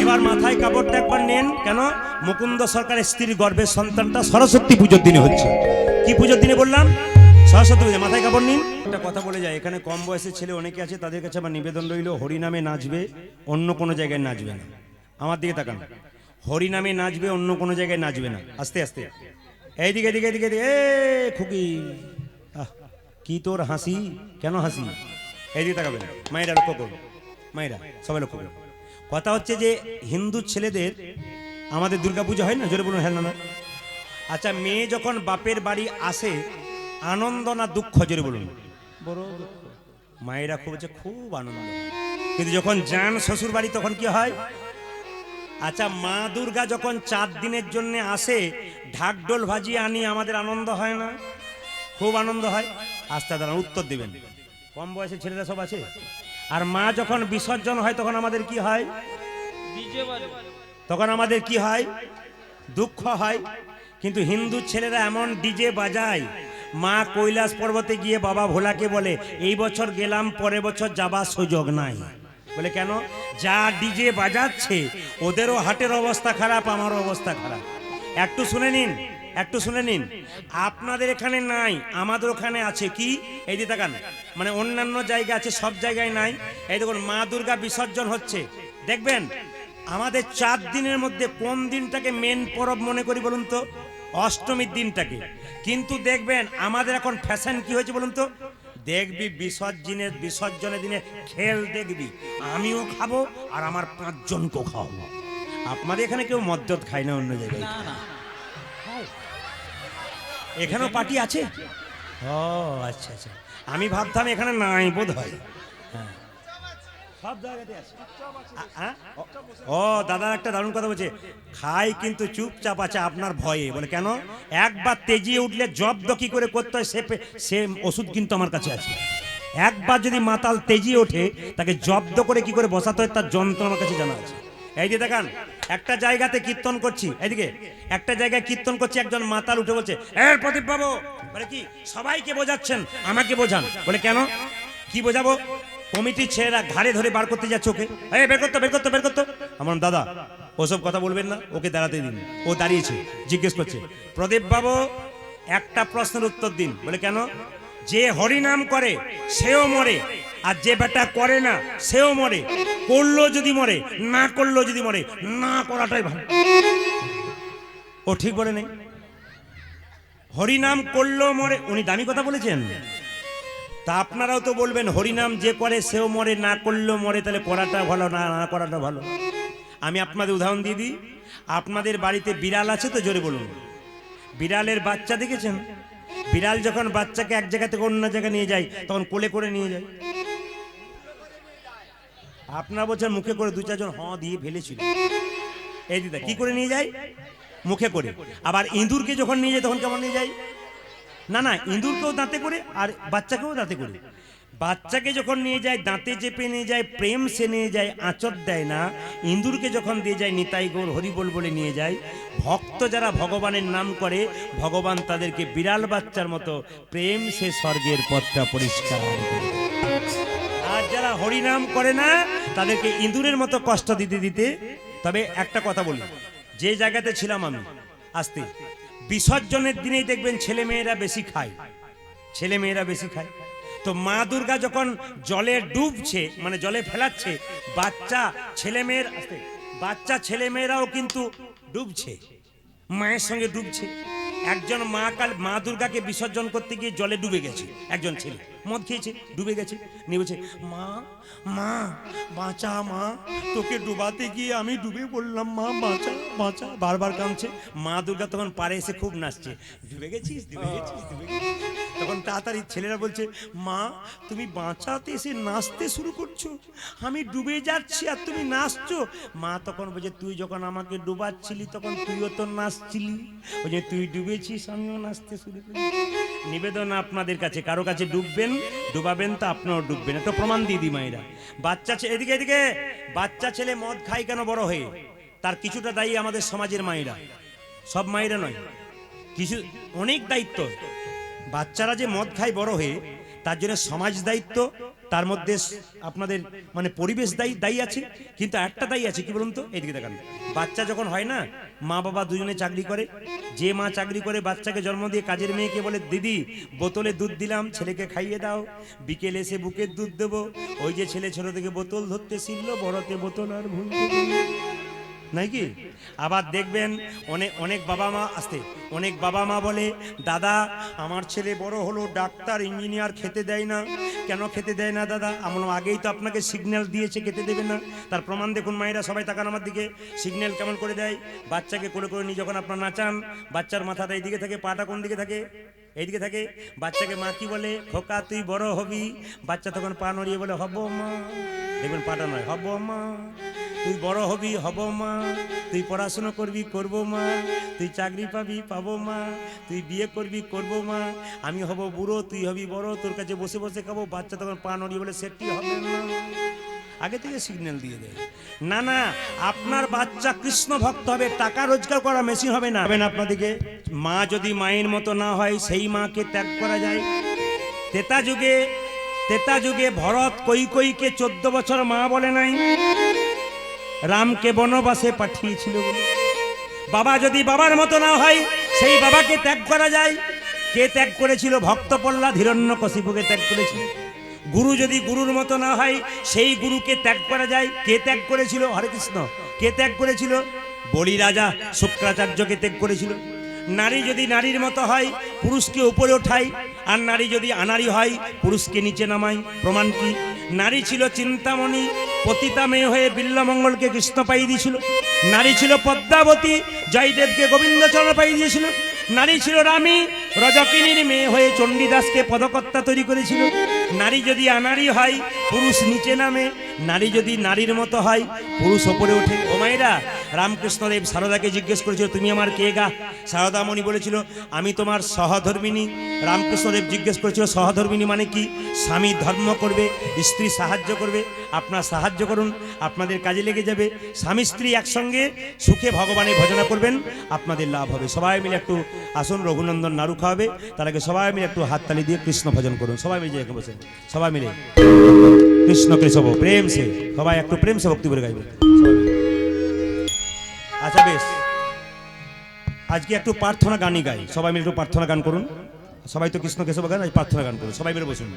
এবার মাথায় কাপড়টা একবার নেন। কেন? মুকুন্দ সরকারের স্ত্রীর গর্ভের সন্তানটা সরস্বতী পুজোর দিনে হচ্ছে। কি পুজোর দিনে বললাম? সরস্বতী পুজো। মাথায় কাপড় নিন। একটা কথা বলে যায়, এখানে কম বয়সের ছেলে অনেকে আছে, তাদের কাছে আমার নিবেদন রইল, হরিনামে নাচবে, অন্য কোনো জায়গায় নাচবে না। আমার দিকে তাকান। হরিনামে নাচবে, অন্য কোনো জায়গায় নাচবে না। আস্তে আস্তে এইদিকে এদিকে এদিকে এদিকে। এ খুকি, কি তোর হাসি? কেন হাসি? এইদিকে তাকাবেন। মায়েরা লক্ষ্য করুন, মায়েরা সবাই লক্ষ্য করুন। কথা হচ্ছে যে হিন্দু ছেলেদের আমাদের দুর্গাপূজা হয় না, জোরে বলুন হ্যাঁ না? আচ্ছা, মেয়ে যখন বাপের বাড়ি আসে আনন্দ না দুঃখ? জোরে বলুন। বড় দুঃখ। মায়েরা খুব আনন্দ। কিন্তু যখন যান শ্বশুর বাড়ি তখন কি হয়? আচ্ছা, মা দুর্গা যখন 4 দিনের জন্য আসে, ঢাকঢোল ভাজিয়ে আনি, আমাদের আনন্দ হয় না? খুব আনন্দ হয়। আস্তে দাঁড়ান, উত্তর দেবেন। কম বয়সে ছেলেরা সব আছে। আর মা যখন বিসর্জন হয় তখন আমাদের কি হয়? ডিজে বাজে। তখন আমাদের কি হয়? দুঃখ হয়। কিন্তু হিন্দু ছেলেরা এমন ডিজে বাজায়, মা কৈলাস পর্বতে গিয়ে বাবা ভোলাকে বলে এই বছর গেলাম, পরের বছর যাবার সুযোগ নাই। বলে কেন? যা ডিজে বাজাচ্ছে ওদেরও হাটের অবস্থা খারাপ, আমারও অবস্থা খারাপ। একটু শুনে নিন, একটু শুনে নিন। আপনাদের এখানে নাই, আমাদের ওখানে আছে। কি? এই যে তাকান, মানে অন্যান্য জায়গা আছে, সব জায়গায় নাই। এই দেখুন, মা দুর্গা বিসর্জন হচ্ছে, দেখবেন। আমাদের 4 দিনের মধ্যে কোন দিনটাকে মেন পরব মনে করি বলুন তো? অষ্টমীর দিনটাকে। কিন্তু দেখবেন আমাদের এখন ফ্যাশন কি হয়েছে বলুন তো? দেখবি বিসর্জনের দিনে খেল দেখবি, আমিও খাবো আর আমার 5 জনকেও খাওয়াবো। আপনাদের এখানে কেউ মদ্যত খায় না? অন্য জায়গায় না না, এখানেও পার্টি আছে? ও আচ্ছা আচ্ছা, আমি ভাবতাম এখানে নাই বোধ হয়। হ্যাঁ, সব জায়গাতে আছে। ও দাদা একটা দারুণ কথা বলছে, খাই কিন্তু চুপচাপ আছে আপনার ভয়ে। বলে কেন? একবার তেজিয়ে উঠলে জব্দ কি করে করতে হয় সে ওষুধ কিন্তু আমার কাছে আছে। একবার যদি মাতাল তেজিয়ে ওঠে, তাকে জব্দ করে কি করে বসাতে হয় তার যন্ত্র আমার কাছে জানা আছে। এই যে দেখান, একটা জায়গাতে কীর্তন করছি, এইদিকে একটা জায়গায় কীর্তন করছি, একজন মাতাল উঠে বলছে এর প্রদীপ বাবু, বলে কি সবাইকে বোঝাচ্ছেন, আমাকে বোঝান। বলে কেন? কি বোঝাবো? কমিটির ছেলেরা ঘাড়ে ধরে বার করতে যাচ্ছে ওকে, এই বের করতো বের করতো বের করতো। আমার দাদা ওসব কথা বলবেন না, ওকে দাঁড়াতে দিন। ও দাঁড়িয়েছে, জিজ্ঞেস করছে প্রদীপ বাবু একটা প্রশ্নের উত্তর দিন। বলে কেন? যে হরিনাম করে সেও মরে, আর যে বেটা করে না সেও মরে। করলো যদি মরে, না করলো যদি মরে, না করাটাই ভালো। ও ঠিক বলে নেই? হরিনাম করলো মরে, উনি দামি কথা বলেছেন। তা আপনারাও তো বলবেন হরিনাম যে করে সেও মরে, না করলেও মরে, তাহলে করাটা ভালো না না করাটা ভালো? আমি আপনাদের উদাহরণ দিয়ে দিই। আপনাদের বাড়িতে বিড়াল আছে তো? জোরে বলুন। বিড়ালের বাচ্চা দেখেছেন? বিড়াল যখন বাচ্চাকে এক জায়গা থেকে অন্য জায়গায় নিয়ে যায় তখন কোলে করে নিয়ে যায়। আপনারা বলছেন মুখে করে, 2-4 জন দিয়ে ফেলেছিল। এই দিদা কি করে নিয়ে যায়? মুখে করে। আবার ইঁদুরকে যখন নিয়ে যায় তখন কেমন নিয়ে যায়? না না, ইঁদুরকেও দাঁতে করে আর বাচ্চাকেও দাঁতে করে। বাচ্চাকে যখন নিয়ে যায় দাঁতে চেপে নিয়ে যায়, প্রেম সে নিয়ে যায়, আঁচড় দেয় না। ইঁদুরকে যখন দিয়ে যায় নিতাই গৌর হরিবোল বলে নিয়ে যায়। ভক্ত যারা ভগবানের নাম করে, ভগবান তাদেরকে বিড়াল বাচ্চার মতো প্রেম সে স্বর্গের পথটা পরিষ্কার করে। আর যারা হরিনাম করে না তাদেরকে ইঁদুরের মতো কষ্ট দিতে দিতে। তবে একটা কথা বলি, যে জায়গাতে ছিলাম আমি, আসতে বিসর্জনের দিনেই দেখবেন ছেলে মেয়েরা বেশি খায়, ছেলে মেয়েরা বেশি খায়। তো মা দুর্গা যখন জলে ডুবছে, মানে জলে ফেলাচ্ছে, বাচ্চা ছেলে মেয়েরাও কিন্তু ডুবছে, মায়ের সঙ্গে ডুবছে। একজন মা দুর্গাকে বিসর্জন করতে গিয়ে জলে ডুবে গেছে, একজন ছেলে মদ খেয়েছে, ডুবে গেছে, নিয়ে বলছে মা মা বাঁচা, মা তোকে ডুবাতে গিয়ে আমি ডুবে পড়লাম, মা বাঁচা বাঁচা, বারবার কাঁদছে। মা দুর্গা তখন পারে এসে খুব নাচছে, ডুবে গেছিস ডুবে গেছিস ডুবে গেছিস। তখন তাড়াতাড়ি ছেলেরা বলছে মা তুমি বাঁচাতে এসে নাচতে শুরু করছো, আমি ডুবে যাচ্ছি আর তুমি নাচছো। মা তখন বলছে তুই যখন আমাকে ডুবাচ্ছিলি তখন তুইও তো নাচছিলি, ওই যে তুই ডুবেছিস আমিও নাচতে শুরু করি। নিবেদন আপনাদের কাছে, কারো কাছে ডুববেন, ডুবাবেন তো আপনারও ডুববেন। একটা প্রমাণ দিয়ে দিই মায়েরা। বাচ্চা ছেলে এদিকে এদিকে, বাচ্চা ছেলে মদ খায় কেন বড় হয়ে, তার কিছুটা দায়ী আমাদের সমাজের মায়েরা, সব মায়েরা নয়, কিছু অনেক দায়িত্ব। বাচ্চারা যে মদ খায় বড় হয়ে, তার জন্য সমাজ দায়িত্ব, তার মধ্যে আপনাদের মানে পরিবেশ দায়ী আছে, কিন্তু একটা দায়ী আছে, কি বলুন তো? এইদিকে দেখান। বাচ্চা যখন হয় না, মা বাবা দুজনে চাকরি করে। যে মা চাকরি করে বাচ্চাকে জন্ম দিয়ে কাজের মেয়েকে বলে, দিদি বোতলে দুধ দিলাম, ছেলেকে খাইয়ে দাও, বিকেলে এসে বুকের দুধ দেবো। ওই যে ছেলে ছোট থেকে বোতল ধরতে শিখল, বড়তে বোতল আর ভুলতে নাকি? আবার দেখবেন অনেক বাবা মা আসতে, অনেক বাবা মা বলে, দাদা আমার ছেলে বড় হলো ডাক্তার ইঞ্জিনিয়ার, খেতে দেয় না। কেন খেতে দেয় না দাদা? আমরা আগেই তো আপনাকে সিগন্যাল দিয়েছে খেতে দেবে না। তার প্রমাণ দেখুন মায়েরা, সবাই তাকান আমার দিকে। সিগন্যাল কেমন করে দেয়? বাচ্চাকে কোলে করে নিয়ে যখন আপনার নাচান, বাচ্চার মাথাটা এইদিকে থাকে, পাটা কোন দিকে থাকে? এইদিকে থাকে। বাচ্চাকে মা কি বলে? খোকা তুই বড় হবি। বাচ্চা তখন পা নড়িয়ে বলে, হব মা। দেখবেন পাটা নয়, হব মা। তুই বড় হবি, হব মা। তুই পড়াশোনা করবি, করবো মা। তুই চাকরি পাবি, পাবো মা। তুই বিয়ে করবি, করবো মা। আমি হব বুড়ো, তুই হবি বড়, তোর কাছে বসে বসে খাবো। বাচ্চা তখন পা নড়িয়ে বলে, সেটি হবে না। আগে থেকে সিগন্যাল দিয়ে দেয়। না না, আপনার বাচ্চা কৃষ্ণ ভক্ত হবে, টাকা রোজগার করা মেশিন হবে না। আপনাদিকে মা যদি মায়ের মতো না হয়, সেই মাকে ত্যাগ করা যায়। তেতা যুগে ভরত কৈকেয়ীকে 14 বছর মা বলে নাই, রামকে বনবাসে পাঠিয়েছিল বলে। বাবা যদি বাবার মতো না হয়, সেই বাবাকে ত্যাগ করা যায়। কে ত্যাগ করেছিল? ভক্ত প্রহ্লাদ হিরণ্যকশিপুকে ত্যাগ করেছিল। গুরু যদি গুরুর মতো না হয়, সেই গুরুকে ত্যাগ করা যায়। কে ত্যাগ করেছিল? হরে কৃষ্ণ। কে ত্যাগ করেছিল? বলি রাজা শুক্রাচার্যকে ত্যাগ করেছিল। নারী যদি নারীর মতো হয়, পুরুষকে উপরে ওঠায়, আর নারী যদি আনারী হয়, পুরুষকে নিচে নামায়। প্রমাণ কি? নারী ছিল চিন্তামণি, পতিতা মেয়ে হয়ে বিল্লমঙ্গলকে কৃষ্ণ পাই দিয়েছিল। নারী ছিল পদ্মাবতী, জয়দেবকে গোবিন্দচরণ পাই দিয়েছিল। নারী ছিল রামী, রজকিনীর মেয়ে হয়ে চণ্ডীদাসকে পদকর্তা তৈরি করেছিল। নারী যদি আনারী হয়, পুরুষ নিচে নামে। নারী যদি নারীর মতো হয়, পুরুষ ওপরে ওঠে। ও মায়েরা, রামকৃষ্ণদেব সারদাকে জিজ্ঞেস করেছিল, তুমি আমার কে গা? সারদামণি বলেছিল, আমি তোমার সহধর্মিনী। রামকৃষ্ণদেব জিজ্ঞেস করেছিল, সহধর্মিনী মানে কি? স্বামী ধর্ম করবে, স্ত্রী সাহায্য করবে। আপনার সাহায্য করুন, আপনাদের কাজে লেগে যাবে। স্বামী স্ত্রী একসঙ্গে সুখে ভগবানের ভজনা করবেন, আপনাদের লাভ হবে। সবাই মিলে একটু আসুন, রঘুনন্দন নাড়ু খাওয়াবে, তার আগে সবাই মিলে একটু হাততালি দিয়ে কৃষ্ণ ভজন করুন। সবাই মিলে জায়গায় বসে সবাই মিলে কৃষ্ণ কেশব প্রেম সে, সবাই একটু প্রেম সে ভক্তি করে গাইবে। আচ্ছা বেশ, আজকে একটু প্রার্থনা গানই গাই। সবাই মিলে একটু প্রার্থনা গান করুন। সবাই তো কৃষ্ণ কেশব গান, আজ প্রার্থনা গান করুন। সবাই মিলে বসুন,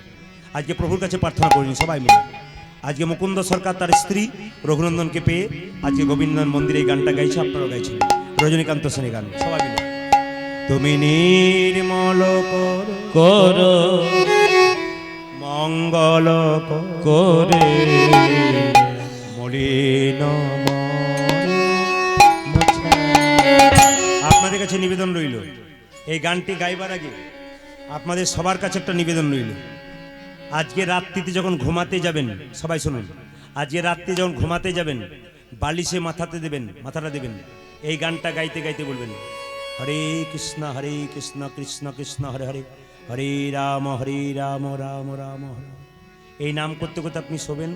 আজকে প্রভুর কাছে প্রার্থনা করুন সবাই মিলে। আজকে মুকুন্দ সরকার তার স্ত্রী রঘুনন্দনকে পেয়ে আজকে গোবিন্দন মন্দিরে এই গানটা গাইছে, আপনারাও গাইছেন রজনীকান্ত সেনের গান। সবাই মিলে তুমি নির্মল করো মঙ্গল করে মলিন আপনাদের কাছে নিবেদন রইল, এই গানটি গাইবার আগে আপনাদের সবার কাছে একটা নিবেদন রইল। আজকে রাত্রিতে যখন ঘুমাতে যাবেন, সবাই শুনুন, আজকে রাত্রে যখন ঘুমাতে যাবেন, বালিশে মাথাটা দেবেন, এই গানটা গাইতে গাইতে বলবেন, হরে কৃষ্ণ কৃষ্ণ কৃষ্ণ হরে হরে, হরে রাম রাম রাম হরে। এই নাম করতে করতে আপনি শোবেন।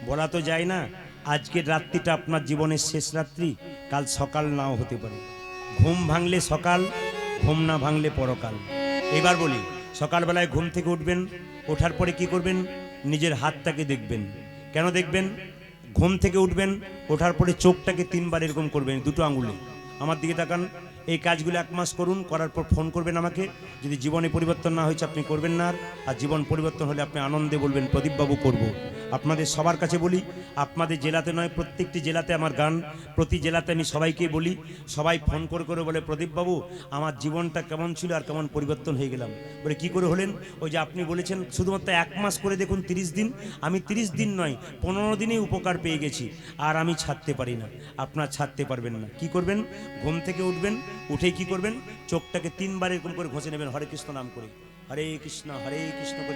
বলা তো যায় না, আজকের রাত্রিটা আপনার জীবনের শেষ রাত্রি, কাল সকাল নাও হতে পারে। ঘুম ভাঙলে সকাল, ঘুম না ভাঙলে পরকাল। এবার বলি, সকালবেলায় ঘুম থেকে উঠবেন, ওঠার পরে কি করবেন? নিজের হাতটাকে দেখবেন। কেন দেখবেন? ঘুম থেকে উঠবেন, ওঠার পরে চোখটাকে 3 বার এরকম করবেন, দুটো আঙুলে। আমার দিকে তাকান। এই কাজগুলো 1 মাস করুন, করার পর ফোন করবেন আমাকে। যদি জীবনে পরিবর্তন না হয়েছে আপনি করবেন না, আর জীবন পরিবর্তন হলে আপনি আনন্দে বলবেন, প্রদীপবাবু করব। আপনাদের সবার কাছে বলি, আপনাদের জেলাতে নয়, প্রত্যেকটি জেলাতে আমার গান, প্রতি জেলাতে আমি সবাইকে বলি। সবাই ফোন করে করে বলে, প্রদীপবাবু আমার জীবনটা কেমন ছিল আর কেমন পরিবর্তন হয়ে গেলাম। বলে কি করে হলেন? ওই যে আপনি বলেছেন শুধুমাত্র 1 মাস করে দেখুন, 30 দিন। আমি 30 দিন নয়, 15 দিনেই উপকার পেয়ে গেছি, আর আমি ছাড়তে পারি না। আপনার ছাড়তে পারবেন না। কি করবেন? ঘুম থেকে উঠবেন, উঠেই কি করবেন? চোখটাকে 3 বার এরকম করে ঘষে নেবেন, হরে কৃষ্ণ নাম করে, হরে কৃষ্ণ করে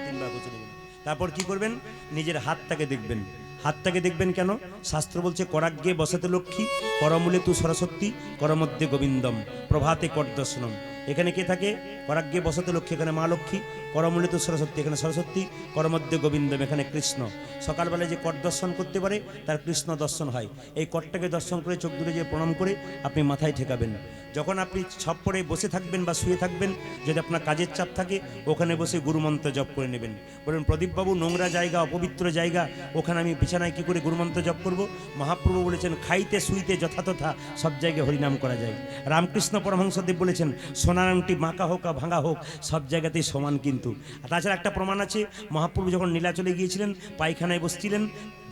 3 বার ঘষে নেবেন। তারপর কি করবেন? নিজের হাতটাকে দেখবেন। হাতটাকে দেখবেন কেন? শাস্ত্র বলছে, করাগ্যে বসতে লক্ষ্মী, করমূলে তু সরস্বতী, করমধ্যে গোবিন্দম, প্রভাতে করদর্শনম। এখানে কে থাকে? করাগ্যে বসতে লক্ষ্মী, এখানে মা লক্ষ্মী। করমূলে সরস্বতী, এখানে সরস্বতী, করমধ্যে গোবিন্দম, এখানে কৃষ্ণ। সকালবেলায় যে কর দর্শন করতে পারে তার কৃষ্ণ দর্শন হয়। এই করটাকে দর্শন করে চোখ দূরে যে প্রণাম করে আপনি মাথায় ঠেকাবেন। যখন আপনি ছপ পরে বসে থাকবেন বা শুয়ে থাকবেন, যদি আপনার কাজের চাপ থাকে ওখানে বসে গুরুমন্ত্র জপ করে নেবেন। বলুন, প্রদীপবাবু নোংরা জায়গা, অপবিত্র জায়গা, ওখানে আমি বিছানায় কী করে গুরুমন্ত্র জপ করব? মহাপ্রভু বলেছেন খাইতে শুইতে যথাতথা সব জায়গায় হরিনাম করা যায়। রামকৃষ্ণ পরমহংসদেব বলেছেন সোনার আংটি মাকা হোক আর ভাঙা হোক সব জায়গাতেই সমান। কিন্তু তাছাড়া একটা প্রমাণ আছে, মহাপ্রভু যখন নীলাচলে গিয়েছিলেন পায়খানায় বসছিলেন,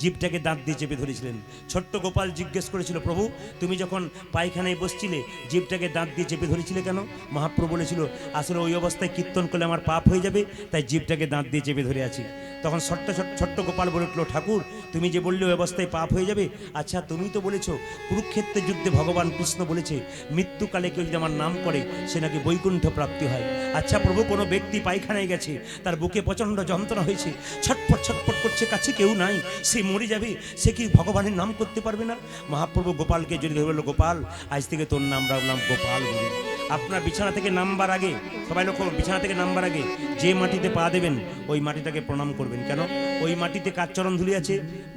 জিভটাকে দাঁত দিয়ে চেপে ধরেছিলেন। ছোট্ট গোপাল জিজ্ঞেস করেছিল, প্রভু তুমি যখন পায়খানায় বসছিলে জিভটাকে দাঁত দিয়ে চেপে ধরেছিলে কেন? মহাপ্রভু বলেছিল আসলে ওই অবস্থায় কীর্তন করলে আমার পাপ হয়ে যাবে, তাই জিভটাকে দাঁত দিয়ে চেপে ধরে আছি। তখন ছোট্ট গোপাল বলে উঠল, ঠাকুর তুমি যে বললে ওই অবস্থায় পাপ হয়ে যাবে, আচ্ছা তুমি তো বলেছো কুরুক্ষেত্রের যুদ্ধে ভগবান কৃষ্ণ বলেছে মৃত্যুকালে কেউ যদি আমার নাম করে সে নাকি বৈকুণ্ঠ প্রাপ্তি হয়। আচ্ছা প্রভু, কোনো ব্যক্তি পায়খানায় গেছে, তার বুকে প্রচণ্ড যন্ত্রণা হয়েছে, ছটফট ছটফট করছে, কাছে কেউ নাই, সে মরে যাবে, সে কি ভগবানের নাম করতে পারবে না? মহাপ্রভু গোপালকে যদি ধরে বলল, গোপাল আজ থেকে তোর নাম রাখলাম গোপাল বলে। আপনার বিছানা থেকে নামবার আগে, সবাই লক্ষ্য, বিছানা থেকে নামবার আগে যে মাটিতে পা দেবেন ওই মাটিটাকে প্রণাম করবেন। কেন? ওই মাটিতে কার চরণ ধুলি আছে?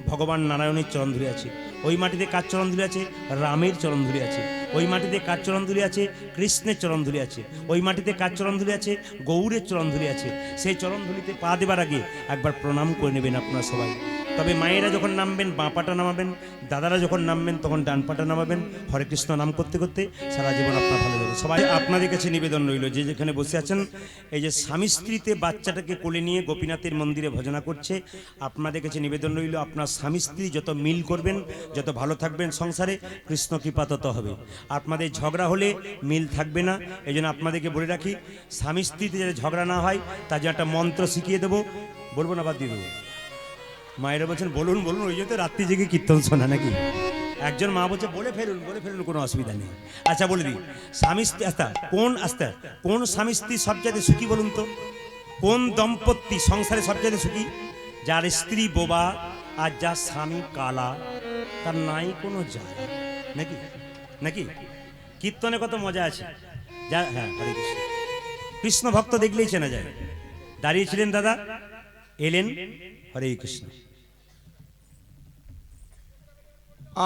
ভগবান নারায়ণের চরণ ধুলি আছে। ওই মাটিতে কার চরণ ধুলি আছে? রামের চরণ ধুলি আছে। ওই মাটিতে কার চরণ ধুলি আছে? কৃষ্ণের চরণ ধুলি আছে। ওই মাটিতে কার চরণ ধুলি আছে? গৌরের চরণ ধুলি আছে। সেই চরণ ধুলিতে পা দেবার আগে একবার প্রণাম করে নেবেন আপনারা সবাই। তবে মায়েরা যখন নামবেন বাঁ পাটা নামাবেন, দাদারা যখন নামবেন তখন ডান পাটা নামাবেন। হরে কৃষ্ণ নাম করতে করতে সারা জীবন আপনার ভালো যাবে। সবাই আপনাদের কাছে নিবেদন রইল, যে যেখানে বসে আছেন, এই যে স্বামী স্ত্রীতে বাচ্চাটাকে কোলে নিয়ে গোপীনাথের মন্দিরে ভজনা করছে, আপনাদের কাছে নিবেদন রইল আপনার স্বামী স্ত্রী যত মিল করবেন, যত ভালো থাকবেন সংসারে, কৃষ্ণ কৃপা তত হবে। আপনাদের ঝগড়া হলে মিল থাকবে না। এই জন্য আপনাদেরকে বলে রাখি, স্বামী স্ত্রীতে যাতে ঝগড়া না হয় তার জন্য একটা মন্ত্র শিখিয়ে দেবো, বলবো না বাদ দিয়ে দেবো? মায়েরা বলছেন বলুন বলুন, ওই জন্য রাত্রি জেগে কীর্তন শোনা নাকি? একজন মা বলছে বলে ফেলুন কোনো অসুবিধা নেই। আচ্ছা বলে দিই, স্বামী স্ত্রী কোন স্বামী স্ত্রী সবচাইতে সুখী বলুন তো? কোন দম্পতি সংসারে সবচাইতে সুখী? যার স্ত্রী বোবা আর যার স্বামী কালা, তার নাই কোনো যায় নাকি? নাকি কীর্তনে কত মজা আছে। যা হ্যাঁ, হরে কৃষ্ণ, কৃষ্ণ ভক্ত দেখলেই চেনা যায়। দাঁড়িয়েছিলেন দাদা, এলেন, হরে কৃষ্ণ।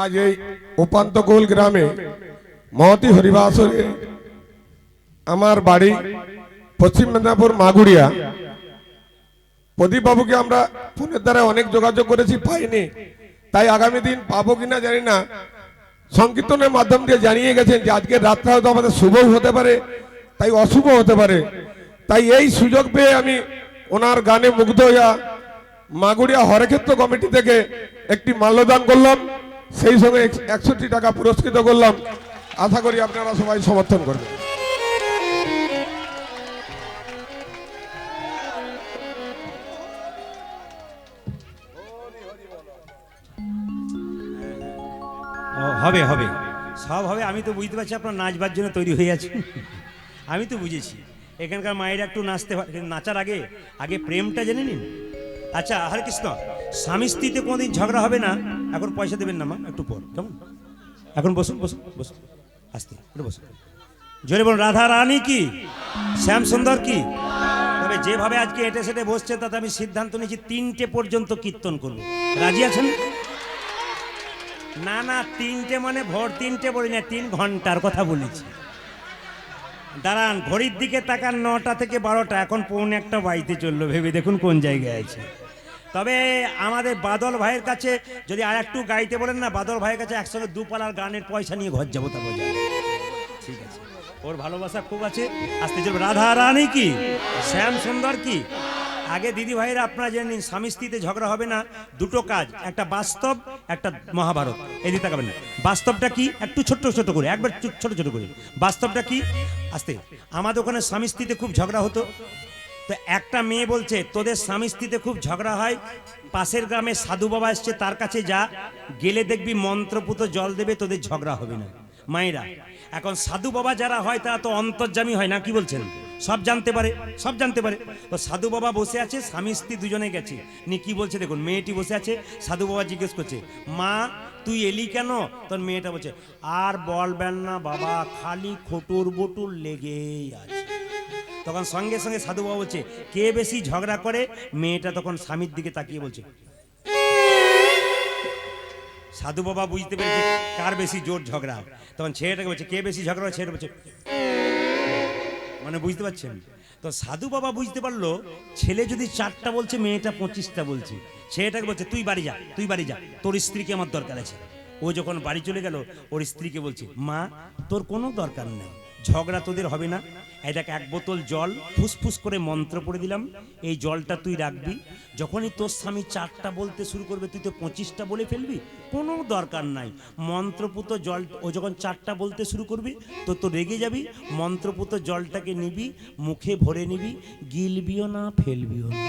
আজ এই উপান্তকুল গ্রামে মহতি হরিবাসরে আমার বাড়ি পশ্চিম মেদিনীপুর মাগুড়িয়া। প্রদীপ বাবুকে আমরা ফোনের দ্বারা অনেক যোগাযোগ করেছি, পাইনি। তাই আগামী দিন পাবো কিনা জানি না, সংকীর্তনের মাধ্যম দিয়ে জানিয়ে গেছেন যে আজকের রাতটা হয়তো আমাদের শুভও হতে পারে, তাই অশুভ হতে পারে। তাই এই সুযোগ পেয়ে আমি ওনার গানে মুগ্ধ হইয়া মাগুড়িয়া হরেক্ষেত্র কমিটি থেকে একটি মাল্যদান করলাম, সেই সঙ্গে 61 টাকা পুরস্কৃত করলাম। আশা করি আপনারা সবাই সমর্থন করবেন। হবে হবে, সব হবে। আমি তো বুঝতে পারছি আপনার নাচবার জন্য তৈরি হয়ে আছে, আমি তো বুঝেছি। এখানকার মায়েরা একটু নাচতে পারে, নাচার আগে আগে প্রেমটা জেনে নিন। আচ্ছা হরে কৃষ্ণ, স্বামী স্ত্রীতে কোনোদিন ঝগড়া হবে না। এখন পয়সা দেবেন না মা, একটু পর, কেমন? এখন বসুন বসুন বসুন, আস্তে একটু বসুন। জোরে বলুন রাধা রানী কি, শ্যাম সুন্দর কি। তবে যেভাবে আজকে এটে সেটে বসছে তাতে আমি সিদ্ধান্ত নিয়েছি 3টে পর্যন্ত কীর্তন করবো। রাজি আছেন? না না, 3টে মানে ভোর 3টে বলি না, 3 ঘন্টার কথা বলেছি। দাঁড়ান, ঘড়ির দিকে তাকান, 9টা থেকে 12টা, এখন 1:45 বাড়িতে চললো। ভেবে দেখুন কোন জায়গায় আছে। তবে আমাদের বাদল ভাইয়ের কাছে যদি আর একটু গাইতে বলেন না, বাদল ভাইয়ের কাছে একসঙ্গে 2 পালার গানের পয়সা নিয়ে ঘর যাবো। তা বোঝা ঠিক আছে, ওর ভালোবাসা খুব আছে। আসতে চলবে রাধা রানী কি, শ্যাম সুন্দর কি। আগে দিদি ভাইরা আপনারা জেনে নিন, স্বামী স্ত্রীতে ঝগড়া হবে না। 2টো কাজ, একটা বাস্তব, একটা মহাভারত। এই দিকে তাকাবেন। বাস্তবটা কি, একটু ছোট ছোট করে, একবার ছোট ছোট করে। বাস্তবটা কি, আসতে, আমাদের ওখানে স্বামী স্ত্রীতে খুব ঝগড়া হতো। তো একটা মেয়ে বলছে তোদের স্বামী স্ত্রীতে খুব ঝগড়া হয়, পাশের গ্রামে সাধু বাবা এসছে, তার কাছে যা, গেলে দেখবি মন্ত্রপুত জল দেবে, তোদের ঝগড়া হবে না। মায়েরা, এখন সাধু বাবা যারা হয় তারা তো অন্তর্যামী হয় না, কি বলছেন? সব জানতে পারে, সব জানতে পারে। তো সাধু বাবা বসে আছে, স্বামী স্ত্রী দুজনে গেছে, নি কি বলছে দেখুন। মেয়েটি বসে আছে, সাধু বাবা জিজ্ঞেস করছে, মা তুই এলি কেন? তোর মেয়েটা বলছে, আর বলবেন না বাবা, খালি খটুর বটুর লেগেই আছে। তো তখন সঙ্গে সঙ্গে সাধু বাবা বলছে কে বেশি ঝগড়া করে। মেয়েটা তখন স্বামীর দিকে তাকিয়ে বলছে। সাধু বাবা বুঝতে পেরেছে কার বেশি জোর ঝগড়া। তখন ছেলেটাকে বলছে কে বেশি ঝগড়া করে। ছেলেটা বলছে মানে বুঝতে পারছেন তো। সাধু বাবা বুঝতে পারলো ছেলে যদি 4টা বলছে মেয়েটা 25টা বলছে। ছেলেটাকে বলছে তুই বাড়ি যা, তুই বাড়ি যা, তোর স্ত্রীকে আমার দরকার আছে। ও যখন বাড়ি চলে গেল ওর স্ত্রীকে বলছে মা তোর কোনো দরকার নেই, ঝগড়া তোদের হবে না। এটাকে 1 বোতল জল ফুসফুস করে মন্ত্র পড়ে দিলাম, এই জলটা তুই রাখবি। যখনই তোর স্বামী 4টা বলতে শুরু করবে তুই তো 25টা বলে ফেলবি, কোনো দরকার নাই। মন্ত্রপুত জল ও যখন 4টা বলতে শুরু করবি তো রেগে যাবি। মন্ত্রপুত জলটাকে নিবি, মুখে ভরে নিবি, গিলবিও না ফেলবিও না।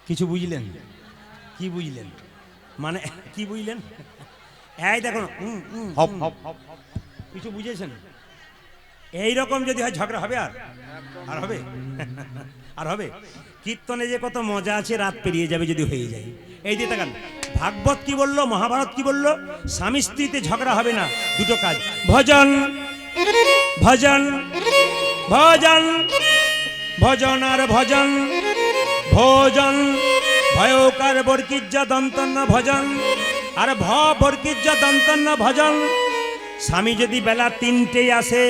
কিছু বুঝলেন? কি বুঝলেন? মানে কি বুঝলেন? এই দেখুন কিছু বুঝেছেন? এইরকম যদি হয় ঝগড়া হবে আর হবে আর হবে? কীর্তনে যে কত মজা আছে, রাত পেরিয়ে যাবে যদি হয়ে যায়। এই দিয়ে তাকান ভাগবত কি বললো, মহাভারত কি বললো, স্বামী স্ত্রীতে ঝগড়া হবে না, দুটো কাজ ভজন ভজন ভজন ভজন আর ভজন ভোজন ভয়কার বর্কিজ্জা দন্তন্য ভজন আর বর্কিজ্জা দন্তন্য ভজন। স্বামী যদি বেলা 3টে আসে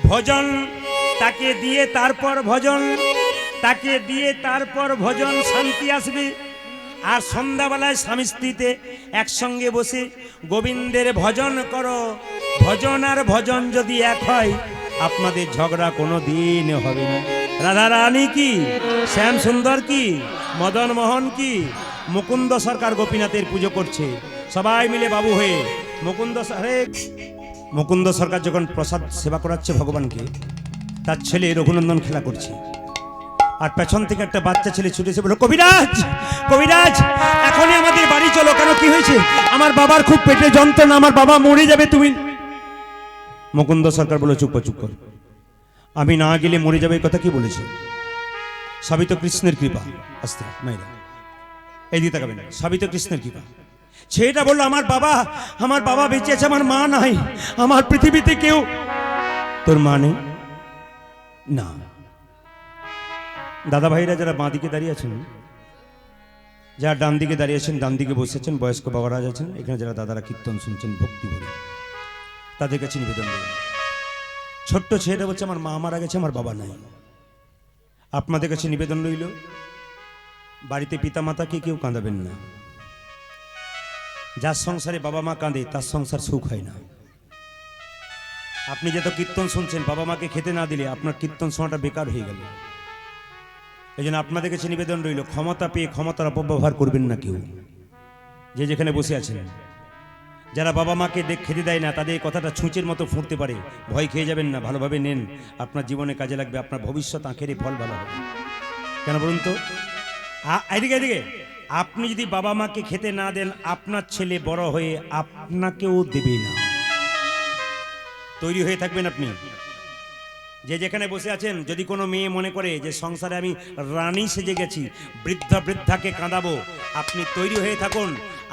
ভজন, তাকে দিয়ে তারপর ভজন, তাকে দিয়ে তারপর ভজন, শান্তি আসবে। আর সন্ধ্যাবেলায় স্বামী স্ত্রীতে একসঙ্গে বসে গোবিন্দের ভজন করো। ভজন আর ভজন যদি এক হয় আপনাদের ঝগড়া কোনো দিন হবে না। রাধা রানী কি, শ্যাম সুন্দর কি, মদন মোহন কি, মুকুন্দ সরকার গোপীনাথের পুজো করছে সবাই মিলে বাবু হয়ে। মুকুন্দ সরকার যখন প্রসাদ সেবা করাচ্ছে ভগবানকে, তার ছেলে রঘুনন্দন খেলা করছে। আর পেছন থেকে একটা বাচ্চা ছেলে ছুটে এসে বলল কবিরাজ কবিরাজ এখনই আমাদের বাড়ি চলো। কেন, কি হয়েছে? আমার বাবার খুব পেটে যন্ত্রণা, আমার বাবা মরে যাবে, তুমি। মুকুন্দ সরকার বলে চুপ কর, আমি না গেলে মরে যাবে এই কথা কি বলেছে? সবই তো কৃষ্ণের কৃপা। আস্তে মাইরা এই দিকে তাকাবেন, সবই তো কৃষ্ণের কৃপা। ছেলেটা বললো আমার বাবা বেঁচে আছে, আমার মা নাই, আমার পৃথিবীতে কেউ। তোর মা নেই না? দাদা ভাইরা যারা বাঁ দিকে দাঁড়িয়ে আছেন, যারা ডান দিকে দাঁড়িয়ে আছেন, ডান দিকে বসেছেন, বয়স্ক বাবারা আছেন, এখানে যারা দাদারা কীর্তন শুনছেন ভক্তি ভরে, তাদের কাছে নিবেদন করুন। ছোট্ট ছেলেটা বলছে আমার মা মারা গেছে, আমার বাবা নাই। আপনাদের কাছে নিবেদন রইল, বাড়িতে পিতা মাতাকে কেউ কাঁদাবেন না। যার সংসারে বাবা মা কাঁদে তার সংসার সুখ হয় না। আপনি যত কীর্তন শুনছেন, বাবা মাকে খেতে না দিলে আপনার কীর্তন শোনাটা বেকার হয়ে গেল। এই জন্য আপনাদের কাছে নিবেদন রইল, ক্ষমতা পেয়ে ক্ষমতার অপব্যবহার করবেন না কেউ। যে যেখানে বসে আছেন, যারা বাবা মাকে খেতে দেয় না, তাদের কথাটা ছুঁচের মতো ফুঁড়তে পারে, ভয় খেয়ে যাবেন না, ভালোভাবে নেন, আপনার জীবনে কাজে লাগবে, আপনার ভবিষ্যৎ আখেরে ফল ভালো হবে। কেন বলুন তো? এদিকে আপনি যদি বাবা মাকে খেতে না দেন, আপনার ছেলে বড় হয়ে আপনাকেও দেবে না। তৈরি হয়ে থাকবেন আপনি। যে যেখানে বসে আছেন, যদি কোনো মেয়ে মনে করে যে সংসারে আমি রানী সেজে গেছি, বৃদ্ধাকে কাঁদাবো, আপনি তৈরি হয়ে থাকুন।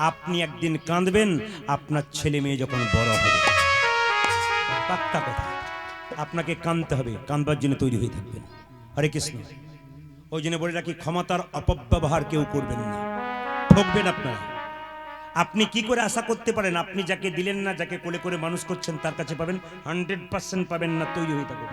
আপনি একদিন কাঁদবেন আপনার ছেলে মেয়ে যখন বড় হবে। পাক্কা কথা, আপনাকে কাঁদতে হবে, কাঁদবার জন্য তৈরি হয়ে থাকবেন। হরে কৃষ্ণ। ওই জন্য বলে রাখি, ক্ষমতার অপব্যবহার কেউ করবেন না, ঠকবেন আপনারা। আপনি কি করে আশা করতে পারেন আপনি যাকে দিলেন না, যাকে কোলে করে মানুষ করছেন, তার কাছে পাবেন? 100% পাবেন না। তৈরি হয়ে থাকুন।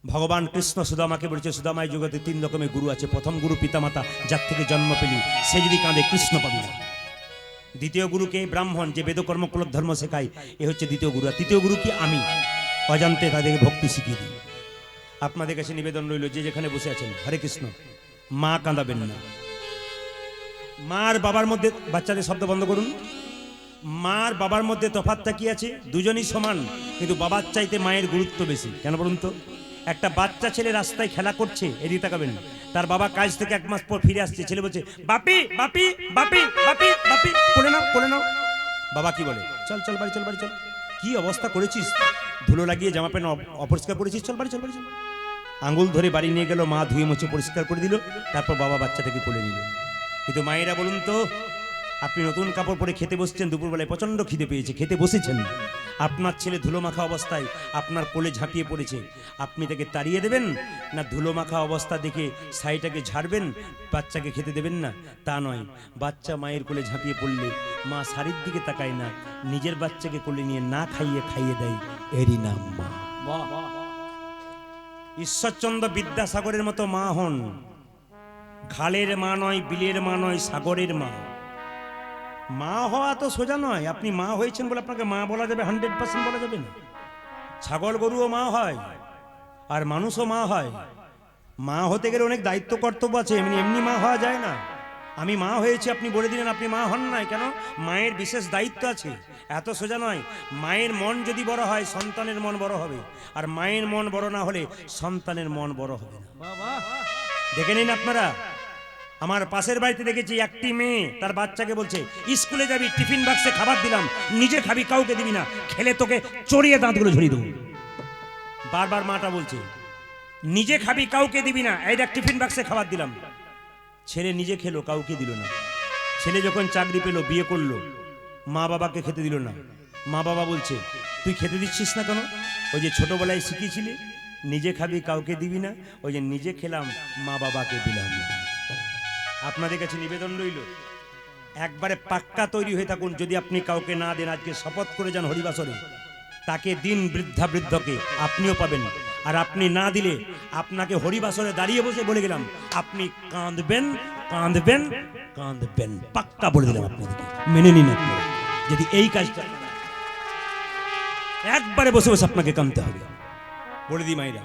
ভগবান কৃষ্ণ সুদামাকে বলেছে, সুদামায় জগতে 3 রকমের গুরু আছে। প্রথম গুরু পিতামাতা, যার থেকে জন্ম পেলি, সে যদি কাঁদে কৃষ্ণ পাবি না। দ্বিতীয় গুরুকে ব্রাহ্মণ, যে বেদকর্ম কুলক ধর্ম শেখায়, এ হচ্ছে দ্বিতীয় গুরু। আর তৃতীয় গুরু কি? আমি অজান্তে তাদেরকে ভক্তি শিখিয়ে দিই। আপনাদের কাছে নিবেদন রইল, যে যেখানে বসে আছেন, হরে কৃষ্ণ, মা কাঁদাবেন না। মার বাবার মধ্যে, বাচ্চাদের শব্দ বন্ধ করুন। মার বাবার মধ্যে তফাৎটা কি আছে? দুজনই সমান, কিন্তু বাবার চাইতে মায়ের গুরুত্ব বেশি। কেন বলুন তো? একটা বাচ্চা ছেলে রাস্তায় খেলা করছে, এদিকে তাকাবেন, তার বাবা কাজ থেকে 1 মাস পর ফিরে আসছে, ছেলে বলছে বাপি বাপি বাপি বাপি বাপি, কোলে নাও কোলে নাও। বাবা কি বলে? চল চল বাড়ি চল, বাড়ি চল। কি অবস্থা করেছিস, ধুলো লাগিয়ে জামা প্যান্ট অপরিষ্কার করেছিস, চল বাড়ি চল, বাড়ি চল। আঙুল ধরে বাড়ি নিয়ে গেল, মা ধুয়ে মুছে পরিষ্কার করে দিল, তারপর বাবা বাচ্চাটাকে কোলে নিল। কিন্তু মায়েরা বলুন তো, আপনি নতুন কাপড় পরে খেতে বসছেন, দুপুরবেলায় প্রচন্ড খিদে পেয়েছে, খেতে বসেছেন, আপনার ছেলে ধুলো মাখা অবস্থায় আপনার কোলে ঝাঁপিয়ে পড়েছে, আপনি তাকে তাড়িয়ে দেবেন না ধুলো মাখা অবস্থা দেখে ছাইটাকে ঝাড়বেন, বাচ্চাকে খেতে দেবেন না? তা নয়, বাচ্চা মায়ের কোলে ঝাঁপিয়ে পড়লে মা শাড়ির দিকে তাকায় না, নিজের বাচ্চাকে কোলে নিয়ে না খাইয়ে খাইয়ে দেয়, এরই নাম মা। বাহ ঈশ্বরচন্দ্র বিদ্যাসাগরের মতো মা হন। খালের মা নয়, বিলের মা নয়, সাগরের মা। মা হওয়া তো সোজা নয়। আপনি মা হয়েছেন বলে আপনাকে মা বলা যাবে 100% বলা যাবে না। ছাগল গরুও মা হয়, আর মানুষও মা হয়। মা হতে গেলে অনেক দায়িত্ব কর্তব্য আছে, এমনি এমনি মা হওয়া যায় না। আমি মা হয়েছি, আপনি বলে দিলেন আপনি মা হন নাই কেন? মায়ের বিশেষ দায়িত্ব আছে, এত সোজা নয়। মায়ের মন যদি বড় হয় সন্তানের মন বড় হবে, আর মায়ের মন বড় না হলে সন্তানের মন বড় হবে না। দেখে নিন আপনারা, আমার পাশের বাড়িতে দেখেছি একটি মেয়ে তার বাচ্চাকে বলছে, স্কুলে যাবি, টিফিন বাক্সে খাবার দিলাম, নিজে খাবি, কাউকে দিবি না, খেলে তোকে চড়িয়ে দাঁতগুলো ঝরিয়ে দেবো। বারবার মাটা বলছে নিজে খাবি, কাউকে দিবি না, এই দেখ টিফিন বাক্সে খাবার দিলাম। ছেলে নিজে খেলো, কাউকে দিল না। ছেলে যখন চাকরি পেলো, বিয়ে করলো, মা বাবাকে খেতে দিল না। মা বাবা বলছে তুই খেতে দিচ্ছিস না কেন? ওই যে ছোটবেলায় শিখিয়েছিলি নিজে খাবি, কাউকে দিবি না, ওই যে নিজে খেলাম, মা বাবাকে দিলাম না। আপনাদের কাছে নিবেদন রইল, একবারে পাক্কা তৈরি হয়ে থাকুন। যদি আপনি কাউকে না দেন, আজকে শপথ করে যান হরিবাসরে, তাকে দিন, বৃদ্ধা বৃদ্ধকে আপনিও পাবেন। আর আপনি না দিলে আপনাকে হরিবাসরে দাঁড়িয়ে বসে বলে গেলাম, আপনি কাঁদবেন কাঁদবেন কাঁদবেন, পাক্কা বলে দিলাম আপনাদেরকে। মেনে নিন আপনারা, যদি এই কাজটা একবারে বসে বসে আপনাকে কাঁদতে হবে। বলে দিই মায়েরা,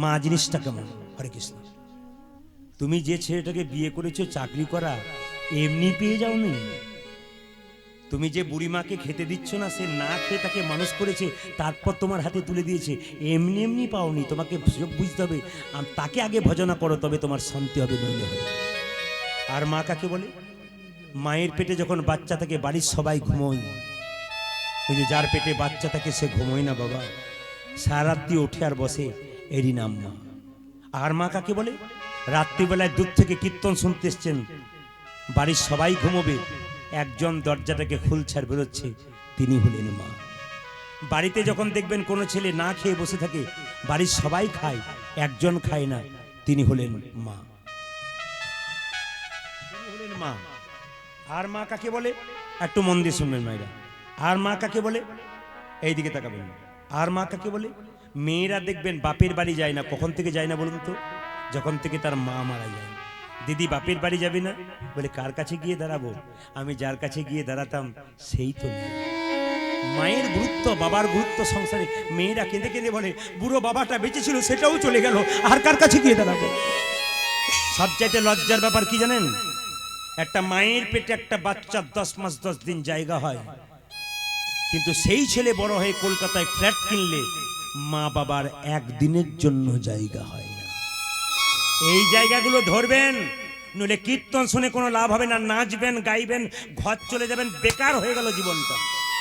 মা জিনিসটা কেমন। হরে কৃষ্ণ। তুমি যে ছেলেটাকে বিয়ে করেছো চাকরি করা এমনি পেয়ে যাওনি। তুমি যে বুড়িমাকে খেতে দিচ্ছ না, সে না খেয়ে তাকে মানুষ করেছে, তারপর তোমার হাতে তুলে দিয়েছে, এমনি এমনি পাওনি। তোমাকে বুঝতে হবে, তাকে আগে ভজনা করো, তবে তোমার শান্তি হবে, নইলে হবে। আর মা কাকে বলে? মায়ের পেটে যখন বাচ্চা থাকে বাড়ির সবাই ঘুমোয়। ওই যে যার পেটে বাচ্চা থাকে সে ঘুমোয় না বাবা, সারারাত্রি ওঠে আর বসে, এরই নাম মা। আর মা কাকে বলে? রাত্রিবেলায় দূর থেকে কীর্তন শুনতে এসছেন, বাড়ির সবাই ঘুমোবে, একজন দরজাটাকে খুলছে আর বেরোচ্ছে, তিনি হলেন মা। বাড়িতে যখন দেখবেন কোনো ছেলে না খেয়ে বসে থাকে, বাড়ির সবাই খায়, একজন খায় না, তিনি হলেন মা। তিনি হলেন মা। আর মা কাকে বলে? একটু মন দিয়ে শুনবেন মায়েরা। আর মা কাকে বলে? এইদিকে তাকাবেন। আর মা কাকে বলে? মেয়েরা দেখবেন বাপের বাড়ি যায় না। কখন থেকে যায় না বলুন তো? যখন থেকে তার মা মারা যায়। দিদি বাপের বাড়ি যাবে না? বলে কার কাছে গিয়ে দাঁড়াবো? আমি যার কাছে গিয়ে দাঁড়াতাম সেই তো নেই। মায়ের গুরুত্ব, বাবার গুরুত্ব সংসারে। মেয়েরা কেঁদে কেঁদে বলে বুড়ো বাবাটা বেঁচে ছিল, সেটাও চলে গেল, আর কার কাছে গিয়ে দাঁড়াবো? সবচাইতে লজ্জার ব্যাপার কি জানেন? একটা মায়ের পেটে একটা বাচ্চা 10 মাস 10 দিন জায়গা হয়, কিন্তু সেই ছেলে বড় হয়ে কলকাতায় ফ্ল্যাট কিনলে মা বাবার একদিনের জন্য জায়গা হয় না। এই জায়গাগুলো ধরবেন, নইলে কীর্তন শুনে কোনো লাভ হবে না। নাচবেন, গাইবেন, ঘর চলে যাবেন, বেকার হয়ে গেল জীবনটা।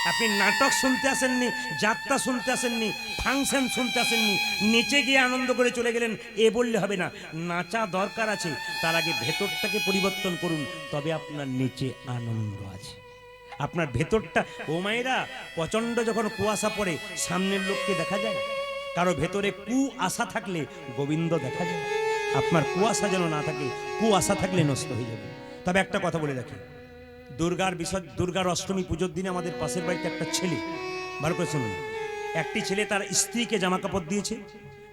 আপনি নাটক শুনতে আসেননি, যাত্রা শুনতে আসেননি, ফাংশন শুনতে আসেননি, নেচে গিয়ে আনন্দ করে চলে গেলেন, এ বললে হবে না। নাচা দরকার আছে, তার আগে ভেতরটাকে পরিবর্তন করুন, তবে আপনার নিচে আনন্দ আছে। আপনার ভেতরটা, ও মায়েরা, প্রচণ্ড যখন কুয়াশা পড়ে সামনের লোককে দেখা যায়, কারো ভেতরে কুয়াশা থাকলে গোবিন্দ দেখা যায়। আপনার কুয়াশা যেন না থাকে, কুয়াশা থাকলে নষ্ট হয়ে যাবে। তবে একটা কথা বলে রাখি, দুর্গার অষ্টমী পুজোর দিনে আমাদের পাশের বাড়িতে একটা ছেলে, ভালো করে শুনুন, একটি ছেলে তার স্ত্রীকে জামা কাপড় দিয়েছে,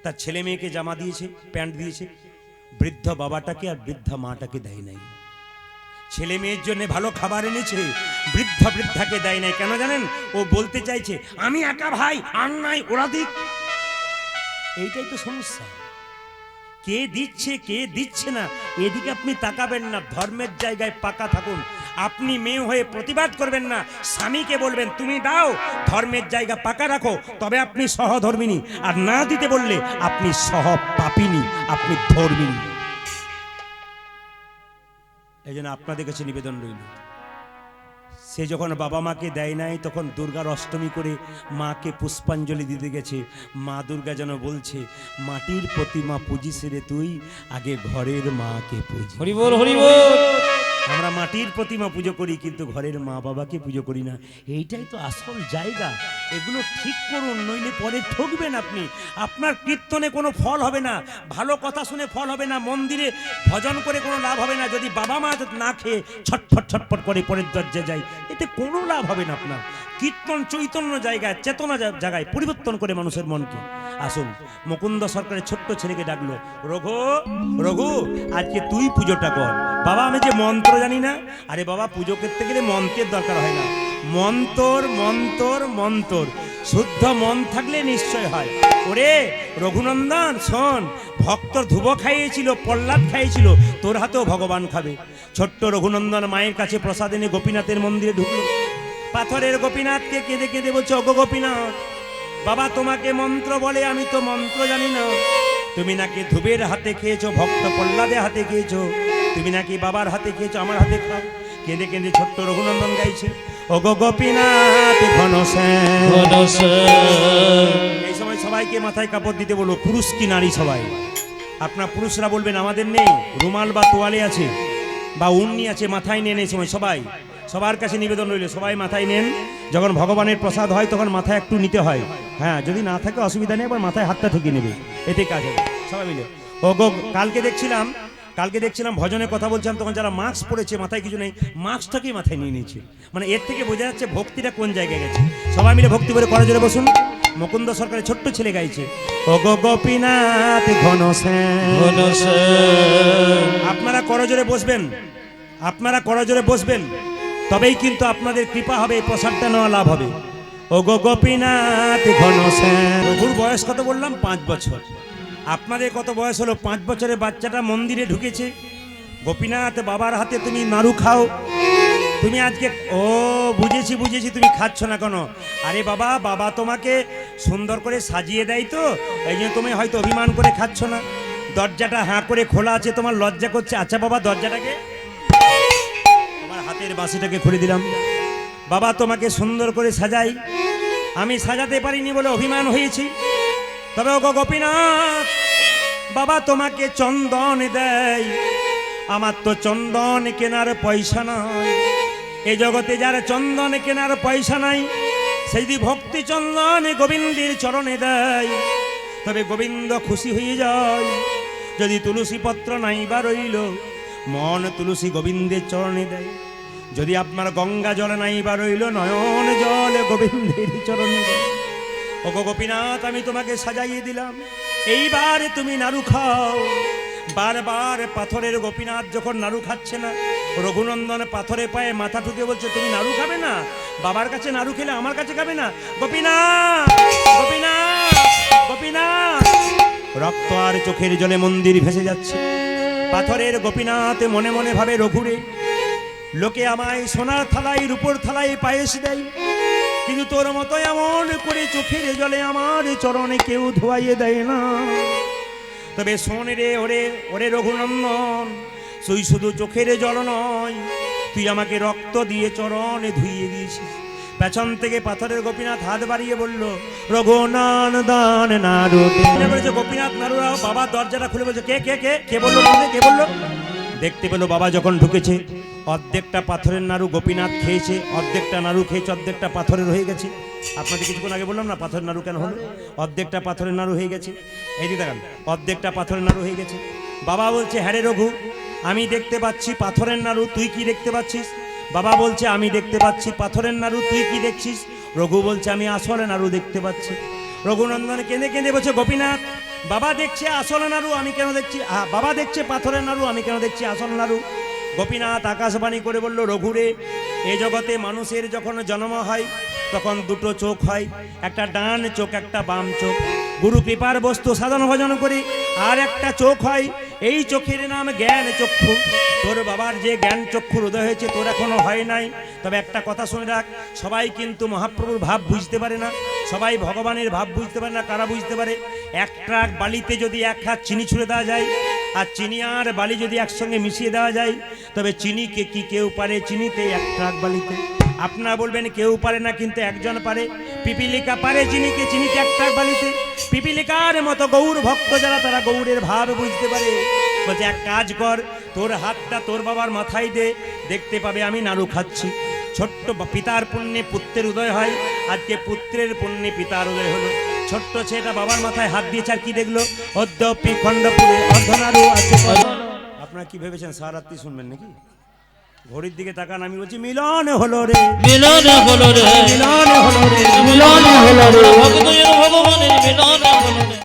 তার ছেলে মেয়েকে জামা দিয়েছে, প্যান্ট দিয়েছে, বৃদ্ধ বাবাটাকে আর বৃদ্ধা মাটাকে দেয় নাই। ছেলে মেয়ের জন্য ভালো খাবার এনেছে, বৃদ্ধাকে দেয় নাই। কেন জানেন? ও বলতে চাইছে আমি একা ভাই, আর নাই ওরা দিক। এইটাই তো সমস্যা। কে দিচ্ছে কে দিচ্ছে না এদিকে আপনি তাকাবেন না। ধর্মের জায়গায় পাকা থাকুন। আপনি মেয়ে হয়ে প্রতিবাদ করবেন না, স্বামীকে বলবেন তুমি দাও, ধর্মের জায়গা পাকা রাখো, তবে আপনি সহধর্মিনী। আর না দিতে বললে আপনি সহপাপিনী, আপনি ধর্মিনী। এই জন্য আপনাদের কাছে নিবেদন রইল, সে যখন বাবা মাকে দেয় নাই, তখন দুর্গার অষ্টমী করে মাকে পুষ্পাঞ্জলি দিতে গেছে। মা দুর্গা যেন বলছে মাটির প্রতিমা পুজিস রে তুই, আগে ঘরের মাকে পুজি। হরি বল হরি বল। আমরা মাটির প্রতিমা পুজো করি, কিন্তু ঘরের মা বাবাকে পুজো করি না। এইটাই তো আসল জায়গা। এগুলো ঠিক করুন, নইলে পরে ঠকবেন আপনি। আপনার কীর্তনে কোনো ফল হবে না, ভালো কথা শুনে ফল হবে না, মন্দিরে ভজন করে কোনো লাভ হবে না। যদি বাবা মা না খেয়ে ছটফট ছটফট করে পরের দরজায় যায়, এতে কোনো লাভ হবে না আপনার। কীর্তন চৈতন্য জায়গায়, চেতনা জায়গায় পরিবর্তন করে মানুষের মনকে। আসুন, মুকুন্দ সরকারের ছোট্ট ছেলেকে ডাকলো, রঘু রঘু আজকে তুই পুজোটা কর। বাবা আমি যে মন্ত্র জানি না। আরে বাবা, পুজো করতে গেলে মন্ত্রের দরকার হয় না। মন্তর মন্তর মন্তর, শুদ্ধ মন থাকলে নিশ্চয় হয়। ওরে রঘুনন্দন শোন, ভক্তর ধ্রুব খাইয়েছিল, প্রহ্লাদ খাইয়েছিল, তোর হাতেও ভগবান খাবে। ছোট্ট রঘুনন্দন মায়ের কাছে প্রসাদ এনে গোপীনাথের মন্দিরে ঢুকলো। পাথরের গোপীনাথকে কেঁদে কেঁদে বলছে, ওগো গোপীনাথ, বাবা তোমাকে মন্ত্র বলে, আমি তো মন্ত্র জানি না। তুমি নাকি ধ্রুবের হাতে খেয়েছো, ভক্ত প্রহ্লাদের হাতে খেয়েছো, তুমি নাকি বাবার হাতে খেয়েছো, আমার হাতে খাও। কেঁদে কেঁদে ছোট্ট রঘুনন্দন গাইছে, ওগো গোপীনাথ ঘনশ্যাম। এই সময় সবাইকে মাথায় কাপড় দিতে বলো, পুরুষ কি নারী সবাই। আপনার পুরুষরা বলবেন আমাদের নেই, রুমাল বা তোয়ালে আছে বা উন্নি আছে, মাথায় নেন। এই সময় সবাই, সবার কাছে নিবেদন রইল, সবাই মাথায় নেন। যখন ভগবানের প্রসাদ হয় তখন মাথায় একটু নিতে হয়। হ্যাঁ, যদি না থাকে অসুবিধা নেই, আবার মাথায় হাতটা ঠুকিয়ে নেবে, এতে কাজ হবে। সবাই মিলে ওগো, কালকে দেখছিলাম ভজনের কথা বলছিলাম, তখন যারা মাস্ক পরেছে, মাথায় কিছু নেই, মাস্কটাকেই মাথায় নিয়ে নিয়েছে। মানে এর থেকে বোঝা যাচ্ছে ভক্তিটা কোন জায়গায় গেছে। সবাই মিলে ভক্তি করে করা জোরে বসুন। মুকুন্দ সরকারের ছোট্ট ছেলে গাইছে, ওগো গোপীনাথ ঘনশ্যাম। আপনারা করজোরে বসবেন, আপনারা করজোরে বসবেন, তবেই কিন্তু আপনাদের কৃপা হবে, এই প্রসাদটা নেওয়া লাভ হবে। ওগো গোপীনাথ ঘনশ্যাম। রঘুর বয়স কত বললাম? 5 বছর। আপনাদের কত বয়স হলো? 5 বছরের বাচ্চাটা মন্দিরে ঢুকেছে। গোপীনাথ বাবার হাতে তুমি নাড়ু খাও। তুমি আজকে বুঝেছি তুমি খাচ্ছ না কেন? আরে বাবা, বাবা তোমাকে সুন্দর করে সাজিয়ে দেয় তো, এই জন্য তুমি হয়তো অভিমান করে খাচ্ছ না। দরজাটা হাঁ করে খোলা আছে, তোমার লজ্জা করছে। আচ্ছা বাবা, দরজাটাকে, তোমার হাতের বাঁশিটাকে খুলে দিলাম। বাবা তোমাকে সুন্দর করে সাজাই, আমি সাজাতে পারিনি বলে অভিমান হয়েছি। তবে ওগো গোপীনাথ, বাবা তোমাকে চন্দন দেয়, আমার তো চন্দন কেনার পয়সা নাই। এই জগতে যার চন্দন কেনার পয়সা নাই, সেই যদি ভক্তি চন্দন গোবিন্দের চরণে দেয়, তবে গোবিন্দ খুশি হয়ে যায়। যদি তুলসী পত্র নাই বা রইল, মন তুলসী গোবিন্দের চরণে দেয়। যদি আপনার গঙ্গা জল নাই বা রইল, নয়ন জল গোবিন্দের চরণে দেয়। ওগো গোপীনাথ, আমি তোমাকে সাজাইয়ে দিলাম, এইবার তুমি নাড়ু খাও। বারবার পাথরের গোপীনাথ যখন নাড়ু খাচ্ছে না, রঘুনন্দন পাথরে পায়ে মাথা ঠুকে বলছে, তুমি নাড়ু খাবে না? বাবার কাছে নাড়ু খেলে আমার কাছে খাবে না? গোপীনাথ, গোপীনাথ, গোপীনাথ। রক্ত আর চোখের জলে মন্দির ভেসে যাচ্ছে। পাথরের গোপীনাথ মনে মনে ভাবে, রঘুরে, লোকে আমায় সোনার থালায় রূপোর থালায় পায়েস দেয়, কিন্তু তোর মতো এমন করে চোখের জলে আমার চরণে কেউ ধোয়াইয়ে দেয় না। তবে শোন রে, ওরে ওরে রঘুনন্দন, তুই শুধু চোখের জল নয়, তুই আমাকে রক্ত দিয়ে চরণে ধুইয়ে দিয়েছিস। পেছন থেকে পাথরের গোপীনাথ হাত বাড়িয়ে বলল, রঘুনন্দন নাড়ু। গোপীনাথ নাড়ুরাও বাবা দরজাটা খুলে বলছে, কে কে কে কে বললো? কে বললো? দেখতে পেলো বাবা যখন ঢুকেছে, অর্ধেকটা পাথরের নাড়ু গোপীনাথ খেয়েছে, অর্ধেকটা নাড়ু খেয়েছে, অর্ধেকটা পাথরের হয়ে গেছে। আপনাদের কিছুক্ষণ আগে বললাম না পাথরের নাড়ু কেন হলো? অর্ধেকটা পাথরের নাড়ু হয়ে গেছে। এই যে দেখেন, অর্ধেকটা পাথরের নাড়ু হয়ে গেছে। বাবা বলছে, হ্যাঁ রে রঘু, আমি দেখতে পাচ্ছি পাথরের নাড়ু, তুই কি দেখতে পাচ্ছিস? বাবা বলছে, আমি দেখতে পাচ্ছি পাথরের নাড়ু, তুই কি দেখছিস? রঘু বলছে, আমি আসলে নাড়ু দেখতে পাচ্ছি। রঘুনন্দন কেঁদে কেঁদে বলছে, গোপীনাথ, বাবা দেখছে আসল নাড়ু, আমি কেন দেখছি? বাবা দেখছে পাথরের নাড়ু, আমি কেন দেখছি আসল নাড়ু? গোপীনাথ আকাশবাণী করে বলল, রঘুরে, এ জগতে মানুষের যখন জন্ম হয় তখন দুটো চোখ হয়, একটা ডান চোখ, একটা বাম চোখ। গুরু কৃপার বস্তু সাধন ভজন করি, আর একটা চোখ হয়, এই চোখের নাম জ্ঞান চক্ষু। তোর বাবার যে জ্ঞান চক্ষুর উদয় হয়েছে, তোর এখনো হয় নাই। তবে একটা কথা শুনে রাখ, সবাই কিন্তু মহাপ্রভুর ভাব বুঝতে পারে না, সবাই ভগবানের ভাব বুঝতে পারে না। কারা বুঝতে পারে? এক ট্রাক বালিতে যদি এক হাত চিনি ছুঁড়ে দেওয়া যায়, আর চিনি আর বালি যদি একসঙ্গে মিশিয়ে দেওয়া যায়, তবে চিনিকে কি কেউ পারে চিনিতে এক ট্রাক বালিতে? আপনারা বলবেন কেউ পারে না, কিন্তু একজন পারে। পিপিলিকা পারে চিনিকে চিনিতে এক ট্রাক বালিতে। পিপিলিকার মতো গৌর ভক্ত যারা, তারা গৌরের ভাব বুঝতে পারে। বলছে এক কাজ কর, তোর হাতটা তোর বাবার মাথায় দে, দেখতে পাবে আমি নাড়ু খাচ্ছি। ছোট্ট পিতার পুণ্যে পুত্রের উদয় হয়, আজকে পুত্রের পুণ্যে পিতার উদয় হলো। ছোট্ট ছেলেটা বাবার মাথায় হাত দিয়েছে, আর কি দেখলো? অদ্যপি খণ্ডপুরে অর্ধনারু আছে। আপনারা কি ভেবেছেন সারাত্রি শুনবেন নাকি? ঘড়ির দিকে তাকান, আমি বলছি মিলন হলো রে, মিলন হলো রে, মিলন হলো রে, মিলন হলো রে,